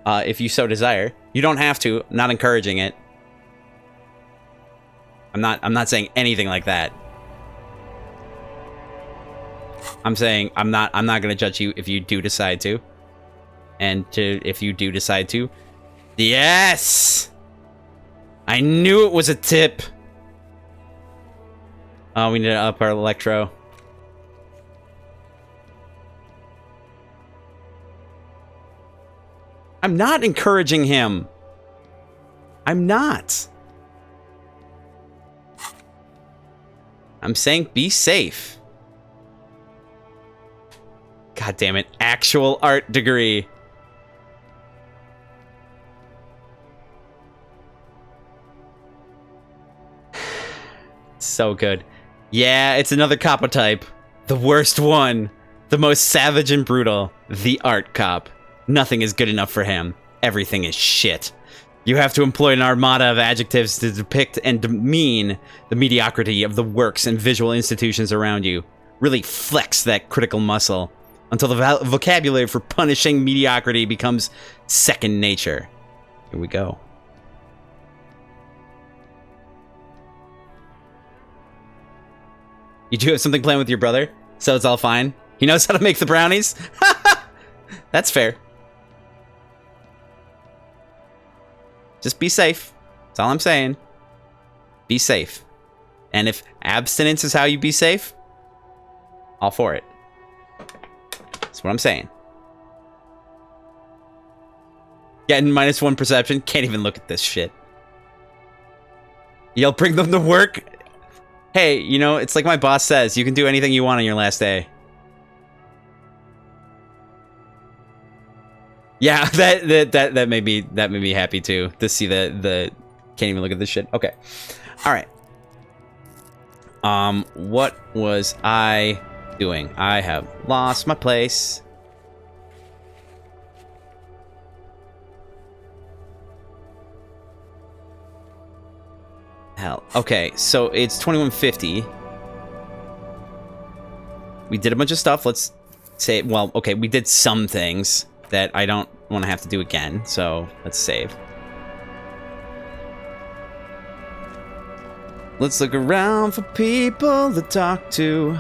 If you so desire, you don't have to. I'm not encouraging it. I'm not saying anything like that. I'm saying I'm not gonna judge you if you do decide to. And if you do decide to. Yes! I knew it was a tip. Oh, we need to up our electro. I'm not encouraging him. I'm not. I'm saying be safe. God damn it. Actual art degree. So good. Yeah, it's another copper type. The worst one. The most savage and brutal. The art cop. Nothing is good enough for him. Everything is shit. You have to employ an armada of adjectives to depict and demean the mediocrity of the works and visual institutions around you. Really flex that critical muscle until the vocabulary for punishing mediocrity becomes second nature. Here we go. You do have something planned with your brother, so it's all fine. He knows how to make the brownies? That's fair. Just be safe. That's all I'm saying. Be safe. And if abstinence is how you be safe, all for it. That's what I'm saying. Getting -1 perception. Can't even look at this shit. You'll bring them to work. Hey, you know, it's like my boss says, you can do anything you want on your last day. Yeah, that made me happy too, to see the can't even look at this shit. Okay. All right. What was I doing? I have lost my place. hell? Okay, so it's 2150. We did a bunch of stuff. Let's say, well, okay, we did some things that I don't want to have to do again, so let's save. Let's look around for people to talk to.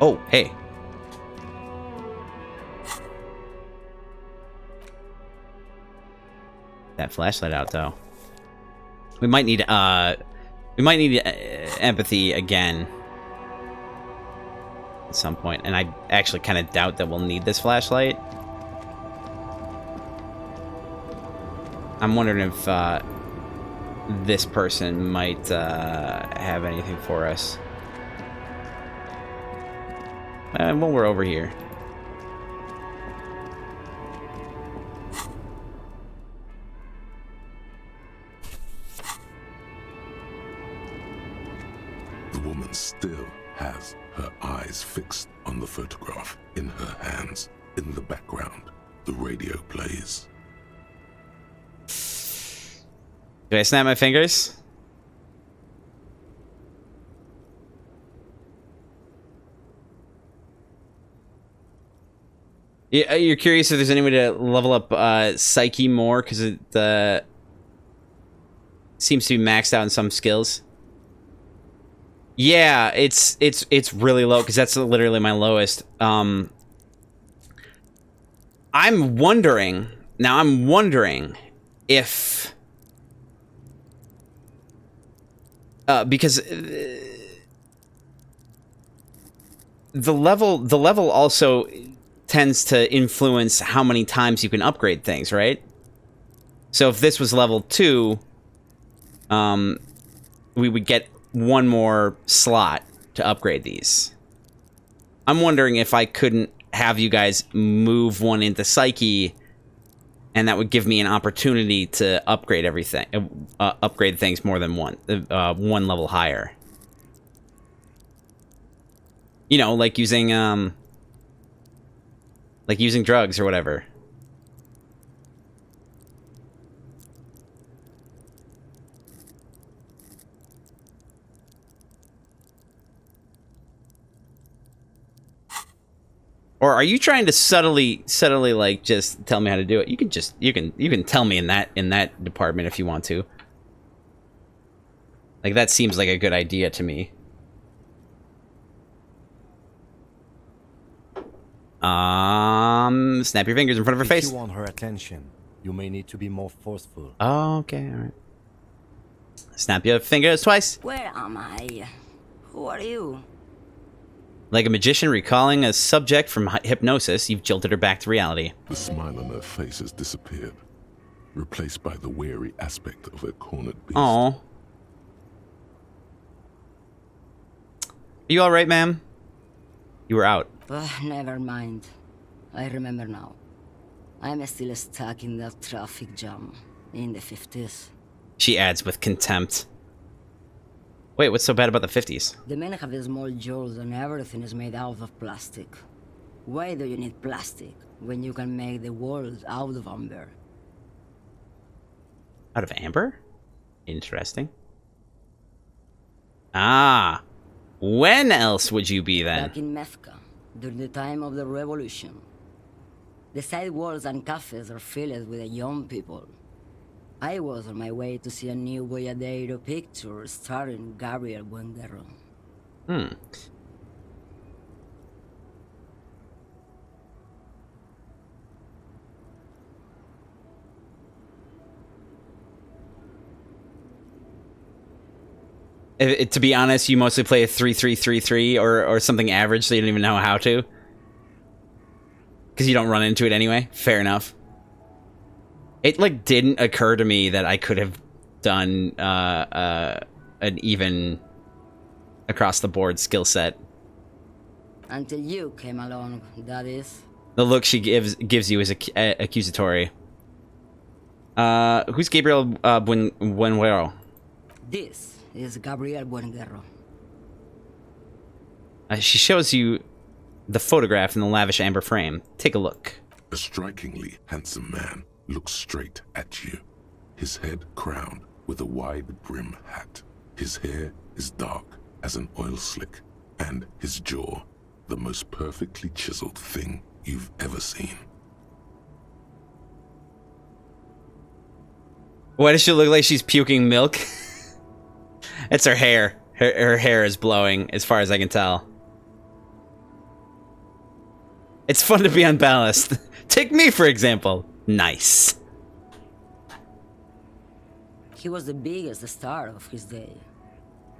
Oh, hey. That flashlight out, though. We might need empathy again at some point, and I actually kind of doubt that we'll need this flashlight. I'm wondering if this person might have anything for us. Well, we're over here. The woman still has her eyes fixed on the photograph in her hands. In the background, the radio plays. Do I snap my fingers? Yeah, you're curious if there's any way to level up Psyche more, because it seems to be maxed out in some skills. Yeah, it's really low, because that's literally my lowest. I'm wondering if because the level also tends to influence how many times you can upgrade things, right? So if this was level 2, we would get one more slot to upgrade these. I'm wondering if I couldn't have you guys move one into Psyche, and that would give me an opportunity to upgrade everything, upgrade things more than one level higher. You know, like using drugs or whatever. Or are you trying to subtly like just tell me how to do it? You can tell me in that department if you want to. Like, that seems like a good idea to me. Snap your fingers in front of her face. If you want her attention, you may need to be more forceful. Oh, okay, all right. Snap your fingers twice. Where am I? Who are you? Like a magician recalling a subject from hypnosis, you've jolted her back to reality. The smile on her face has disappeared, replaced by the wary aspect of a cornered beast. Aw. You alright, ma'am? You were out. Never mind. I remember now. I'm still stuck in that traffic jam in the 50s. She adds with contempt. Wait, what's so bad about the 50s? The men have small jaws and everything is made out of plastic. Why do you need plastic when you can make the world out of amber? Out of amber? Interesting. Ah. When else would you be then? Back in Mecca, during the time of the revolution. The sidewalks and cafes are filled with young people. I was on my way to see a new Boyadero picture starring Gabriel Buenguerro. To be honest, you mostly play a 3-3-3-3 or something average, so you don't even know how to. Because you don't run into it anyway. Fair enough. It, like, didn't occur to me that I could have done an even across-the-board skill set. Until you came along, that is. The look she gives you is accusatory. Who's Gabriel Buenguerro? This is Gabriel Buenguerro. She shows you the photograph in the lavish amber frame. Take a look. A strikingly handsome man looks straight at you, his head crowned with a wide brim hat. His hair is dark as an oil slick, and his jaw the most perfectly chiseled thing you've ever seen. Why does she look like she's puking milk? It's her hair. Her hair is blowing, as far as I can tell. It's fun to be unbalanced. Take me, for example. Nice. He was the biggest star of his day.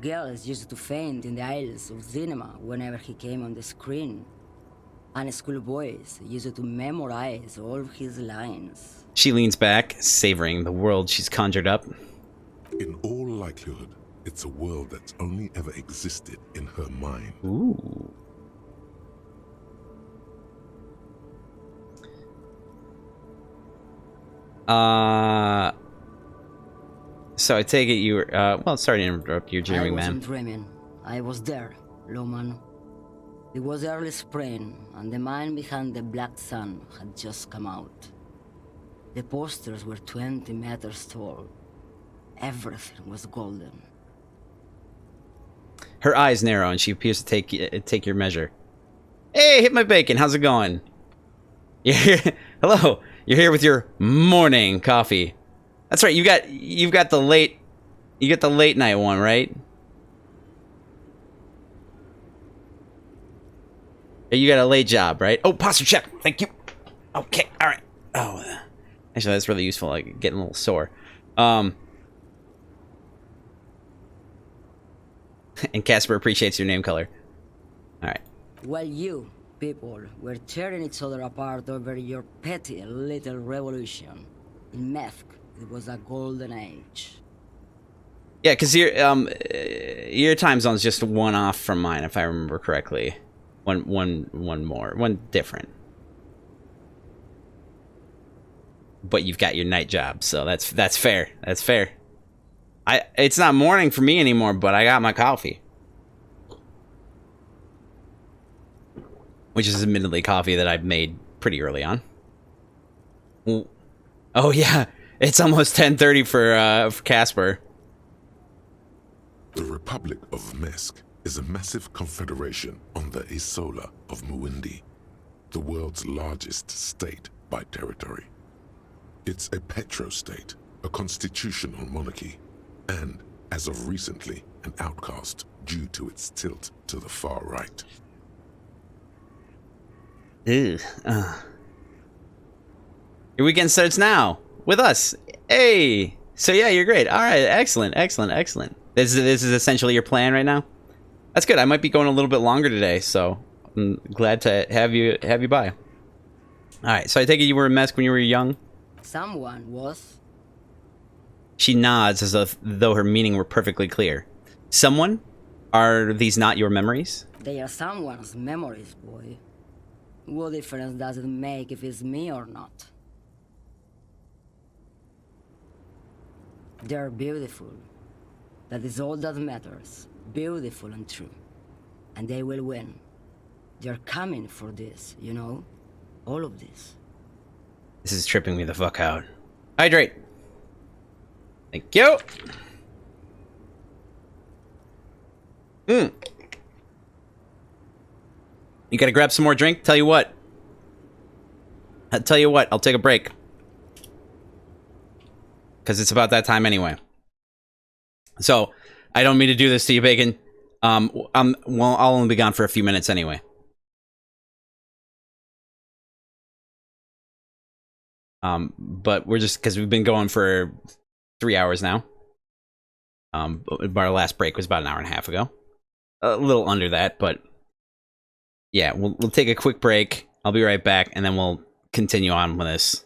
Girls used to faint in the aisles of cinema whenever he came on the screen. And schoolboys used to memorize all of his lines. She leans back, savoring the world she's conjured up. In all likelihood, it's a world that's only ever existed in her mind. Ooh. So I take it you were, well, sorry to interrupt you, dreaming man. I wasn't dreaming. I was there, Lawman. It was early spring, and the man behind the black sun had just come out. The posters were 20 meters tall. Everything was golden. Her eyes narrow, and she appears to take your measure. Hey, hit my bacon. How's it going? You're here. Hello. You're here with your morning coffee. That's right. You've got the late night one, right? You got a late job, right? Oh, posture check. Thank you. Okay. All right. Oh, actually, that's really useful. Like getting a little sore. And Casper appreciates your name color. All right. While you, people, were tearing each other apart over your petty little revolution, in Methk, it was a golden age. Yeah, because your time zone's just one off from mine, if I remember correctly. One different. But you've got your night job, so that's fair. That's fair. It's not morning for me anymore, but I got my coffee. Which is admittedly coffee that I've made pretty early on. Oh yeah, it's almost 10:30 for Casper. The Republic of Mesk is a massive confederation on the Isola of Muindi, the world's largest state by territory. It's a petrostate, a constitutional monarchy, and, as of recently, an outcast due to its tilt to the far right. Ew. Your weekend starts now with us. Hey, so yeah, you're great. All right, excellent. This is essentially your plan right now. That's good. I might be going a little bit longer today, so I'm glad to have you by. All right, so I take it you were a mess when you were young. Someone was. She nods as though her meaning were perfectly clear. Someone? Are these not your memories? They are someone's memories, boy. What difference does it make if it's me or not? They're beautiful. That is all that matters. Beautiful and true. And they will win. They're coming for this, you know? All of this. This is tripping me the fuck out. Hydrate. Thank you. You gotta grab some more drink? Tell you what, I'll take a break. Because it's about that time anyway. So, I don't mean to do this to you, Bacon. Well, I'll only be gone for a few minutes anyway. But we're just, because we've been going for 3 hours now. Our last break was about an hour and a half ago. A little under that, but yeah, we'll take a quick break. I'll be right back, and then we'll continue on with this.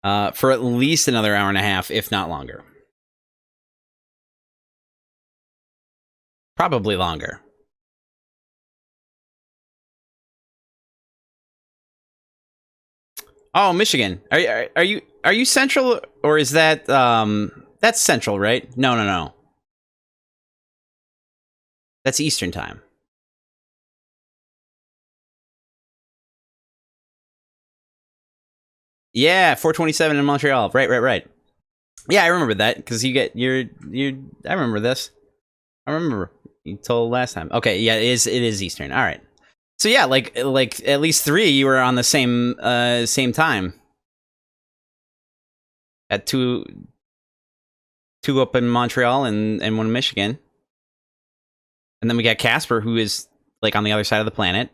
For at least another hour and a half, if not longer. Probably longer. Oh, Michigan. Are you Central, or is that that's Central, right? No. That's Eastern time. Yeah, 427 in Montreal. Right. Yeah, I remember that because you get your. I remember this. I remember you told last time. Okay, yeah, it is Eastern. All right. So yeah, like at least 3 you were on the same time. At two up in Montreal and 1 in Michigan. And then we got Casper, who is like on the other side of the planet.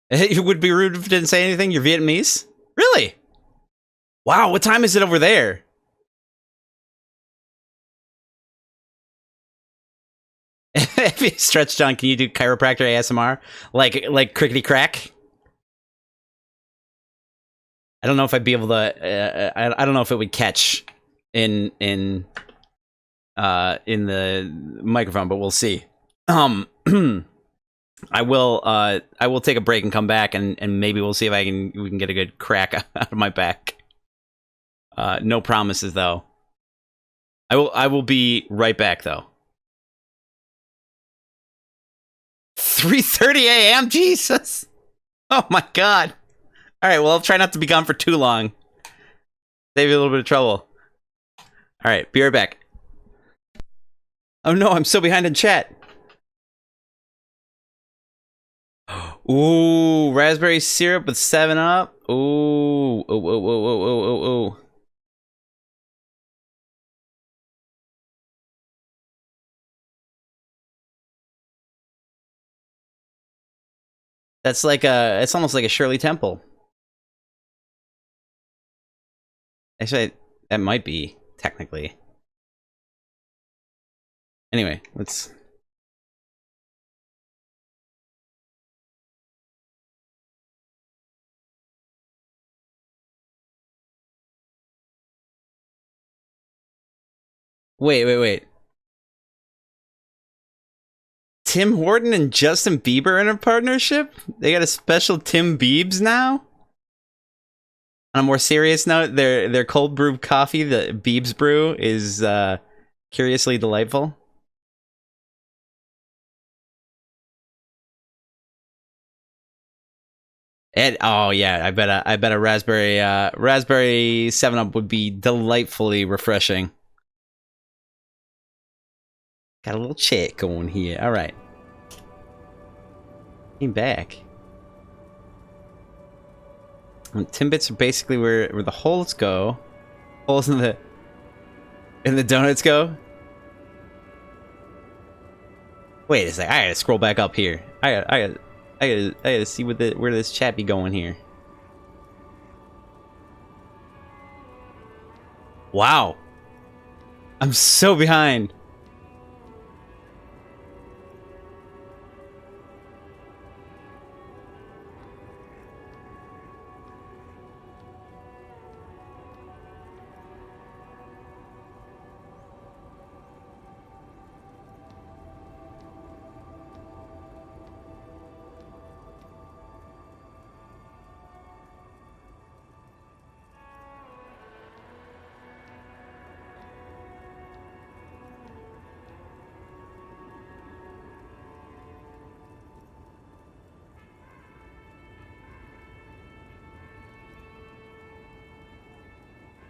It would be rude if you didn't say anything. You're Vietnamese? Really? Wow, what time is it over there? Stretch John, can you do chiropractor ASMR? Like crickety crack? I don't know if I'd be able to. I don't know if it would catch in the microphone, but we'll see. I will take a break and come back, and maybe we'll see if we can get a good crack out of my back. No promises though. I will be right back though. 3:30 a.m. Jesus. Oh my god. All right, well, I'll try not to be gone for too long. Save you a little bit of trouble. All right, be right back. Oh no, I'm so behind in chat. Ooh, raspberry syrup with 7-Up. Ooh, oh. That's like it's almost like a Shirley Temple. Actually, that might be, technically. Anyway, let's... Wait. Tim Horton and Justin Bieber in a partnership? They got a special Tim Biebs now? On a more serious note, their cold brew coffee, the Biebs brew, is curiously delightful. Oh yeah, I bet a raspberry 7-Up would be delightfully refreshing. Got a little chat going here. All right, came back. Timbits are basically where the holes go. Holes in the donuts go. Wait a sec. I gotta scroll back up here. I gotta see where this chat be going here. Wow, I'm so behind.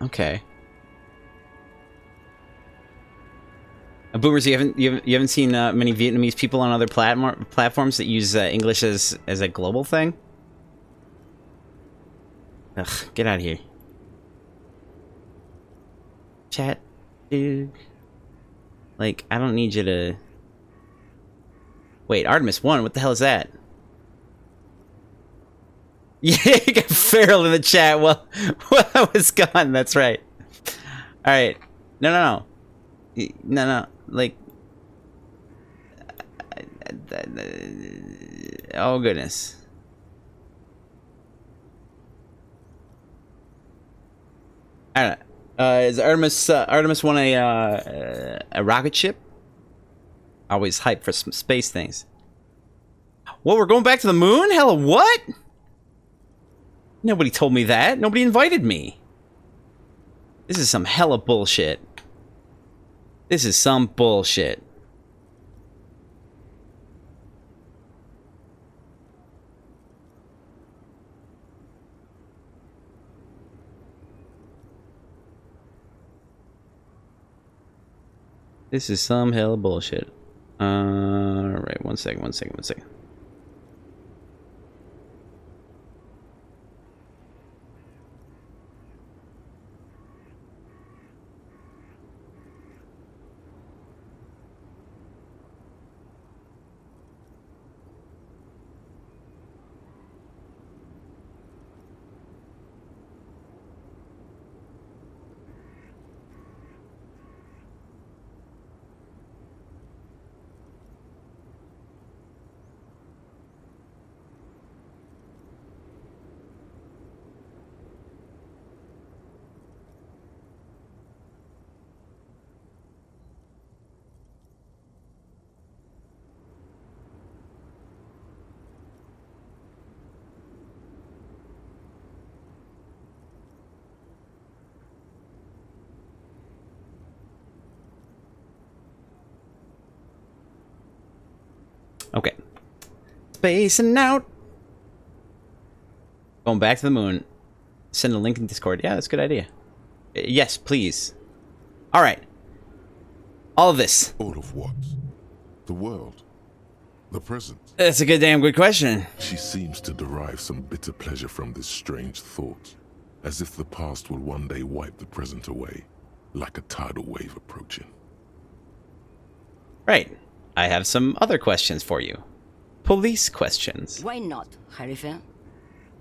Okay. Boomers, you haven't seen many Vietnamese people on other platforms that use English as a global thing? Ugh, get out of here. Chat, dude. Like, I don't need you to... Wait, Artemis 1, what the hell is that? Yeah, you got Feral in the chat. Well, I was gone. That's right. All right. No. Like, oh goodness. I don't know. Is Artemis 1 a rocket ship? Always hyped for some space things. Well, we're going back to the moon? Hella what? Nobody told me that. Nobody invited me. This is some hella bullshit. This is some bullshit. This is some hell bullshit. Alright, one second. Okay. Spacing out. Going back to the moon. Send a link in Discord. Yeah, that's a good idea. Yes, please. Alright. All of this. All of what? The world? The present? That's a damn good question. She seems to derive some bitter pleasure from this strange thought, as if the past will one day wipe the present away, like a tidal wave approaching. Right. I have some other questions for you. Police questions. Why not, Harife?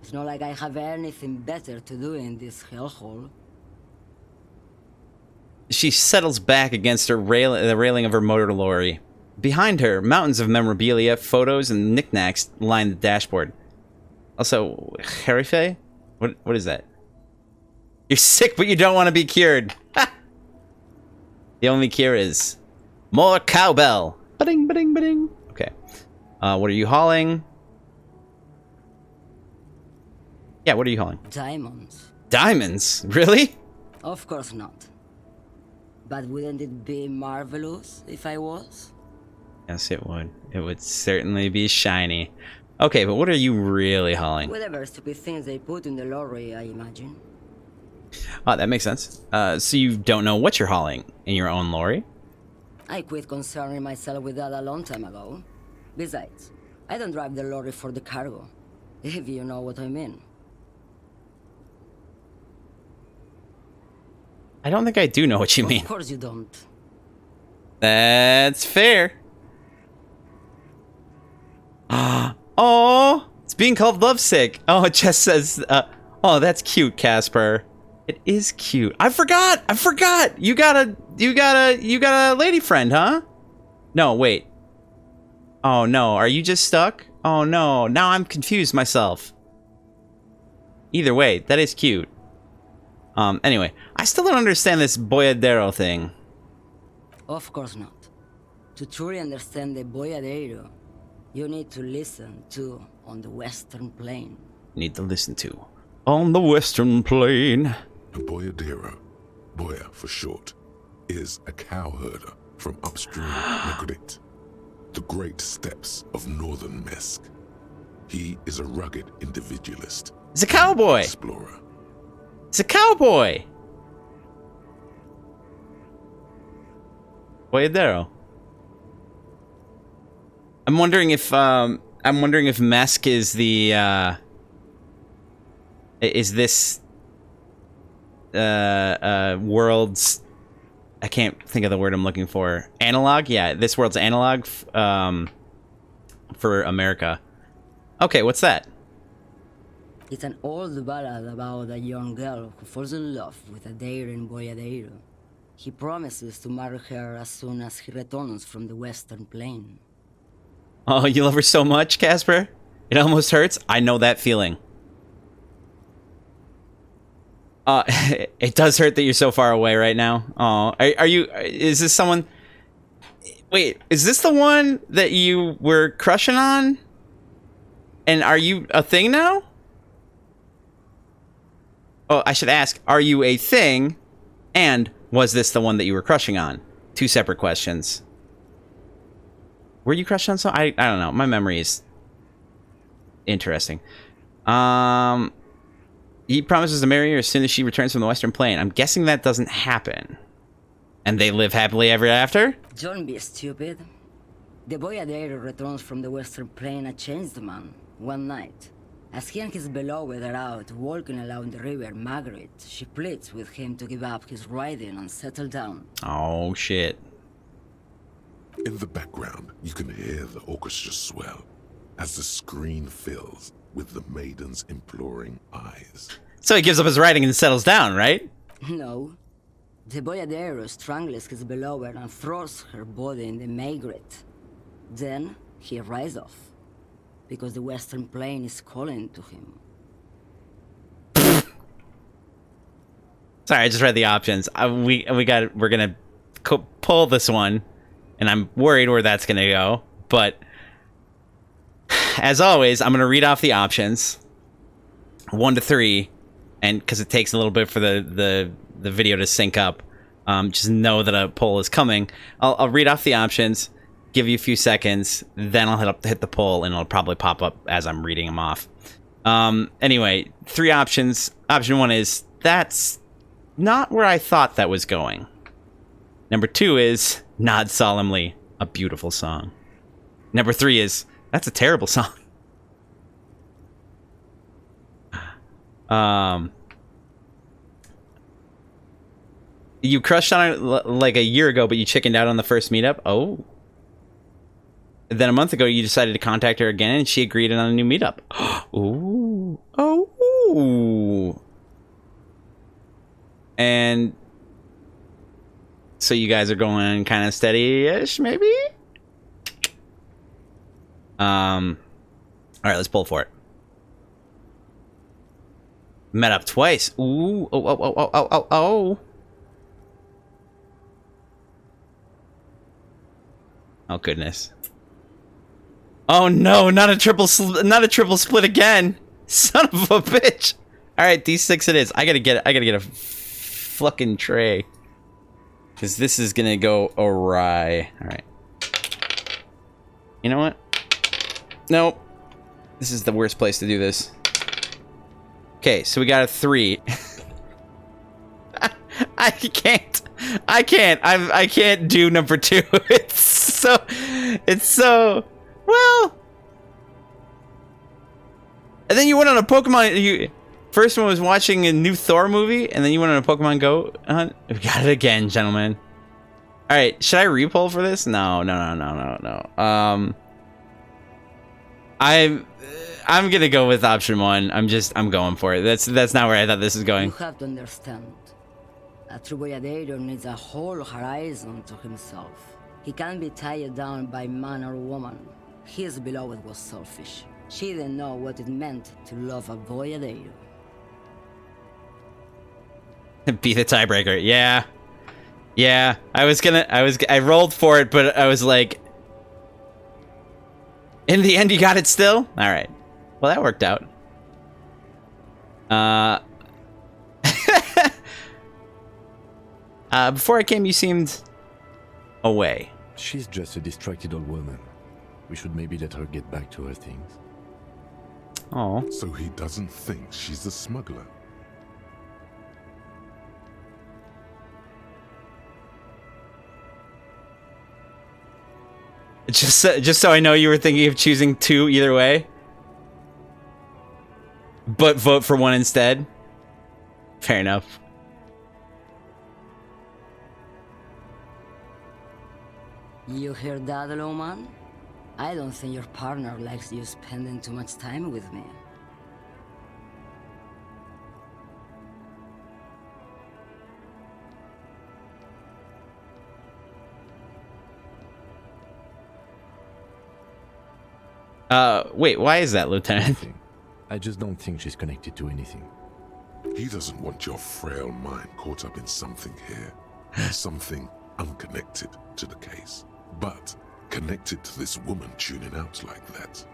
It's not like I have anything better to do in this hellhole. She settles back against the railing of her motor lorry. Behind her, mountains of memorabilia, photos, and knickknacks line the dashboard. Also, Harife? What is that? You're sick, but you don't want to be cured. The only cure is more cowbell. Ba-ding, ba-ding, ba-ding. Okay. What are you hauling? Yeah, what are you hauling? Diamonds. Diamonds? Really? Of course not. But wouldn't it be marvelous if I was? Yes, it would. It would certainly be shiny. Okay, but what are you really hauling? Whatever stupid things they put in the lorry, I imagine. Oh, that makes sense. So you don't know what you're hauling in your own lorry? I quit concerning myself with that a long time ago. Besides, I don't drive the lorry for the cargo, if you know what I mean. I don't think I do know what you mean. Of course you don't. That's fair. Oh, it's being called lovesick. Oh, it just says, oh, that's cute, Casper. It is cute. I forgot. You got a lady friend, huh? No, wait. Oh no, are you just stuck? Oh no, now I'm confused myself. Either way, that is cute. Anyway, I still don't understand this boyadero thing. Of course not. To truly understand the boyadero, you need to listen to On the Western Plain. Need to listen to On the Western Plain. A boyadero, boya for short, is a cowherder from upstream Negrit, the great steppes of northern Mesk. He is a rugged individualist. He's a cowboy. Explorer. He's a cowboy. Boyadero. I'm wondering if Mesk is the is this world's, I can't think of the word I'm looking for. Analog? Yeah, this world's analog for America. Okay, what's that? It's an old ballad about a young girl who falls in love with a daring boyadero. He promises to marry her as soon as he returns from the Western Plain. Oh, you love her so much, Casper? It almost hurts. I know that feeling. It does hurt that you're so far away right now. Oh, are you? Is this someone? Wait, is this the one that you were crushing on? And are you a thing now? Oh, I should ask, are you a thing? And was this the one that you were crushing on? Two separate questions. Were you crushing on someone? I don't know. My memory is interesting. He promises to marry her as soon as she returns from the Western Plain. I'm guessing that doesn't happen. And they live happily ever after? Don't be stupid. The Boyadero returns from the Western Plain a changed man, one night. As he and his beloved are out walking along the river Margaret, she pleads with him to give up his riding and settle down. Oh, shit. In the background, you can hear the orchestra swell as the screen fills with the maiden's imploring eyes. So he gives up his riding and settles down, right? No. The Boyadero strangles his beloved and throws her body in the Margaret. Then he rides off, because the Western Plain is calling to him. Sorry, I just read the options. We're gonna pull this one, and I'm worried where that's gonna go. But as always, I'm gonna read off the options, 1 to 3, and because it takes a little bit for the video to sync up, just know that a poll is coming. I'll read off the options, give you a few seconds, then I'll hit the poll, and it'll probably pop up as I'm reading them off. Anyway, 3 options. Option 1 is, that's not where I thought that was going. Number 2 is, nod solemnly, a beautiful song. Number 3 is, that's a terrible song. You crushed on it like a year ago, but you chickened out on the first meetup? Oh. Then a month ago, you decided to contact her again, and she agreed on a new meetup. Ooh. Oh. And so you guys are going kind of steady-ish, maybe? All right, let's pull for it. Met up twice. Ooh. Oh. Oh, goodness. Oh no, not a triple split again. Son of a bitch. All right, D6 it is. I gotta get a fucking tray, because this is gonna go awry. All right. You know what? Nope. This is the worst place to do this. Okay, so we got a 3. I can't do number 2. It's so well. And then you went on a Pokemon. First one was watching a new Thor movie, and then you went on a Pokemon Go hunt. We got it again, gentlemen. All right, should I re-poll for this? No. I'm gonna go with option 1. I'm going for it. That's not where I thought this was going. You have to understand. A true Boyadero needs a whole horizon to himself. He can't be tied down by man or woman. His beloved was selfish. She didn't know what it meant to love a Boyadero. Be the tiebreaker. Yeah. I rolled for it, but I was like, in the end, you got it still? All right. Well, that worked out. Before I came, you seemed away. She's just a distracted old woman. We should maybe let her get back to her things. Oh. So he doesn't think she's a smuggler. Just so I know, you were thinking of choosing 2 either way, but vote for 1 instead. Fair enough. You hear that, little man? I don't think your partner likes you spending too much time with me. Wait, why is that, Lieutenant? Nothing. I just don't think she's connected to anything. He doesn't want your frail mind caught up in something here. Something unconnected to the case, but connected to this woman tuning out like that.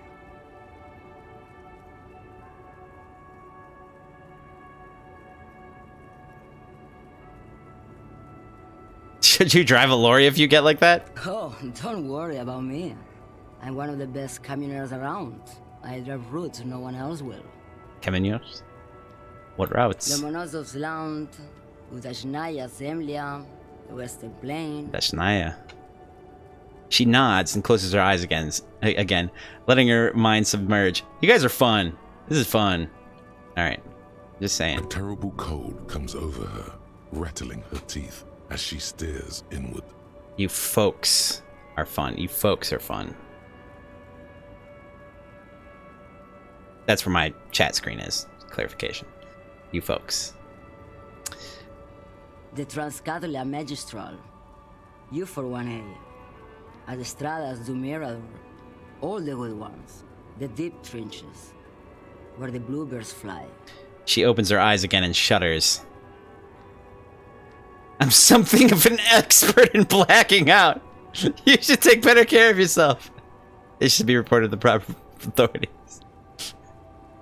Should you drive a lorry if you get like that? Oh, don't worry about me. I'm one of the best camioners around. I drive routes no one else will. Caminos? What routes? Lemonosov's Land, Udashnaya Zemlya, the Western Plain. That's Naya. She nods and closes her eyes again, letting her mind submerge. You guys are fun. This is fun. All right, just saying. A terrible cold comes over her, rattling her teeth as she stares inward. You folks are fun. You folks are fun. That's where my chat screen is. Clarification. You folks. The Transcatolia Magistral. You for 1A. As Estradas do Mirador. All the good ones. The deep trenches. Where the bluebirds fly. She opens her eyes again and shudders. I'm something of an expert in blacking out. You should take better care of yourself. It should be reported to the proper authorities.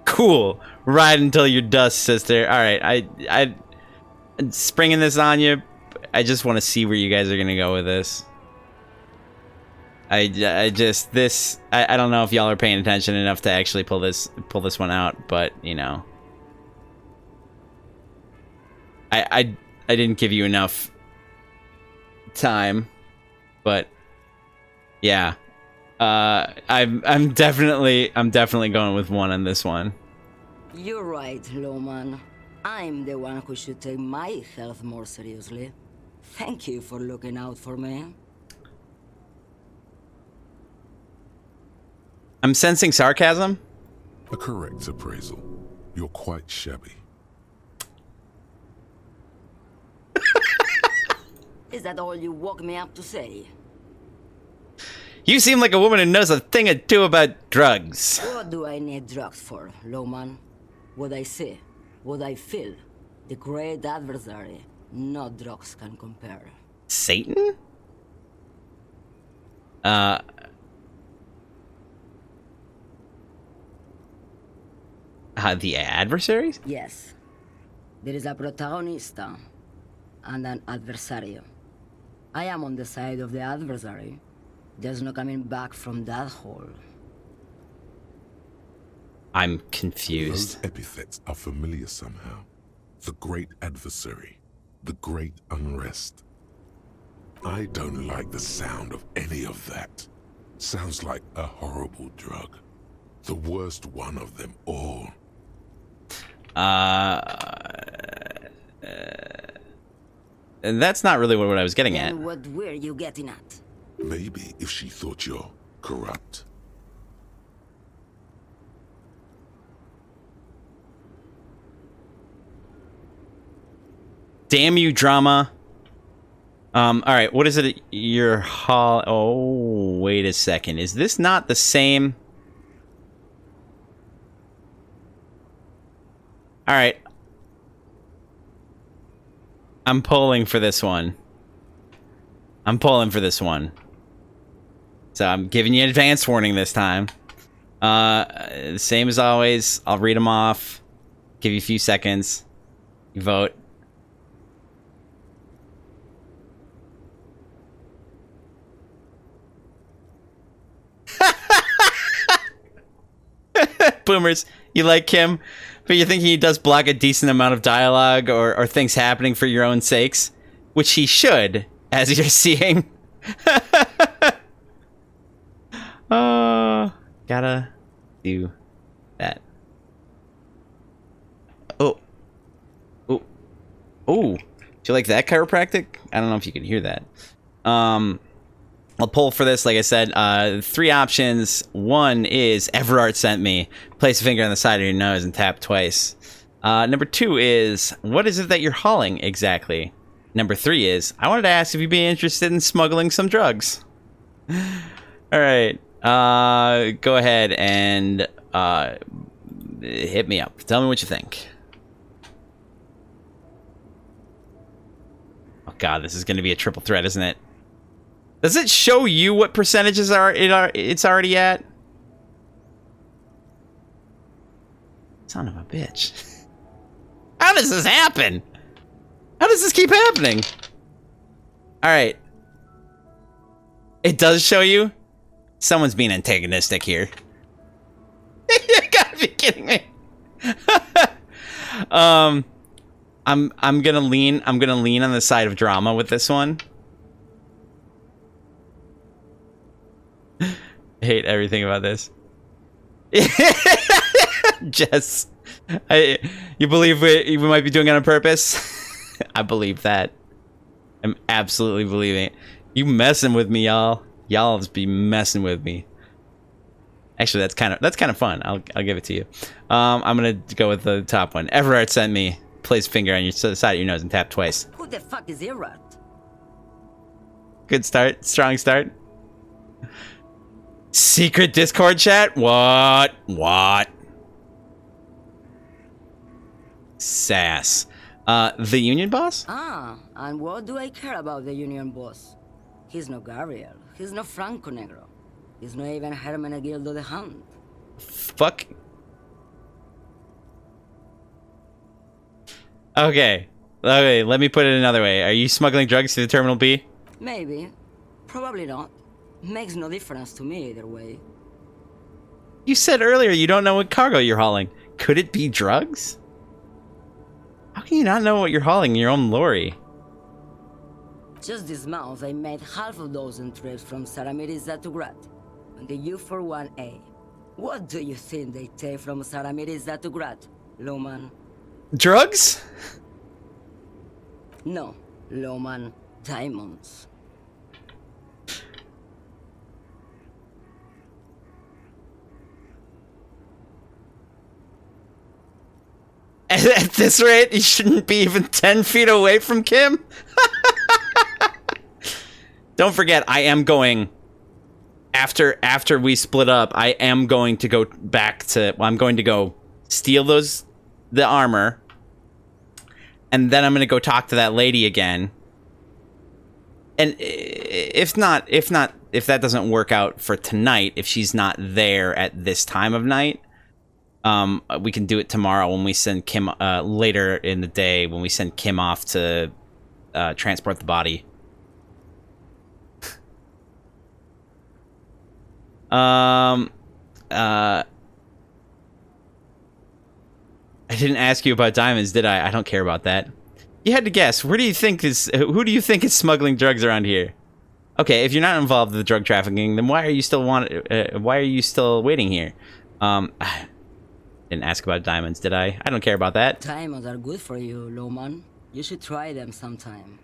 Cool. Ride until you're dust, sister. All right, I springing this on you. I just want to see where you guys are gonna go with this. I don't know if y'all are paying attention enough to actually pull this one out, but you know, I didn't give you enough time, but yeah, I'm definitely going with 1 on this one. You're right, Lowman. I'm the one who should take my health more seriously. Thank you for looking out for me. I'm sensing sarcasm. A correct appraisal. You're quite shabby. Is that all you woke me up to say? You seem like a woman who knows a thing or two about drugs. What do I need drugs for, Lowman? What I see, what I feel. The great adversary, no drugs can compare. Satan? The adversaries? Yes. There is a protagonista and an adversario. I am on the side of the adversary. There's no coming back from that hole. I'm confused. Those epithets are familiar somehow. The great adversary, the great unrest. I don't like the sound of any of that. Sounds like a horrible drug. The worst one of them all. And that's not really what I was getting at. And what were you getting at? Maybe if she thought you're corrupt. Damn you, drama. Alright, what is it? Your hall. Oh, wait a second. Is this not the same? Alright. I'm pulling for this one. So I'm giving you advance warning this time. Same as always. I'll read them off. Give you a few seconds. You vote. Boomers, you like Kim, but you think he does block a decent amount of dialogue or things happening for your own sakes, which he should, as you're seeing. Gotta do that. Oh. Do you like that chiropractic? I don't know if you can hear that. I'll pull for this, like I said, 3 options. 1 is Everard sent me. Place a finger on the side of your nose and tap twice. Number 2 is, what is it that you're hauling exactly? Number 3 is, I wanted to ask if you'd be interested in smuggling some drugs. Alright, go ahead and hit me up. Tell me what you think. Oh god, this is going to be a triple threat, isn't it? Does it show you what percentages it's already at? Son of a bitch. How does this happen? How does this keep happening? Alright. It does show you? Someone's being antagonistic here. You gotta be kidding me. I'm I'm gonna lean on the side of drama with this one. I hate everything about this. Jess, you believe we might be doing it on purpose? I believe that. I'm absolutely believing it. You messing with me, y'all. Y'all just be messing with me. Actually, that's kind of fun. I'll give it to you. I'm gonna go with the top one. Everard sent me. Place finger on your side of your nose and tap twice. Who the fuck is Everard? Good start. Strong start. Secret Discord chat? What? Sass. The Union boss? Ah, and what do I care about the Union boss? He's no Gabriel. He's no Franco Negro. He's not even Hermenegildo the Hunt. Fuck. Okay, let me put it another way. Are you smuggling drugs to the Terminal B? Maybe. Probably not. Makes no difference to me either way. You said earlier you don't know what cargo you're hauling. Could it be drugs? How can you not know what you're hauling in your own lorry? Just this month, I made half a dozen trips from Saramiriza to Grat on the U41A. What do you think they take from Saramiriza to Grat, Loman? Drugs? No, Loman. Diamonds. At this rate, you shouldn't be even 10 feet away from Kim? Don't forget, I am going... After we split up, I am going to go back to... Well, I'm going to go steal the armor. And then I'm going to go talk to that lady again. And if that doesn't work out for tonight, if she's not there at this time of night... we can do it tomorrow when we send Kim, later in the day when we send Kim off to, transport the body. I didn't ask you about diamonds, did I? I don't care about that. You had to guess. Who do you think is smuggling drugs around here? Okay, if you're not involved in the drug trafficking, then why are you still waiting here? Didn't ask about diamonds, did I? I don't care about that. Diamonds are good for you, Loman. You should try them sometime.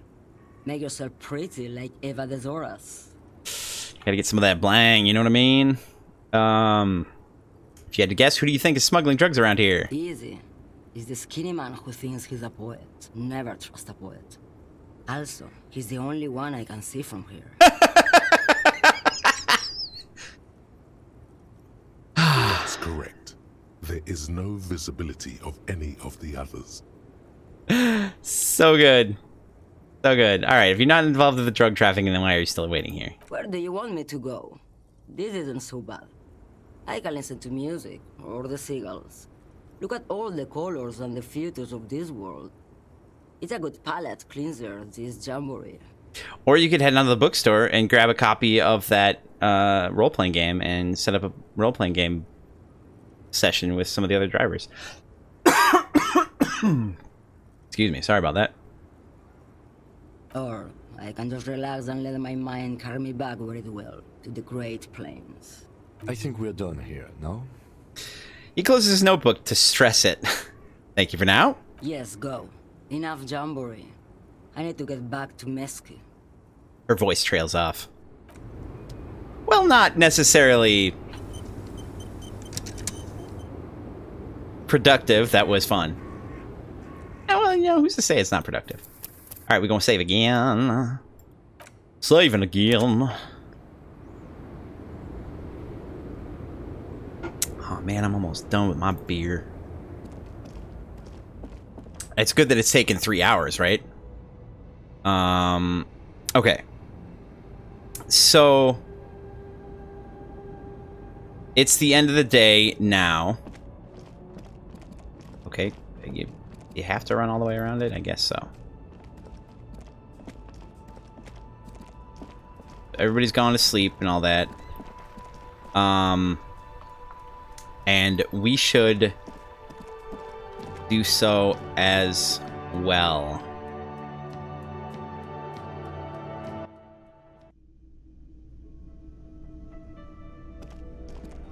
Make yourself pretty like Eva de Zoras. Gotta get some of that blang, you know what I mean? If you had to guess, who do you think is smuggling drugs around here? Easy. It's the skinny man who thinks he's a poet. Never trust a poet. Also, he's the only one I can see from here. That's correct. There is no visibility of any of the others. So good. So good. Alright, if you're not involved with the drug trafficking, then why are you still waiting here? Where do you want me to go? This isn't so bad. I can listen to music, or the seagulls. Look at all the colors and the futures of this world. It's a good palate cleanser, this jamboree. Or you could head down to the bookstore and grab a copy of that role-playing game and set up a role-playing game session with some of the other drivers. Excuse me, sorry about that. Or I can just relax and let my mind carry me back where it will, to the Great Plains. I think we're done here, no? He closes his notebook to stress it. Thank you for now. Yes, go. Enough jamboree. I need to get back to Mesky. Her voice trails off. Well, not necessarily productive. That was fun. Well, you know, who's to say it's not productive? Alright, we're gonna save again. Saving again. Oh man, I'm almost done with my beer. It's good that it's taken 3 hours, right? Okay. So it's the end of the day now. Okay, you have to run all the way around it? I guess so. Everybody's gone to sleep and all that. And we should do so as well.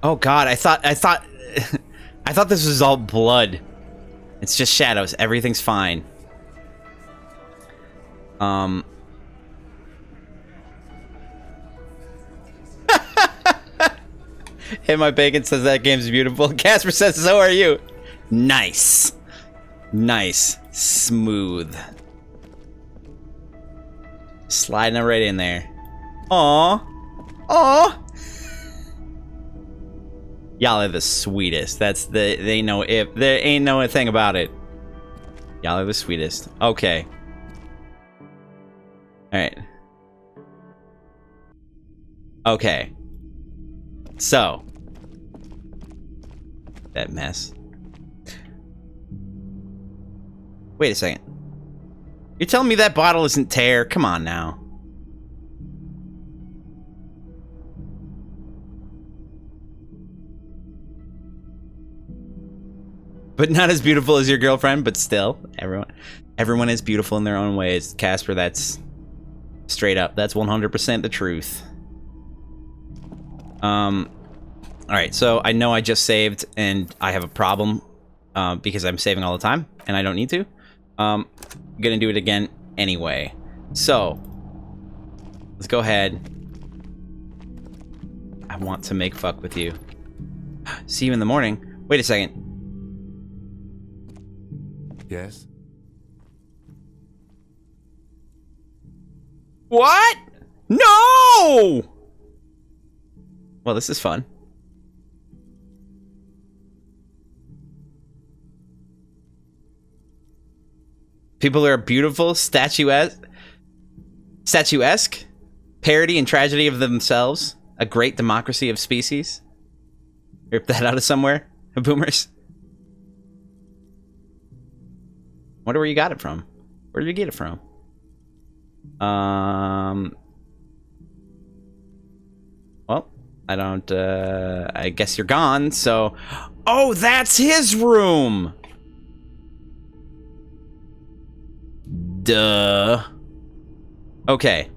Oh God, I thought I thought this was all blood. It's just shadows. Everything's fine. Hey, my bacon says that game's beautiful. Casper says, so are you. Nice. Nice. Smooth. Sliding it right in there. Aw. Aw. Y'all are the sweetest. That's the, they know if there ain't no thing about it. Y'all are the sweetest. Okay. Alright. Okay. So. That mess. Wait a second. You're telling me that bottle isn't tear? Come on now. But not as beautiful as your girlfriend, but still, everyone is beautiful in their own ways. Casper, that's straight up. That's 100% the truth. Alright, so I know I just saved, and I have a problem, because I'm saving all the time, and I don't need to. I'm gonna do it again anyway. So, let's go ahead. I want to make fuck with you. See you in the morning. Wait a second. Yes? What? No! Well, this is fun. People are beautiful, statuesque, parody and tragedy of themselves, a great democracy of species. Rip that out of somewhere, boomers. Wonder where you got it from. Where did you get it from? Well, I don't, I guess you're gone, so... Oh, that's his room! Duh. Okay.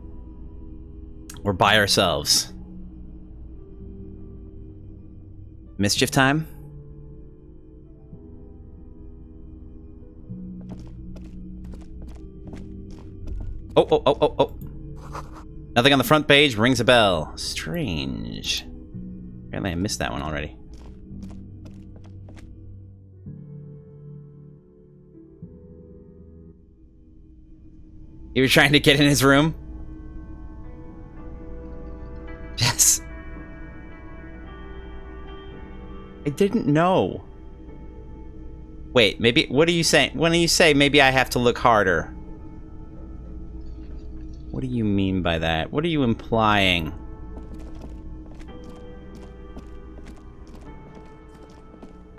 We're by ourselves. Mischief time? Oh. Nothing on the front page rings a bell. Strange. Apparently I missed that one already. You were trying to get in his room? Yes. I didn't know. Wait, maybe, what are you saying? When you say maybe I have to look harder? What do you mean by that? What are you implying?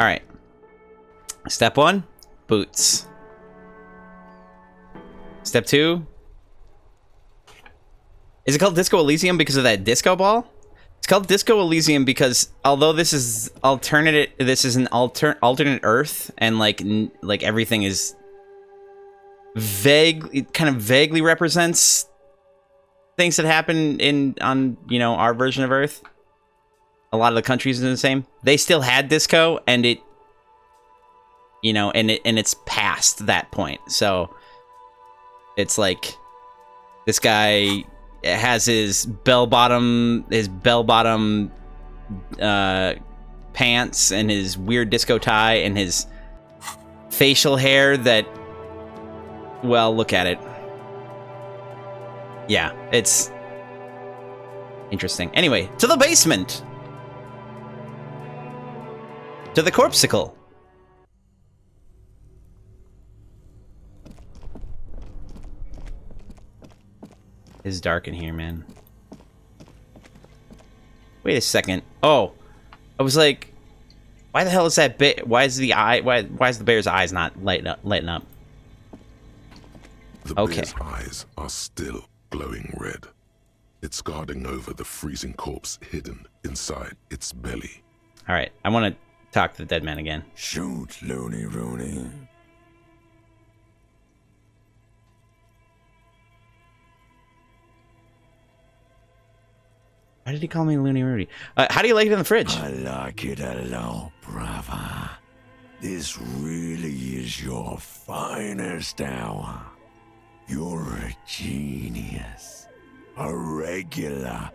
Alright. Step 1, boots. Step 2. Is it called Disco Elysium because of that disco ball? It's called Disco Elysium because although this is an alternate Earth, and like everything is vague, it kind of vaguely represents things that happen on our version of Earth. A lot of the countries are the same. They still had disco, and it, and it's past that point. So it's like this guy has his bell-bottom pants and his weird disco tie and his facial hair that, well, look at it. Yeah, it's interesting. Anyway, to the basement! To the corpsicle! It's dark in here, man. Wait a second. Oh, I was like, why the hell is that why is the bear's eyes not lighting up? The bear's eyes are still glowing red. It's guarding over the freezing corpse hidden inside its belly. All right, I want to talk to the dead man again. Shoot, Looney Rooney. Why did he call me Looney Rudy? How do you like it in the fridge? I like it a lot, brother. This really is your finest hour. You're a genius. A regular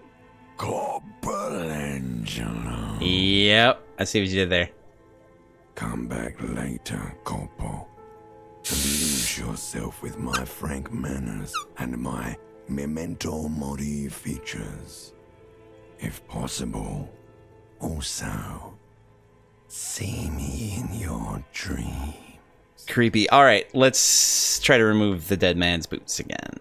Corporangelo. Yep, I see what you did there. Come back later, Corpo. Amuse yourself with my frank manners and my memento mori features. If possible, also, see me in your dreams. Creepy. All right, let's try to remove the dead man's boots again.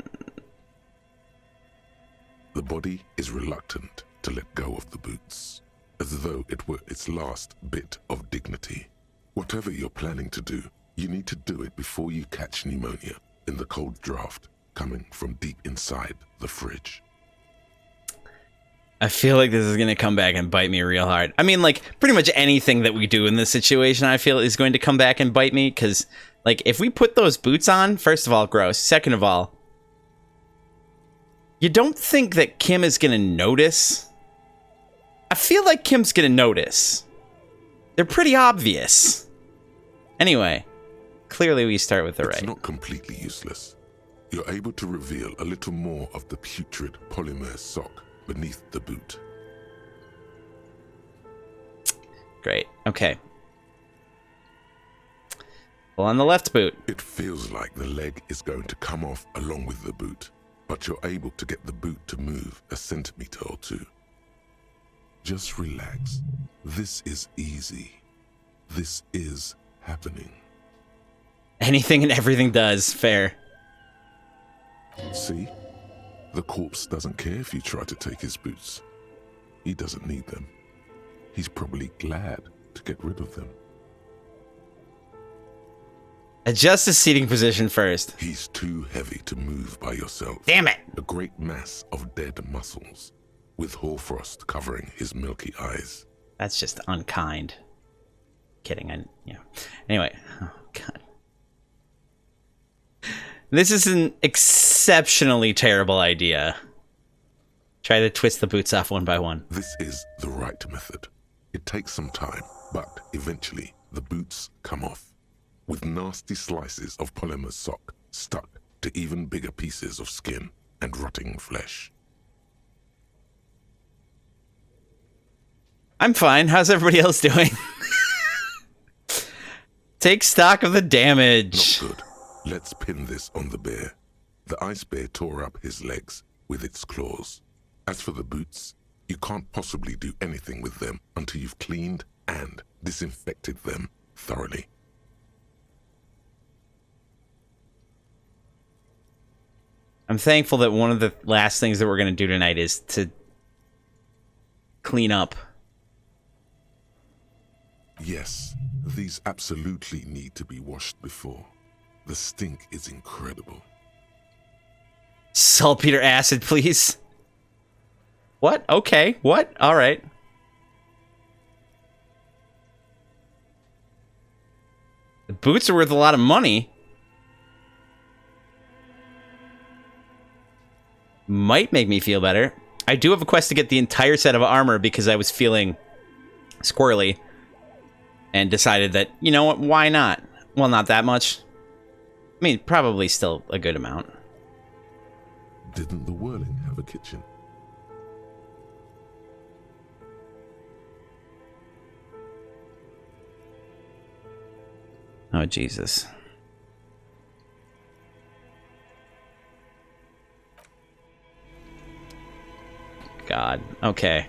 The body is reluctant to let go of the boots, as though it were its last bit of dignity. Whatever you're planning to do, you need to do it before you catch pneumonia in the cold draft coming from deep inside the fridge. I feel like this is going to come back and bite me real hard. I mean, like, pretty much anything that we do in this situation, I feel, is going to come back and bite me, because, like, if we put those boots on, first of all, gross. Second of all, you don't think that Kim is going to notice? I feel like Kim's going to notice. They're pretty obvious. Anyway, clearly we start with the right. It's not completely useless. You're able to reveal a little more of the putrid polymer sock beneath the boot. Great. Okay. Well, on the left boot. It feels like the leg is going to come off along with the boot, but you're able to get the boot to move a centimeter or two. Just relax. This is easy. This is happening. Anything and everything does. Fair. See? The corpse doesn't care if you try to take his boots. He doesn't need them. He's probably glad to get rid of them. Adjust the seating position first. He's too heavy to move by yourself. Damn it! A great mass of dead muscles, with hoarfrost covering his milky eyes. That's just unkind. Kidding, yeah. Anyway, oh god. This is an exceptionally terrible idea. Try to twist the boots off one by one. This is the right method. It takes some time, but eventually the boots come off, with nasty slices of polymer sock stuck to even bigger pieces of skin and rotting flesh. I'm fine. How's everybody else doing? Take stock of the damage. Not good. Let's pin this on the bear. The ice bear tore up his legs with its claws. As for the boots, you can't possibly do anything with them until you've cleaned and disinfected them thoroughly. I'm thankful that one of the last things that we're going to do tonight is to clean up. Yes, these absolutely need to be washed before. The stink is incredible. Saltpeter acid, please. What? Okay. What? All right. The boots are worth a lot of money. Might make me feel better. I do have a quest to get the entire set of armor because I was feeling squirrely and decided that, you know what, why not? Well, not that much. I mean, probably still a good amount. Didn't the Whirling have a kitchen? Oh, Jesus. God. Okay.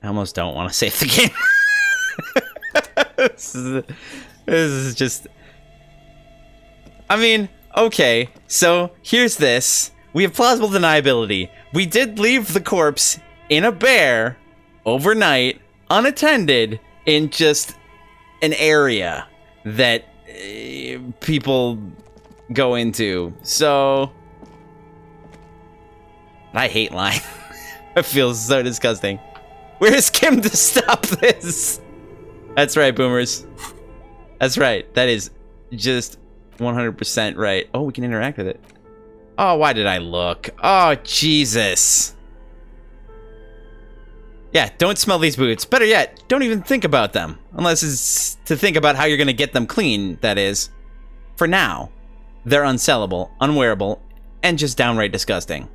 I almost don't want to save the game. This is just... I mean, okay. So, here's this. We have plausible deniability. We did leave the corpse in a bear overnight, unattended, in just an area that people go into. So... I hate lying. It feels so disgusting. Where's Kim to stop this? That's right, boomers. That's right. That is just 100% right. Oh, we can interact with it. Oh, why did I look? Oh, Jesus. Yeah, don't smell these boots. Better yet, don't even think about them. Unless it's to think about how you're going to get them clean, that is. For now, they're unsellable, unwearable, and just downright disgusting.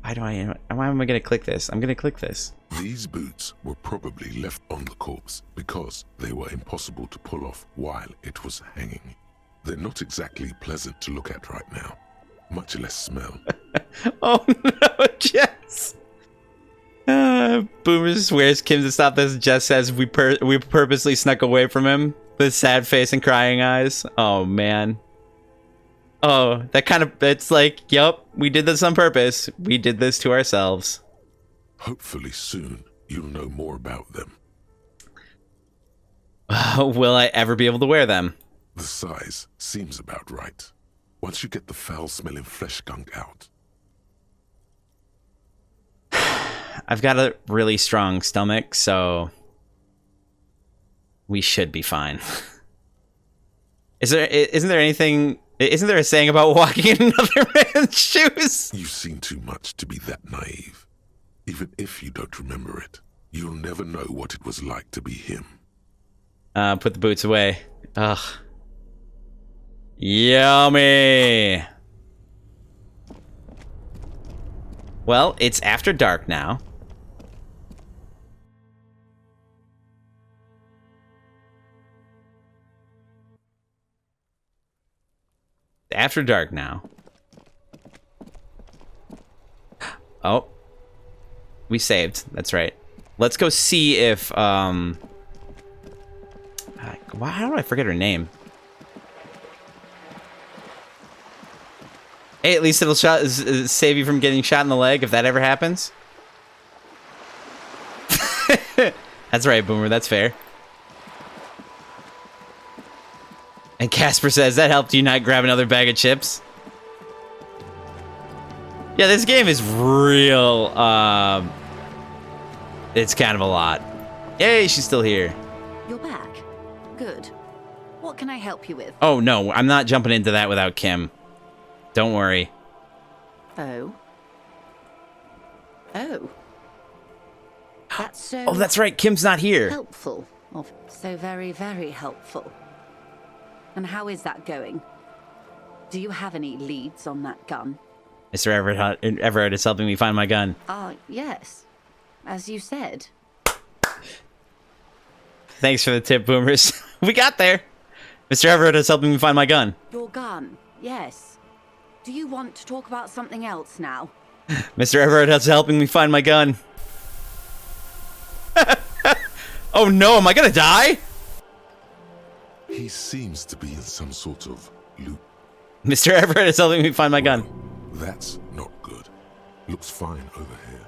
Why am I going to click this? I'm going to click this. These boots were probably left on the corpse because they were impossible to pull off while it was hanging. They're not exactly pleasant to look at right now, much less smell. Oh no, Jess! Boomer swears Kim to stop this. Jess says we purposely snuck away from him with sad face and crying eyes. Oh man. Oh, that kind of, it's like, yup, we did this on purpose. We did this to ourselves. Hopefully soon, you'll know more about them. Will I ever be able to wear them? The size seems about right. Once you get the foul-smelling flesh gunk out. I've got a really strong stomach, so we should be fine. Isn't there a saying about walking in another man's shoes? You've seen too much to be that naive. Even if you don't remember it, you'll never know what it was like to be him. Put the boots away. Ugh. Yummy. Well, it's after dark now. After dark now. Oh. We saved. That's right. Let's go see if, how do I forget her name? Hey, at least it'll save you from getting shot in the leg if that ever happens. That's right, Boomer. That's fair. And Casper says, that helped you not grab another bag of chips. Yeah, this game is real, it's kind of a lot. Yay, she's still here. You're back. Good. What can I help you with? Oh, no, I'm not jumping into that without Kim. Don't worry. Oh. Oh. That's so... Oh, that's right, Kim's not here. Helpful. Oh, so very, very helpful. And how is that going? Do you have any leads on that gun? Mr. Everett is helping me find my gun. Yes. As you said. Thanks for the tip, Boomers. We got there. Mr. Everett is helping me find my gun. Your gun, yes. Do you want to talk about something else now? Mr. Everett is helping me find my gun. Oh no, am I gonna die? He seems to be in some sort of loop. Mr. Everett is helping me find my gun. That's not good. Looks fine over here.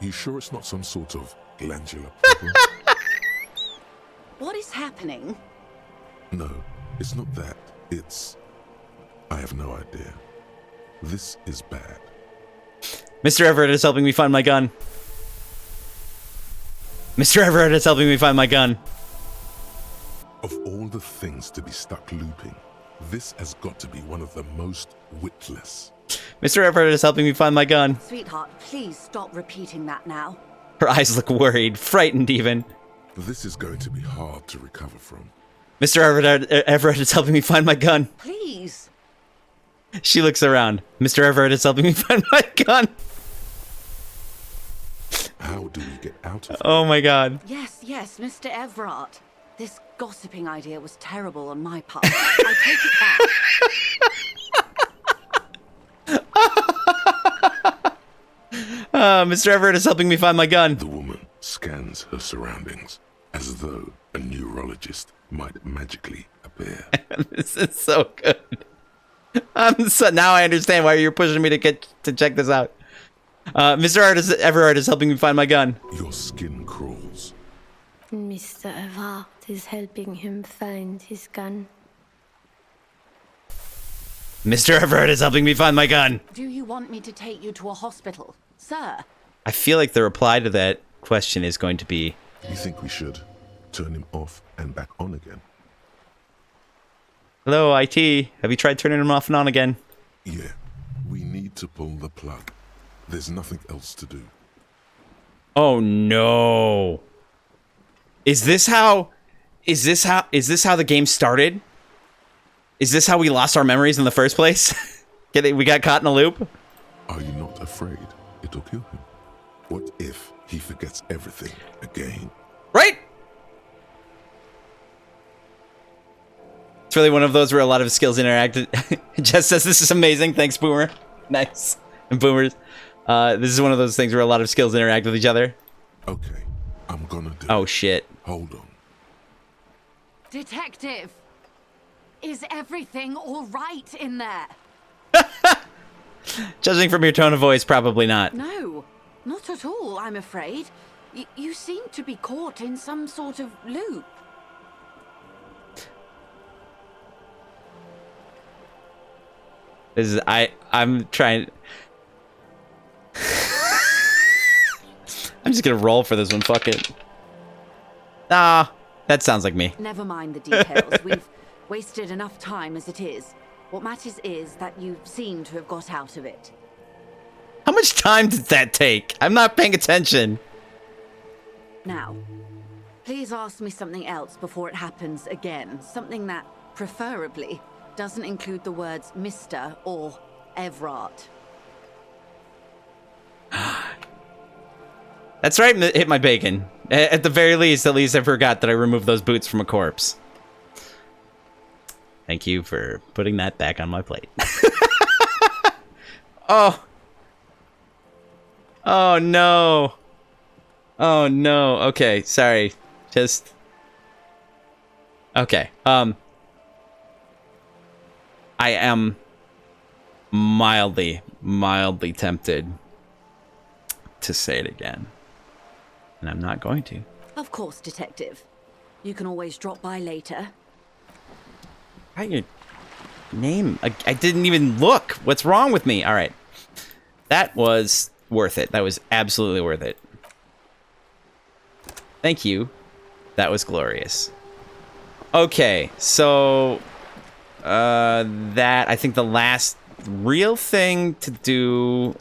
You sure it's not some sort of glandular problem? What is happening? No, it's not that. It's... I have no idea. This is bad. Mr. Everett is helping me find my gun. Mr. Everett is helping me find my gun. Of all the things to be stuck looping, this has got to be one of the most witless. Mr. Everett is helping me find my gun. Sweetheart, please stop repeating that now. Her eyes look worried, frightened even. This is going to be hard to recover from. Mr. Everett is helping me find my gun. Please. She looks around. Mr. Everett is helping me find my gun. How do we get out of here? Oh my god. Yes, Mr. Everett. This gossiping idea was terrible on my part. I take it back. Mr. Everett is helping me find my gun. The woman scans her surroundings as though a neurologist might magically appear. This is so good. Now I understand why you're pushing me to check this out. Mr. Everett is helping me find my gun. Your skin crawls. Mr. Everett is helping him find his gun. Mr. Everett is helping me find my gun. Do you want me to take you to a hospital, sir? I feel like the reply to that question is going to be... You think we should turn him off and back on again? Hello, IT. Have you tried turning them off and on again? Yeah, we need to pull the plug. There's nothing else to do. Oh no. Is this how the game started? Is this how we lost our memories in the first place? We got caught in a loop? Are you not afraid it'll kill him? What if he forgets everything again? Right? It's really one of those where a lot of skills interacted. Jess says this is amazing. Thanks, Boomer. Nice. And Boomers. This is one of those things where a lot of skills interact with each other. Okay, I'm gonna do Oh, it. shit. Hold on. Detective, is everything all right in there? Judging from your tone of voice, probably not. No, not at all, I'm afraid. You seem to be caught in some sort of loop. This is I'm trying. I'm just gonna roll for this one. Fuck it. Ah, that sounds like me. Never mind the details. We've wasted enough time as it is. What matters is that you seem to have got out of it. How much time did that take? I'm not paying attention. Now, please ask me something else before it happens again. Something that, preferably, doesn't include the words Mr. or Everard. That's right, hit my bacon. At the very least, I forgot that I removed those boots from a corpse. Thank you for putting that back on my plate. Oh. Oh, no. Oh, no. Okay, sorry. Just... Okay, I am mildly tempted to say it again. And I'm not going to. Of course, Detective. You can always drop by later. Your name? I didn't even look. What's wrong with me? All right. That was worth it. That was absolutely worth it. Thank you. That was glorious. Okay, so... I think the last real thing to do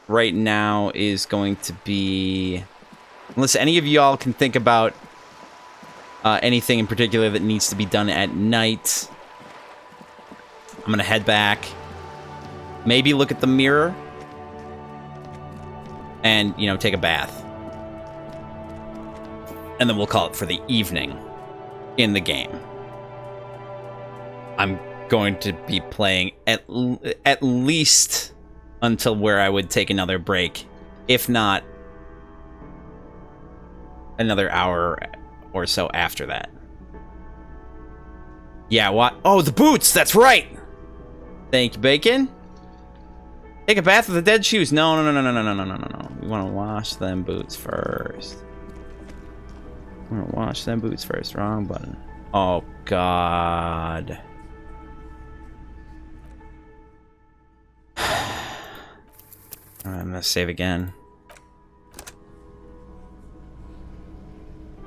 right now is going to be... Unless any of y'all can think about anything in particular that needs to be done at night, I'm gonna head back. Maybe look at the mirror. And, you know, take a bath. And then we'll call it for the evening in the game. I'm going to be playing at least until where I would take another break. If not, another hour or so after that. Yeah, what? Oh, the boots! That's right! Thank you, Bacon. Take a bath with the dead shoes. No. We want to wash them boots first. We want to wash them boots first. Wrong button. Oh, God. I'm gonna save again.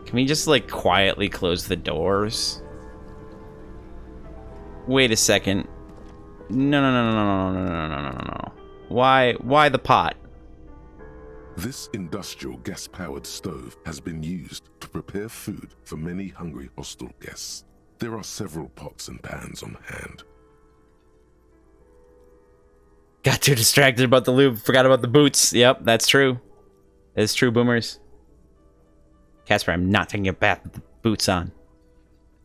Can we just, like, quietly close the doors? Wait a second. No. Why the pot? This industrial gas-powered stove has been used to prepare food for many hungry hostel guests. There are several pots and pans on hand. Got too distracted about the lube. Forgot about the boots. Yep, that's true. It's true, Boomers. Casper, I'm not taking a bath with the boots on. I'm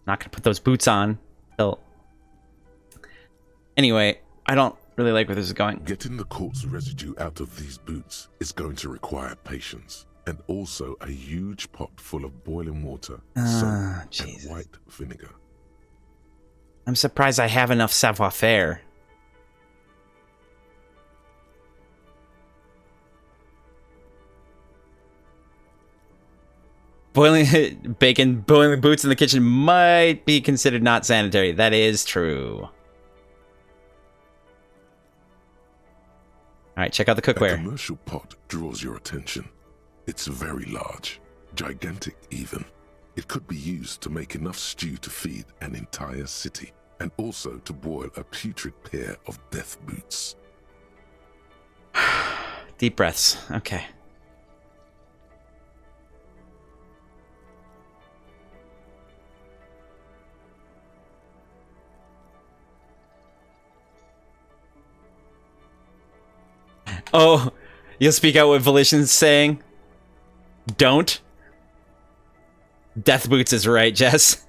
not gonna put those boots on till... Anyway, I don't really like where this is going. Getting the corpse residue out of these boots is going to require patience, and also a huge pot full of boiling water, soap, and white vinegar. I'm surprised I have enough savoir-faire. Boiling boots in the kitchen might be considered not sanitary. That is true. All right, check out the cookware. A commercial pot draws your attention. It's very large, gigantic even. It could be used to make enough stew to feed an entire city. and also to boil a putrid pair of death boots. Deep breaths. Okay. Oh, you'll speak out what Volition's saying? Don't? Death boots is right, Jess.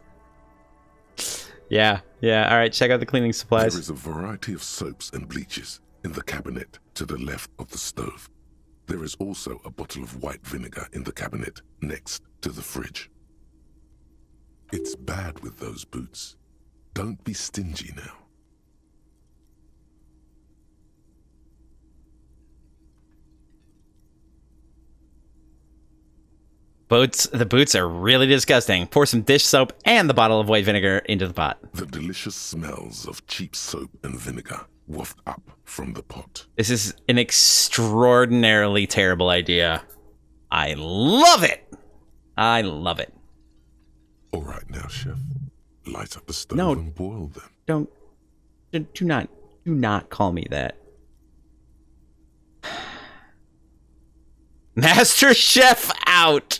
Yeah, alright, check out the cleaning supplies. There is a variety of soaps and bleaches in the cabinet to the left of the stove. There is also a bottle of white vinegar in the cabinet next to the fridge. It's bad with those boots. Don't be stingy now. The boots are really disgusting. Pour some dish soap and the bottle of white vinegar into the pot. The delicious smells of cheap soap and vinegar waft up from the pot. This is an extraordinarily terrible idea. I love it! I love it. All right now, Chef. Light up the stove No, and boil them. Do not call me that. Master Chef out!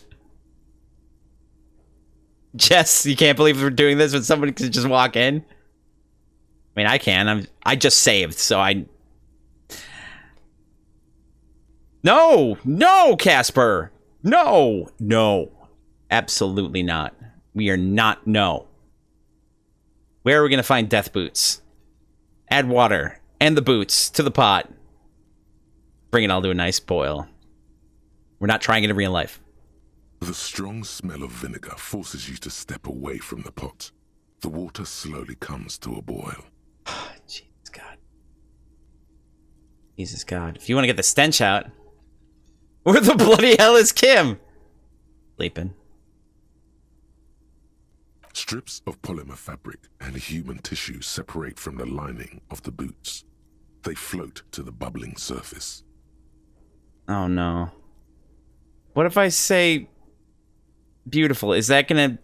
Jess, you can't believe we're doing this when somebody could just walk in? I mean, I can. I just saved, so I... No! No, Casper! No! No. Absolutely not. We are not... No. Where are we going to find death boots? Add water and the boots to the pot. Bring it all to a nice boil. We're not trying it in real life. The strong smell of vinegar forces you to step away from the pot. The water slowly comes to a boil. Jesus God. Jesus God. If you want to get the stench out, where the bloody hell is Kim? Sleeping. Strips of polymer fabric and human tissue separate from the lining of the boots. They float to the bubbling surface. Oh no. What if I say beautiful? Is that gonna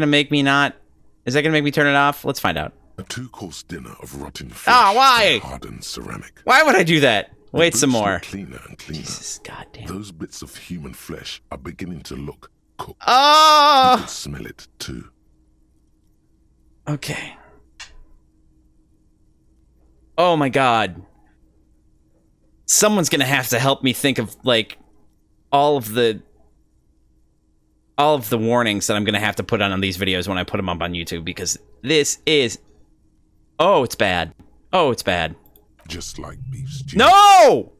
make me not... Is that gonna make me turn it off? Let's find out. A 2-course dinner of rotten fish why? and hardened ceramic. Why would I do that? Wait some boots more. look cleaner and cleaner. Jesus goddamn. Those bits of human flesh are beginning to look cooked. Oh! You can smell it too. Okay. Oh my God. Someone's gonna have to help me think of, like, all of the warnings that I'm gonna have to put on these videos when I put them up on YouTube, because this is... Oh, it's bad. Oh, it's bad. Just like beef stew. No!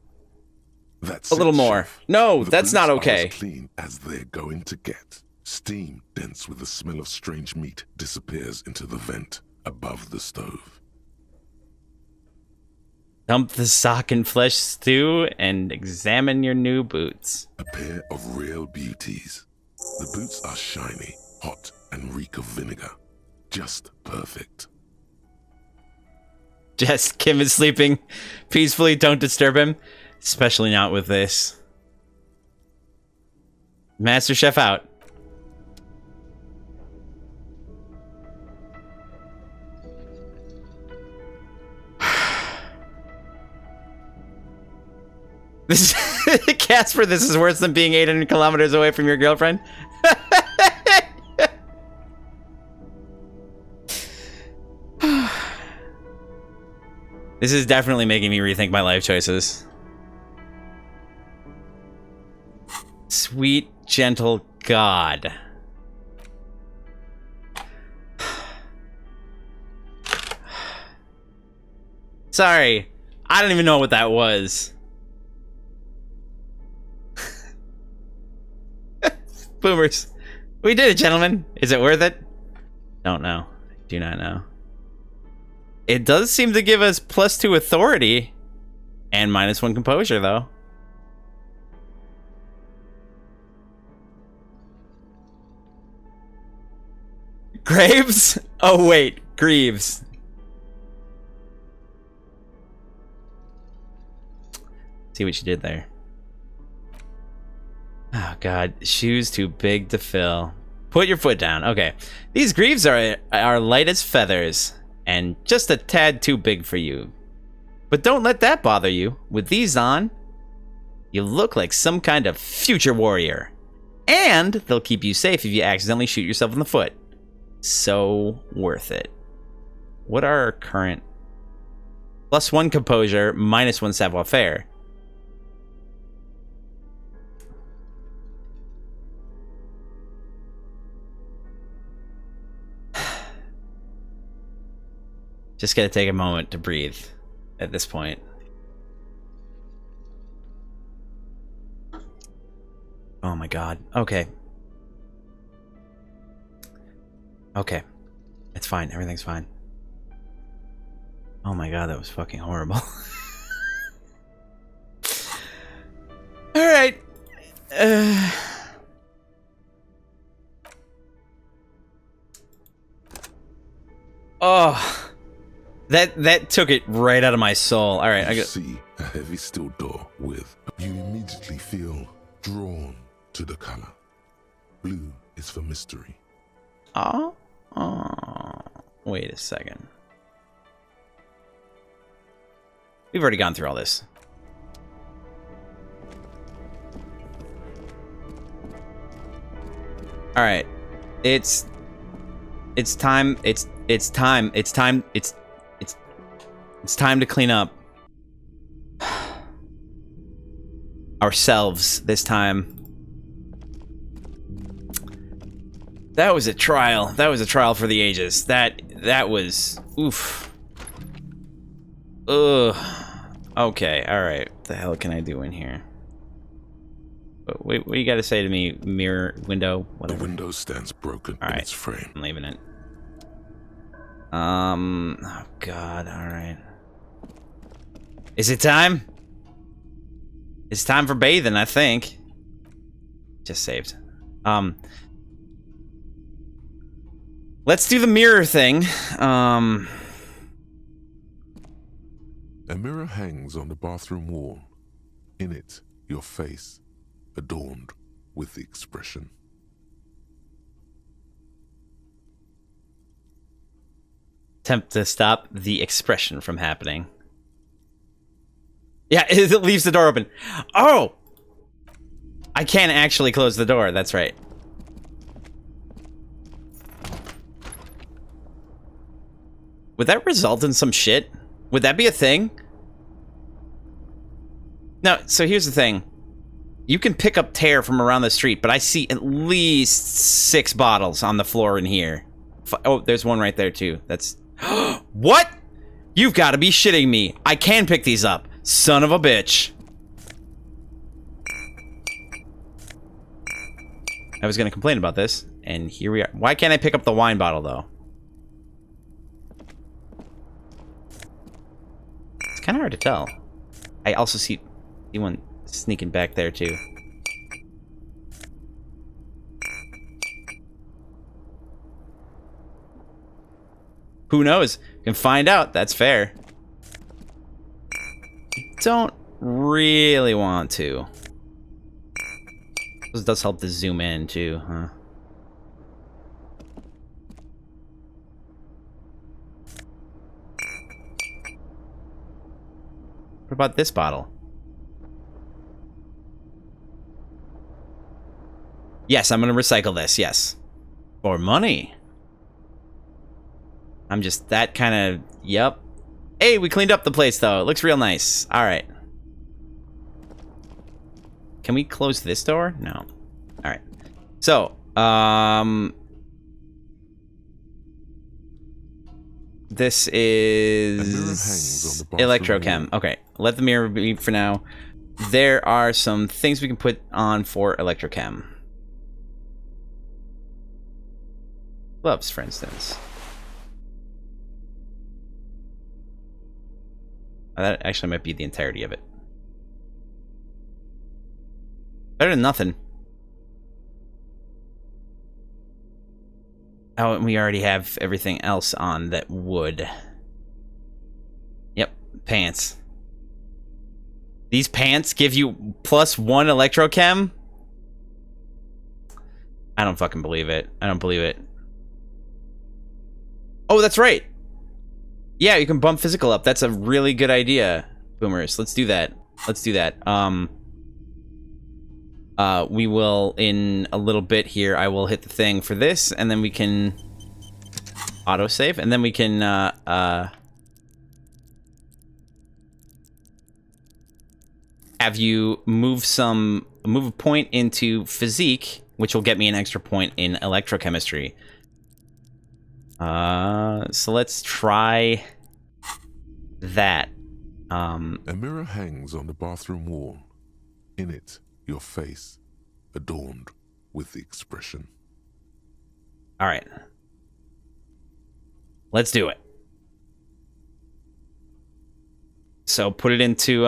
That's a little it, more. Chef. No, The that's not boots are okay. as clean as they're going to get. Steam dense with the smell of strange meat disappears into the vent above the stove. Dump the sock and flesh stew and examine your new boots. A pair of real beauties. The boots are shiny, hot, and reek of vinegar. Just perfect. Jess, Kim is sleeping peacefully. Don't disturb him. Especially not with this. Master Chef out. This Casper, this is worse than being 800 kilometers away from your girlfriend. This is definitely making me rethink my life choices. Sweet, gentle God. Sorry, I don't even know what that was. Boomers. We did it, gentlemen. Is it worth it? Don't know. Do not know. It does seem to give us +2 authority and -1 composure, though. Graves? Oh, wait. Greaves. See what you did there. Oh, God. Shoes too big to fill. Put your foot down. Okay. These greaves are light as feathers and just a tad too big for you. But don't let that bother you. With these on, you look like some kind of future warrior. And they'll keep you safe if you accidentally shoot yourself in the foot. So worth it. What are our current... +1 composure, -1 savoir-faire. Just gotta take a moment to breathe at this point. Oh my god. Okay. Okay. It's fine. Everything's fine. Oh my god, that was fucking horrible. Alright. Oh. That took it right out of my soul. Alright, I You got... see a heavy steel door with... You immediately feel drawn to the color. Blue is for mystery. Oh? Oh. Wait a second. We've already gone through all this. Alright. It's time to clean up ourselves this time. That was a trial. That was a trial for the ages. That was oof. Ugh. Okay, alright. What the hell can I do in here? Wait, what do you gotta say to me? Mirror, window, whatever. The window stands broken in its frame. I'm leaving it. Oh god, alright. Is it time? It's time for bathing, I think. Just saved. Let's do the mirror thing. A mirror hangs on the bathroom wall. In it, your face, adorned with the expression. Attempt to stop the expression from happening. Yeah, it leaves the door open. Oh! I can't actually close the door, that's right. Would that result in some shit? Would that be a thing? No, so here's the thing. You can pick up tear from around the street, but I see at least 6 bottles on the floor in here. Oh, there's one right there too. That's... What? You've got to be shitting me. I can pick these up. Son of a bitch. I was going to complain about this, and here we are. Why can't I pick up the wine bottle, though? It's kind of hard to tell. I also see one sneaking back there, too. Who knows? You can find out. That's fair. Don't really want to. This does help to zoom in, too, huh? What about this bottle? Yes, I'm gonna recycle this, yes. For money. I'm just that kind of... Yep. Hey, we cleaned up the place, though. It looks real nice. Alright. Can we close this door? No. Alright. So, this is... Electrochem. Okay. Let the mirror be for now. There are some things we can put on for Electrochem. Gloves, for instance. That actually might be the entirety of it. Better than nothing. Oh, and we already have everything else on that would. Yep, pants. These pants give you +1 electrochem? I don't fucking believe it. I don't believe it. Oh, that's right. Yeah, you can bump physical up. That's a really good idea, Boomers. Let's do that. Let's do that. We will, in a little bit here, I will hit the thing for this, and then we can autosave, and then we can, have you move a point into physique, which will get me an extra point in electrochemistry. So let's try that. A mirror hangs on the bathroom wall. In it, your face, adorned with the expression. All right. Let's do it. So put it into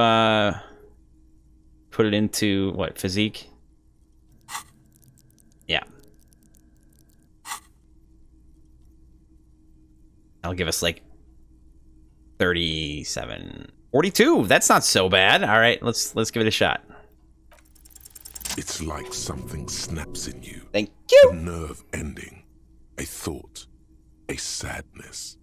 what, physique? Yeah. That'll give us like 37, 42. That's not so bad. All right, let's give it a shot. It's like something snaps in you. Thank you. A nerve ending, a thought, a sadness.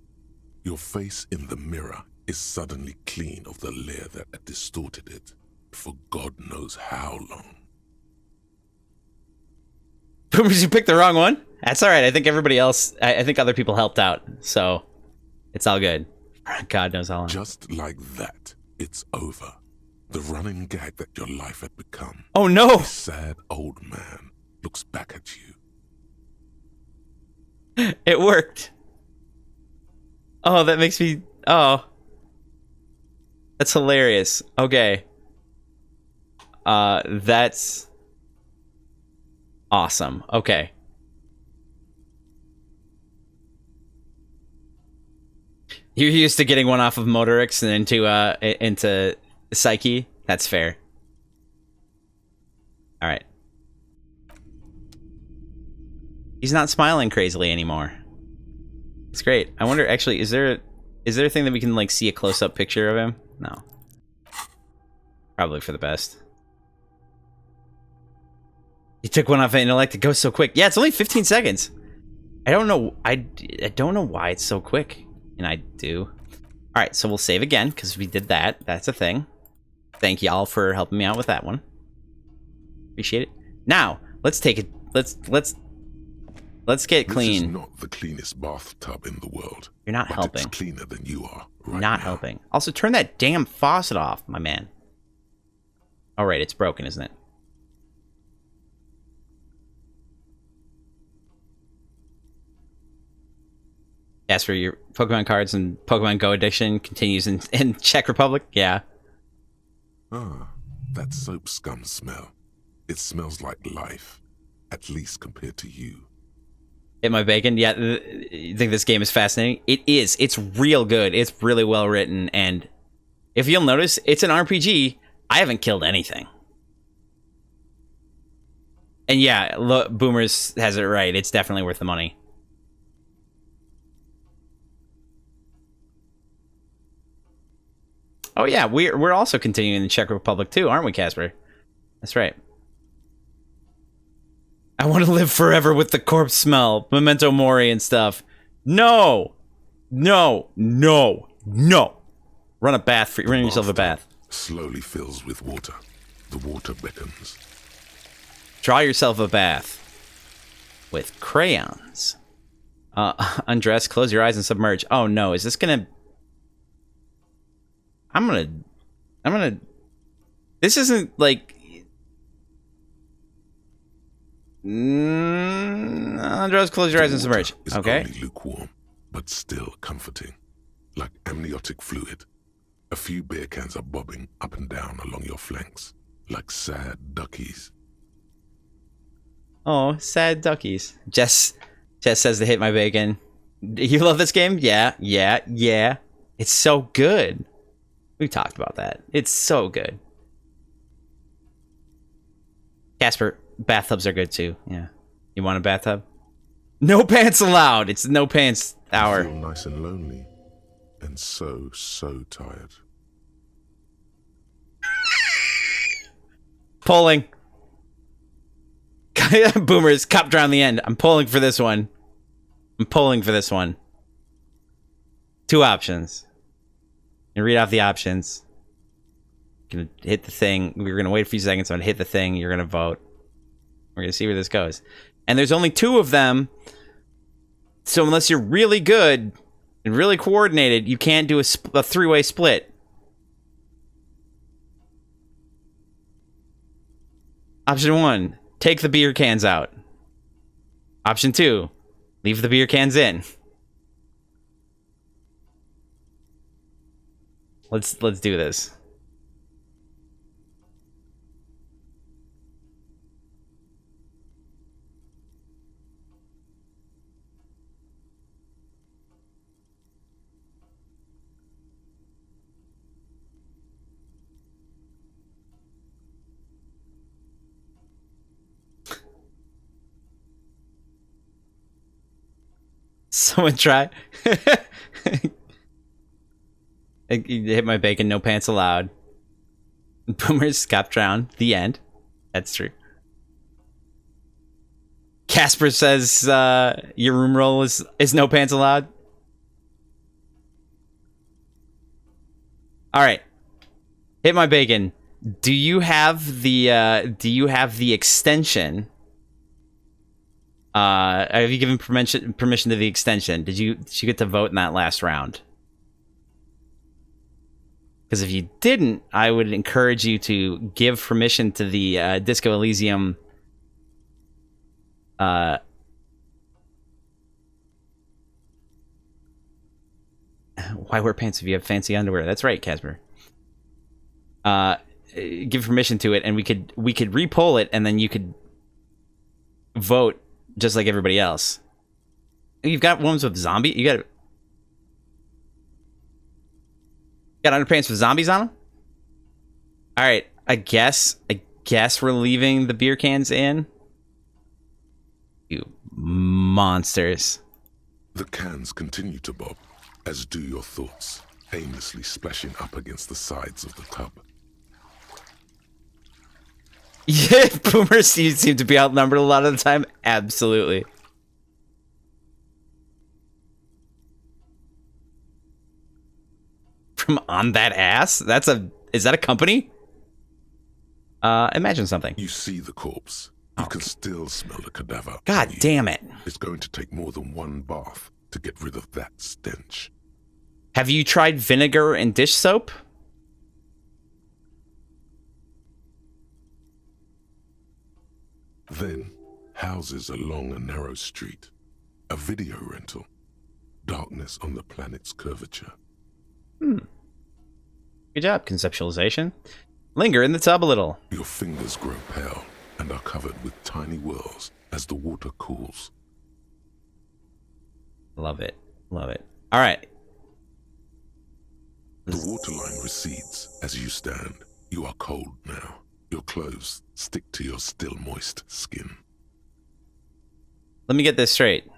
Your face in the mirror is suddenly clean of the layer that had distorted it for God knows how long. Boomers, you picked the wrong one. That's all right. I think everybody else, I think other people helped out, so it's all good. God knows how long. Just like that, it's over. The running gag that your life had become. Oh no! A sad old man looks back at you. It worked. Oh, that makes me... Oh. That's hilarious. Okay. That's... awesome. Okay. You're used to getting one off of Motorix and into Psyche? That's fair. Alright. He's not smiling crazily anymore. It's great. I wonder, actually, is there a thing that we can, like, see a close-up picture of him? No. Probably for the best. He took one off of intellect. It goes so quick. Yeah, it's only 15 seconds. I don't know. I don't know why it's so quick. And I do. All right, so we'll save again because we did that. That's a thing. Thank y'all for helping me out with that one. Appreciate it. Now let's take it. Let's get clean. This is not the cleanest bathtub in the world. You're not but helping. It's cleaner than you are. Right not now. helping. Also, turn that damn faucet off, my man. All right, it's broken, isn't it? As for your Pokemon cards and Pokemon Go addiction continues in Czech Republic, yeah. Ah, that soap scum smell. It smells like life, at least compared to you. Hit my bacon? Yeah, you think this game is fascinating? It is. It's real good. It's really well written, and if you'll notice, it's an RPG. I haven't killed anything. And yeah, look, Boomers has it right. It's definitely worth the money. Oh yeah, we're also continuing in the Czech Republic too, aren't we, Casper? That's right. I want to live forever with the corpse smell, memento mori and stuff. No, no, no, no. Run a bath. Run yourself a bath. Slowly fills with water. The water beckons. Draw yourself a bath with crayons. Undress, close your eyes, and submerge. Oh no, is this gonna? I'm gonna. This isn't like. Undress, close your eyes, and submerge. Okay. Only lukewarm, but still comforting, like amniotic fluid. A few beer cans are bobbing up and down along your flanks, like sad duckies. Oh, sad duckies. Jess says to hit my bacon. You love this game? Yeah. It's so good. We talked about that. It's so good. Casper, bathtubs are good too. Yeah. You want a bathtub? No pants allowed. It's no pants hour. I feel nice and lonely, and so tired. Pulling. Boomers, cop drown the end. I'm pulling for this one. Two options. And read off the options. Gonna hit the thing. We're gonna wait a few seconds. I'm gonna hit the thing. You're gonna vote. We're gonna see where this goes. And there's only two of them. So unless you're really good and really coordinated, you can't do a three-way split. Option 1, take the beer cans out. Option 2, leave the beer cans in. Let's do this. Someone try. Hit my bacon, no pants allowed. Boomers, cop drown. The end. That's true. Casper says your room roll is no pants allowed. All right. Hit my bacon. Do you have the extension? Have you given permission to the extension? Did you get to vote in that last round? Because if you didn't, I would encourage you to give permission to the Disco Elysium. Why wear pants if you have fancy underwear? That's right, Casper. Give permission to it, and we could re-poll it, and then you could vote just like everybody else. You've got ones with zombie. You got underpants with zombies on them. All right, I guess we're leaving the beer cans in. You monsters. The cans continue to bob, as do your thoughts, aimlessly splashing up against the sides of the tub. Yeah, boomers seem to be outnumbered a lot of the time. Absolutely. From On That Ass? Is that a company? Imagine something. You see the corpse. You can still smell the cadaver. God damn it. It's going to take more than one bath to get rid of that stench. Have you tried vinegar and dish soap? Then, houses along a narrow street. A video rental. Darkness on the planet's curvature. Good job, conceptualization. Linger in the tub a little. Your fingers grow pale and are covered with tiny whirls as the water cools. Love it. Love it. All right. The waterline recedes as you stand. You are cold now. Your clothes stick to your still moist skin. Let me get this straight.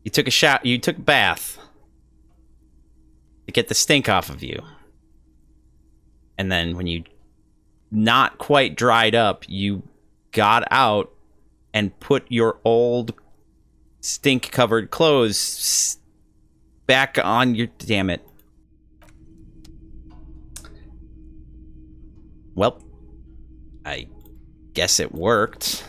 You took a shower, you took a bath to get the stink off of you. And then when you not quite dried up, you got out and put your old stink-covered clothes back on your... Damn it. Well, I guess it worked.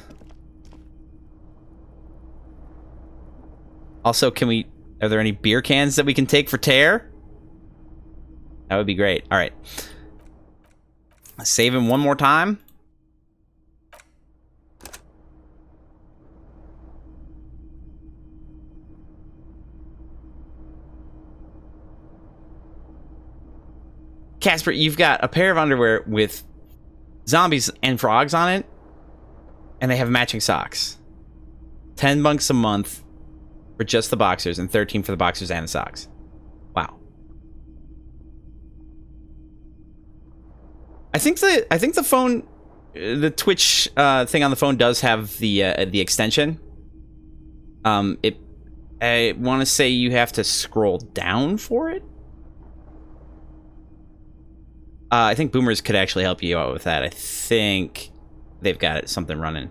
Also, are there any beer cans that we can take for tear? That would be great. All right. Save him one more time. Casper, you've got a pair of underwear with zombies and frogs on it, and they have matching socks. $10 a month for just the boxers, and $13 for the boxers and the socks. Wow. I think the phone, the Twitch thing on the phone does have the extension. I want to say you have to scroll down for it. I think Boomers could actually help you out with that. I think they've got something running.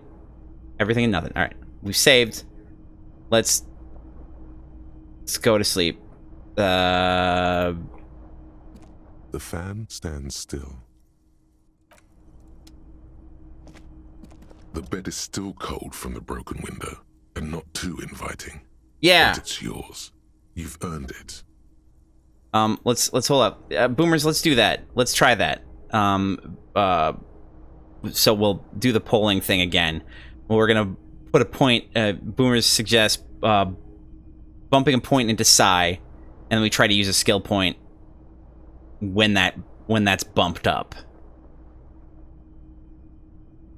Everything and nothing. All right, we've saved. Let's go to sleep. The fan stands still. The bed is still cold from the broken window, and not too inviting. Yeah. But it's yours. You've earned it. Let's hold up. Boomers, let's do that. Let's try that. So we'll do the polling thing again. We're gonna put a point. Boomers suggest bumping a point into psi, and then we try to use a skill point when that's bumped up.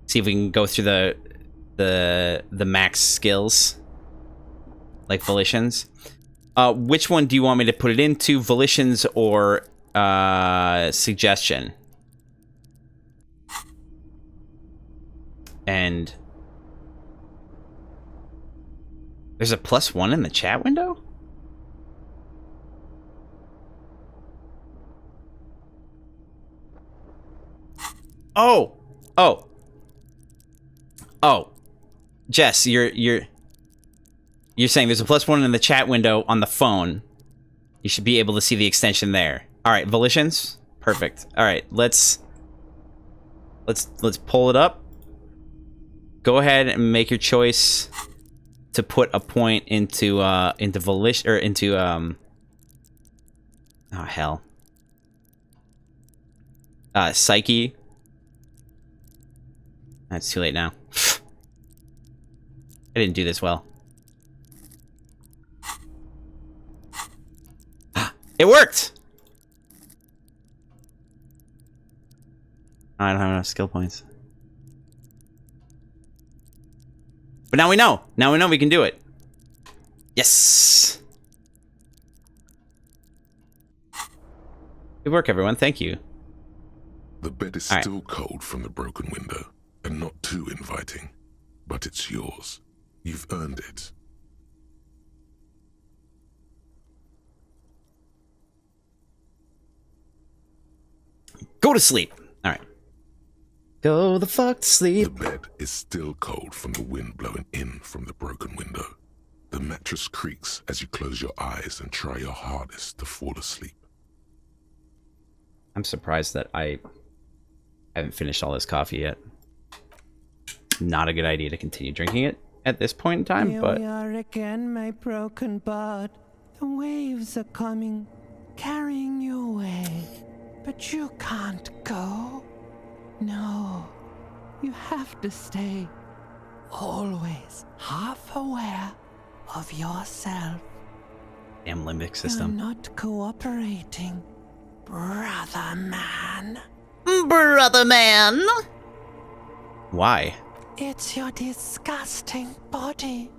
See if we can go through the max skills, like volitions. Which one do you want me to put it into, volitions or suggestion? And there's a +1 in the chat window? Oh, Jess, you're saying there's a +1 in the chat window on the phone. You should be able to see the extension there. All right, volitions, perfect. All right, let's pull it up. Go ahead and make your choice to put a point into volition or into oh hell. Psyche. That's too late now. I didn't do this well. It worked! I don't have enough skill points. But now we know. Now we know we can do it. Yes! Good work, everyone. Thank you. The bed is still cold from the broken window, and not too inviting. But it's yours. You've earned it. Go to sleep. All right. Go the fuck to sleep. The bed is still cold from the wind blowing in from the broken window. The mattress creaks as you close your eyes and try your hardest to fall asleep. I'm surprised that I haven't finished all this coffee yet. Not a good idea to continue drinking it at this point in time, but... Here we are again, my broken bird. The waves are coming, carrying you away. But you can't go. No, you have to stay. Always half aware of yourself. Damn limbic system. You're not cooperating, brother man. Brother man! Why? It's your disgusting body.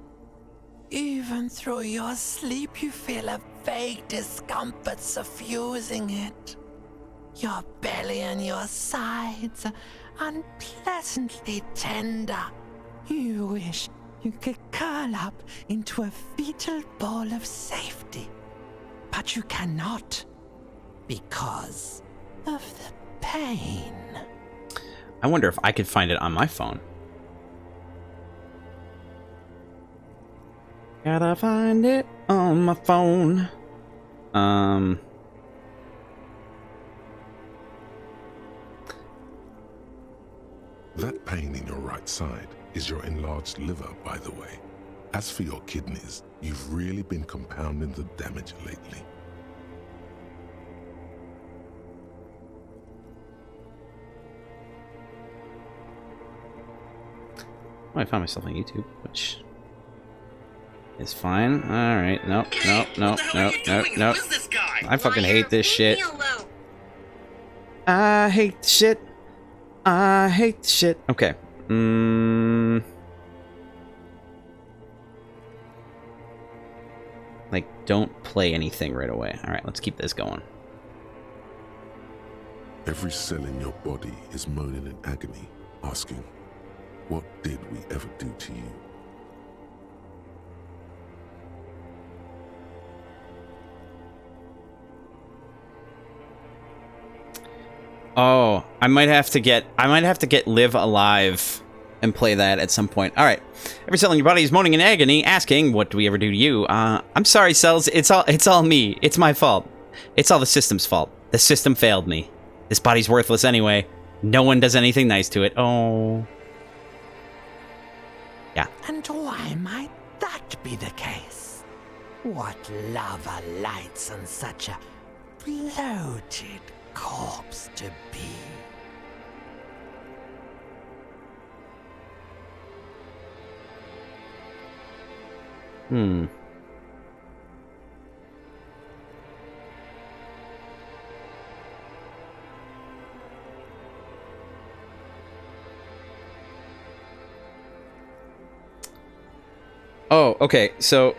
Even through your sleep, you feel a vague discomfort suffusing it. Your belly and your sides are unpleasantly tender. You wish you could curl up into a fetal ball of safety. But you cannot, because of the pain. I wonder if I could find it on my phone. Gotta find it on my phone. That pain in your right side is your enlarged liver, by the way. As for your kidneys, you've really been compounding the damage lately. Oh, I found myself on YouTube, which is fine. Alright, nope. I fucking hate this shit. I hate the shit. I hate the shit. Okay. Like, don't play anything right away. Alright, let's keep this going. Every cell in your body is moaning in agony, asking, what did we ever do to you? Oh, I might have to get live alive and play that at some point. All right. Every cell in your body is moaning in agony, asking, "What do we ever do to you?" I'm sorry, cells. It's all me. It's my fault. It's all the system's fault. The system failed me. This body's worthless anyway. No one does anything nice to it. Oh. Yeah. And why might that be the case? What lava lights on such a bloated corpse to be? Oh, okay, so...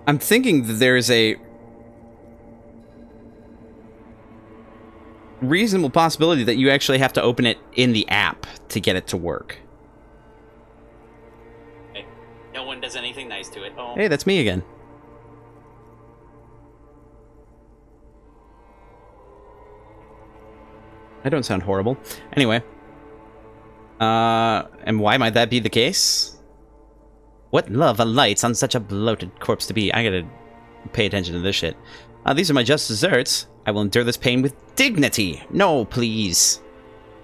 I'm thinking that there's a reasonable possibility that you actually have to open it in the app to get it to work. Hey, no one does anything nice to it. Oh. Hey, that's me again. I don't sound horrible. Anyway. And why might that be the case? What lava lights on such a bloated corpse to be? I gotta pay attention to this shit. These are my just desserts. I will endure this pain with dignity. No, please.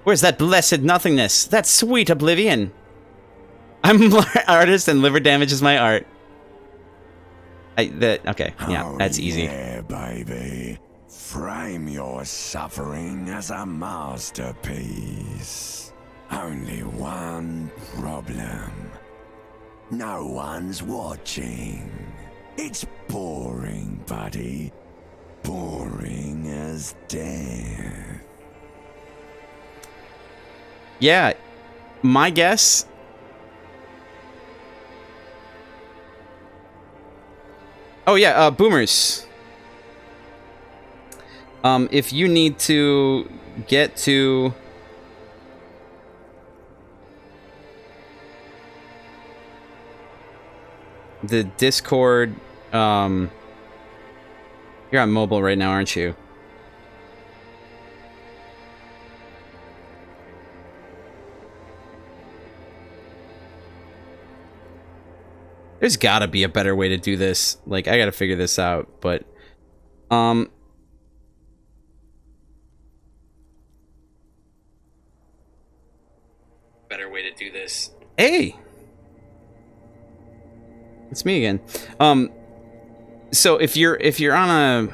Where's that blessed nothingness? That sweet oblivion? I'm an artist and liver damage is my art. Okay, yeah, that's easy. Yeah, baby. Frame your suffering as a masterpiece. Only one problem. No one's watching. It's boring, buddy. Boring as death. Yeah, my guess... Oh yeah, boomers. If you need to get to... the Discord, you're on mobile right now, aren't you? There's gotta be a better way to do this. Like, I gotta figure this out, but... better way to do this. Hey! It's me again. So if you're on a...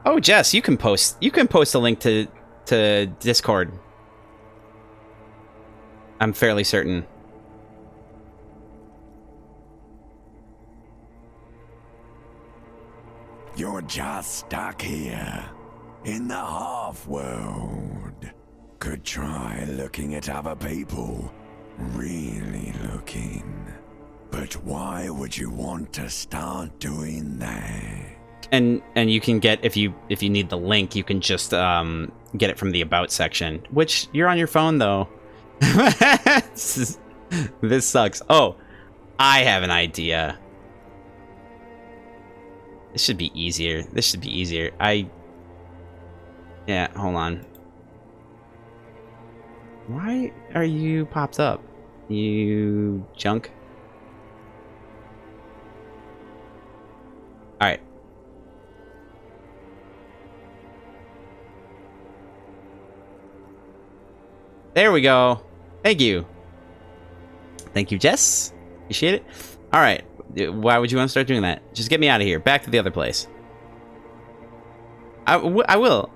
Oh, Jess, you can post a link to Discord. I'm fairly certain. You're just stuck here, in the half-world. Could try looking at other people. Really looking. But why would you want to start doing that? And you can get, if you need the link, you can just get it from the About section. Which, you're on your phone, though. This sucks. Oh, I have an idea. This should be easier. This should be easier. Yeah, hold on. Why are you popped up? You junk? Alright. There we go. Thank you. Thank you, Jess. Appreciate it. Alright. Why would you want to start doing that? Just get me out of here. Back to the other place. I will.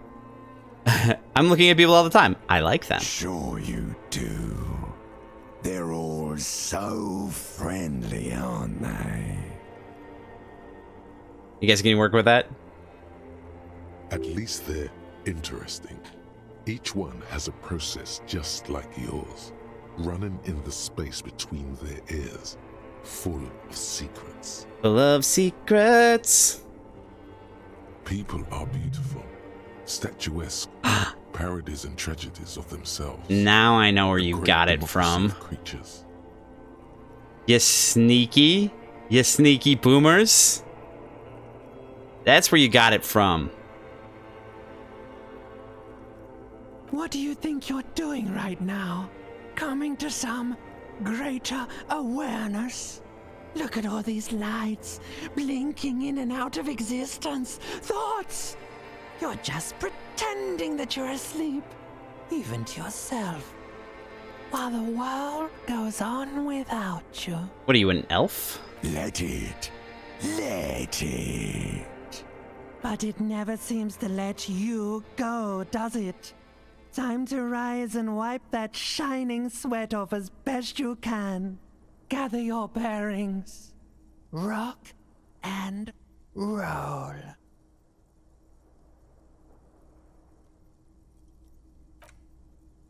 I'm looking at people all the time. I like them. Sure you do. They're all so friendly, aren't they? You guys can work with that? At least they're interesting. Each one has a process just like yours, running in the space between their ears, full of secrets. Full of secrets. People are beautiful, statuesque, parodies and tragedies of themselves. Now I know where you got it from. Creatures. You sneaky boomers. That's where you got it from. What do you think you're doing right now? Coming to some greater awareness? Look at all these lights, blinking in and out of existence. Thoughts! You're just pretending that you're asleep, even to yourself, while the world goes on without you. What are you, an elf? Let it. Let it. But it never seems to let you go, does it? Time to rise and wipe that shining sweat off as best you can. Gather your bearings. Rock and roll.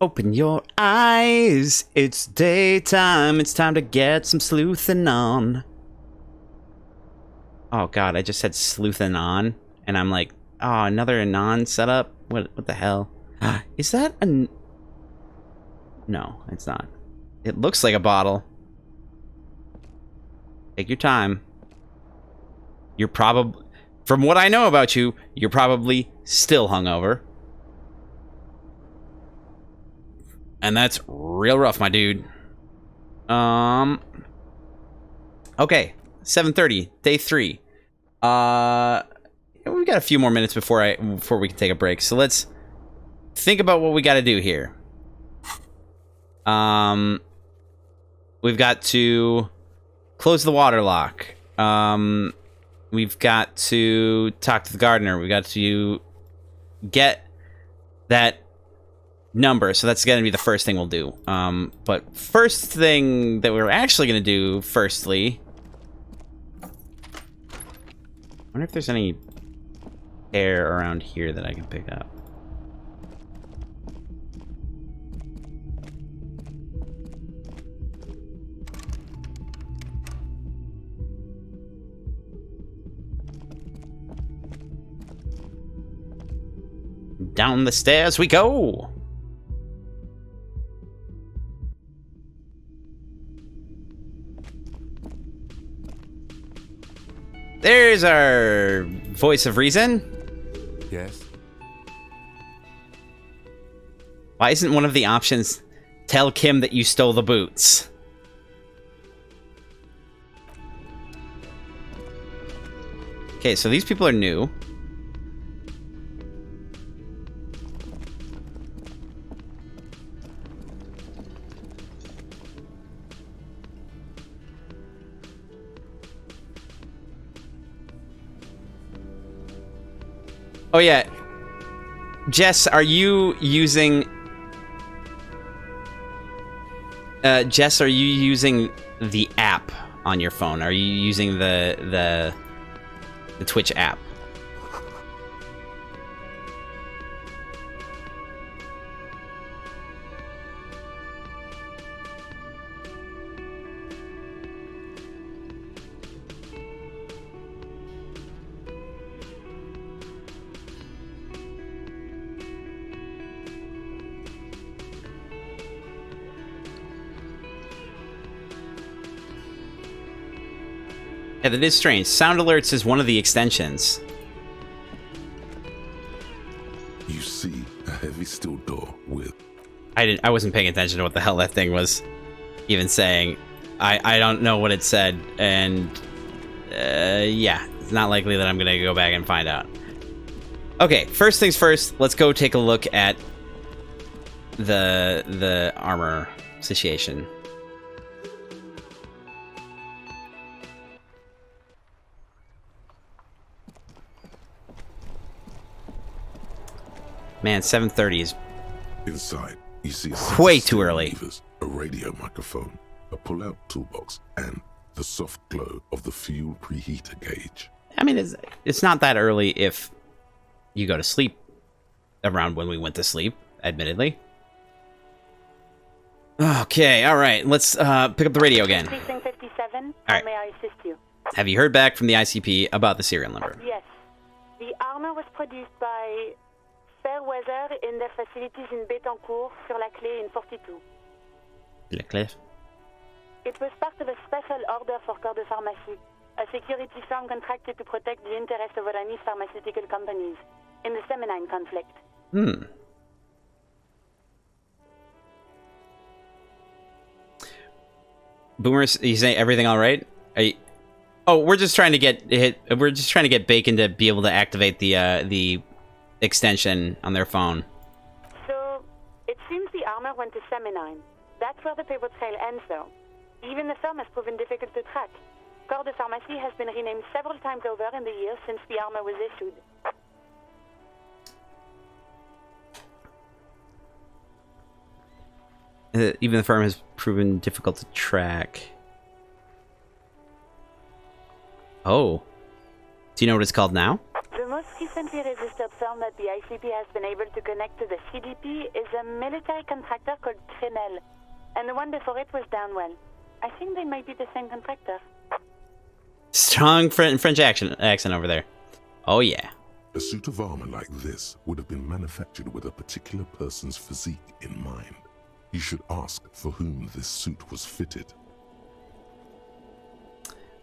Open your eyes. It's daytime. It's time to get some sleuthing on. Oh god, I just said sleuthing on, and I'm like, oh, another Anon setup? What the hell? Is that a... No, it's not. It looks like a bottle. Take your time. You're probably... From what I know about you, you're probably still hungover. And that's real rough, my dude. Okay, 7:30, day 3. We've got a few more minutes before we can take a break. So let's think about what we got to do here. We've got to close the water lock. We've got to talk to the gardener. We got to get that number. So that's going to be the first thing we'll do. But first thing that we're actually going to do, firstly... I wonder if there's any air around here that I can pick up. Down the stairs we go! There's our voice of reason. Yes? Why isn't one of the options tell Kim that you stole the boots? Okay, so these people are new. Oh yeah, Jess, are you using? Jess, are you using the app on your phone? Are you using the Twitch app? Yeah, that is strange. Sound alerts is one of the extensions. You see a heavy steel door with... I wasn't paying attention to what the hell that thing was even saying. I don't know what it said, and yeah, it's not likely that I'm gonna go back and find out. Okay, first things first, let's go take a look at the armor situation. Man, 7:30 is inside. You see way too early. Levers, a radio microphone, a pull-out toolbox, and the soft glow of the fuel preheater gauge. I mean, it's not that early if you go to sleep around when we went to sleep, admittedly. Okay, all right. Let's pick up the radio again. Precinct 57, all right. how may I assist you? Have you heard back from the ICP about the serial number? Yes. The armor was produced by Fairweather in their facilities in Betancourt, sur la Clé in 42. La Clé? It was part of a special order for Corps de Pharmacie, a security firm contracted to protect the interests of Oranese pharmaceutical companies in the Semenine conflict. Boomer, you say everything all right? Oh, we're just trying to get hit. We're just trying to get Bacon to be able to activate the extension on their phone. So, it seems the armor went to Semenine. That's where the paper trail ends, though. Even the firm has proven difficult to track. Corps de Pharmacie has been renamed several times over in the years since the armor was issued. Even the firm has proven difficult to track. Oh. Do you know what it's called now? The most recently registered firm that the ICP has been able to connect to the CDP is a military contractor called Trinel. And the one before it was Downwell. I think they might be the same contractor. Strong French accent over there. Oh, yeah. A suit of armor like this would have been manufactured with a particular person's physique in mind. You should ask for whom this suit was fitted.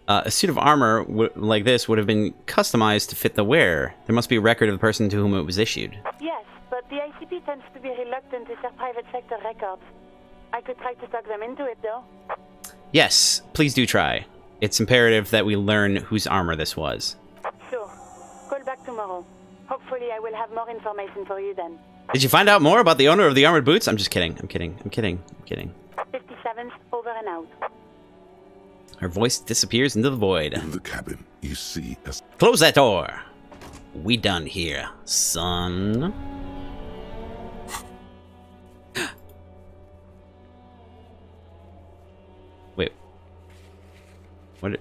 A suit of armor like this would have been customized to fit the wearer. There must be a record of the person to whom it was issued. Yes, but the ICP tends to be reluctant to share private sector records. I could try to talk them into it, though. Yes, please do try. It's imperative that we learn whose armor this was. Sure. Call back tomorrow. Hopefully I will have more information for you then. Did you find out more about the owner of the armored boots? I'm just kidding. I'm kidding. 57th, over and out. Her voice disappears into the void. In the cabin, you see a... Close that door. We done here, son. Wait. What?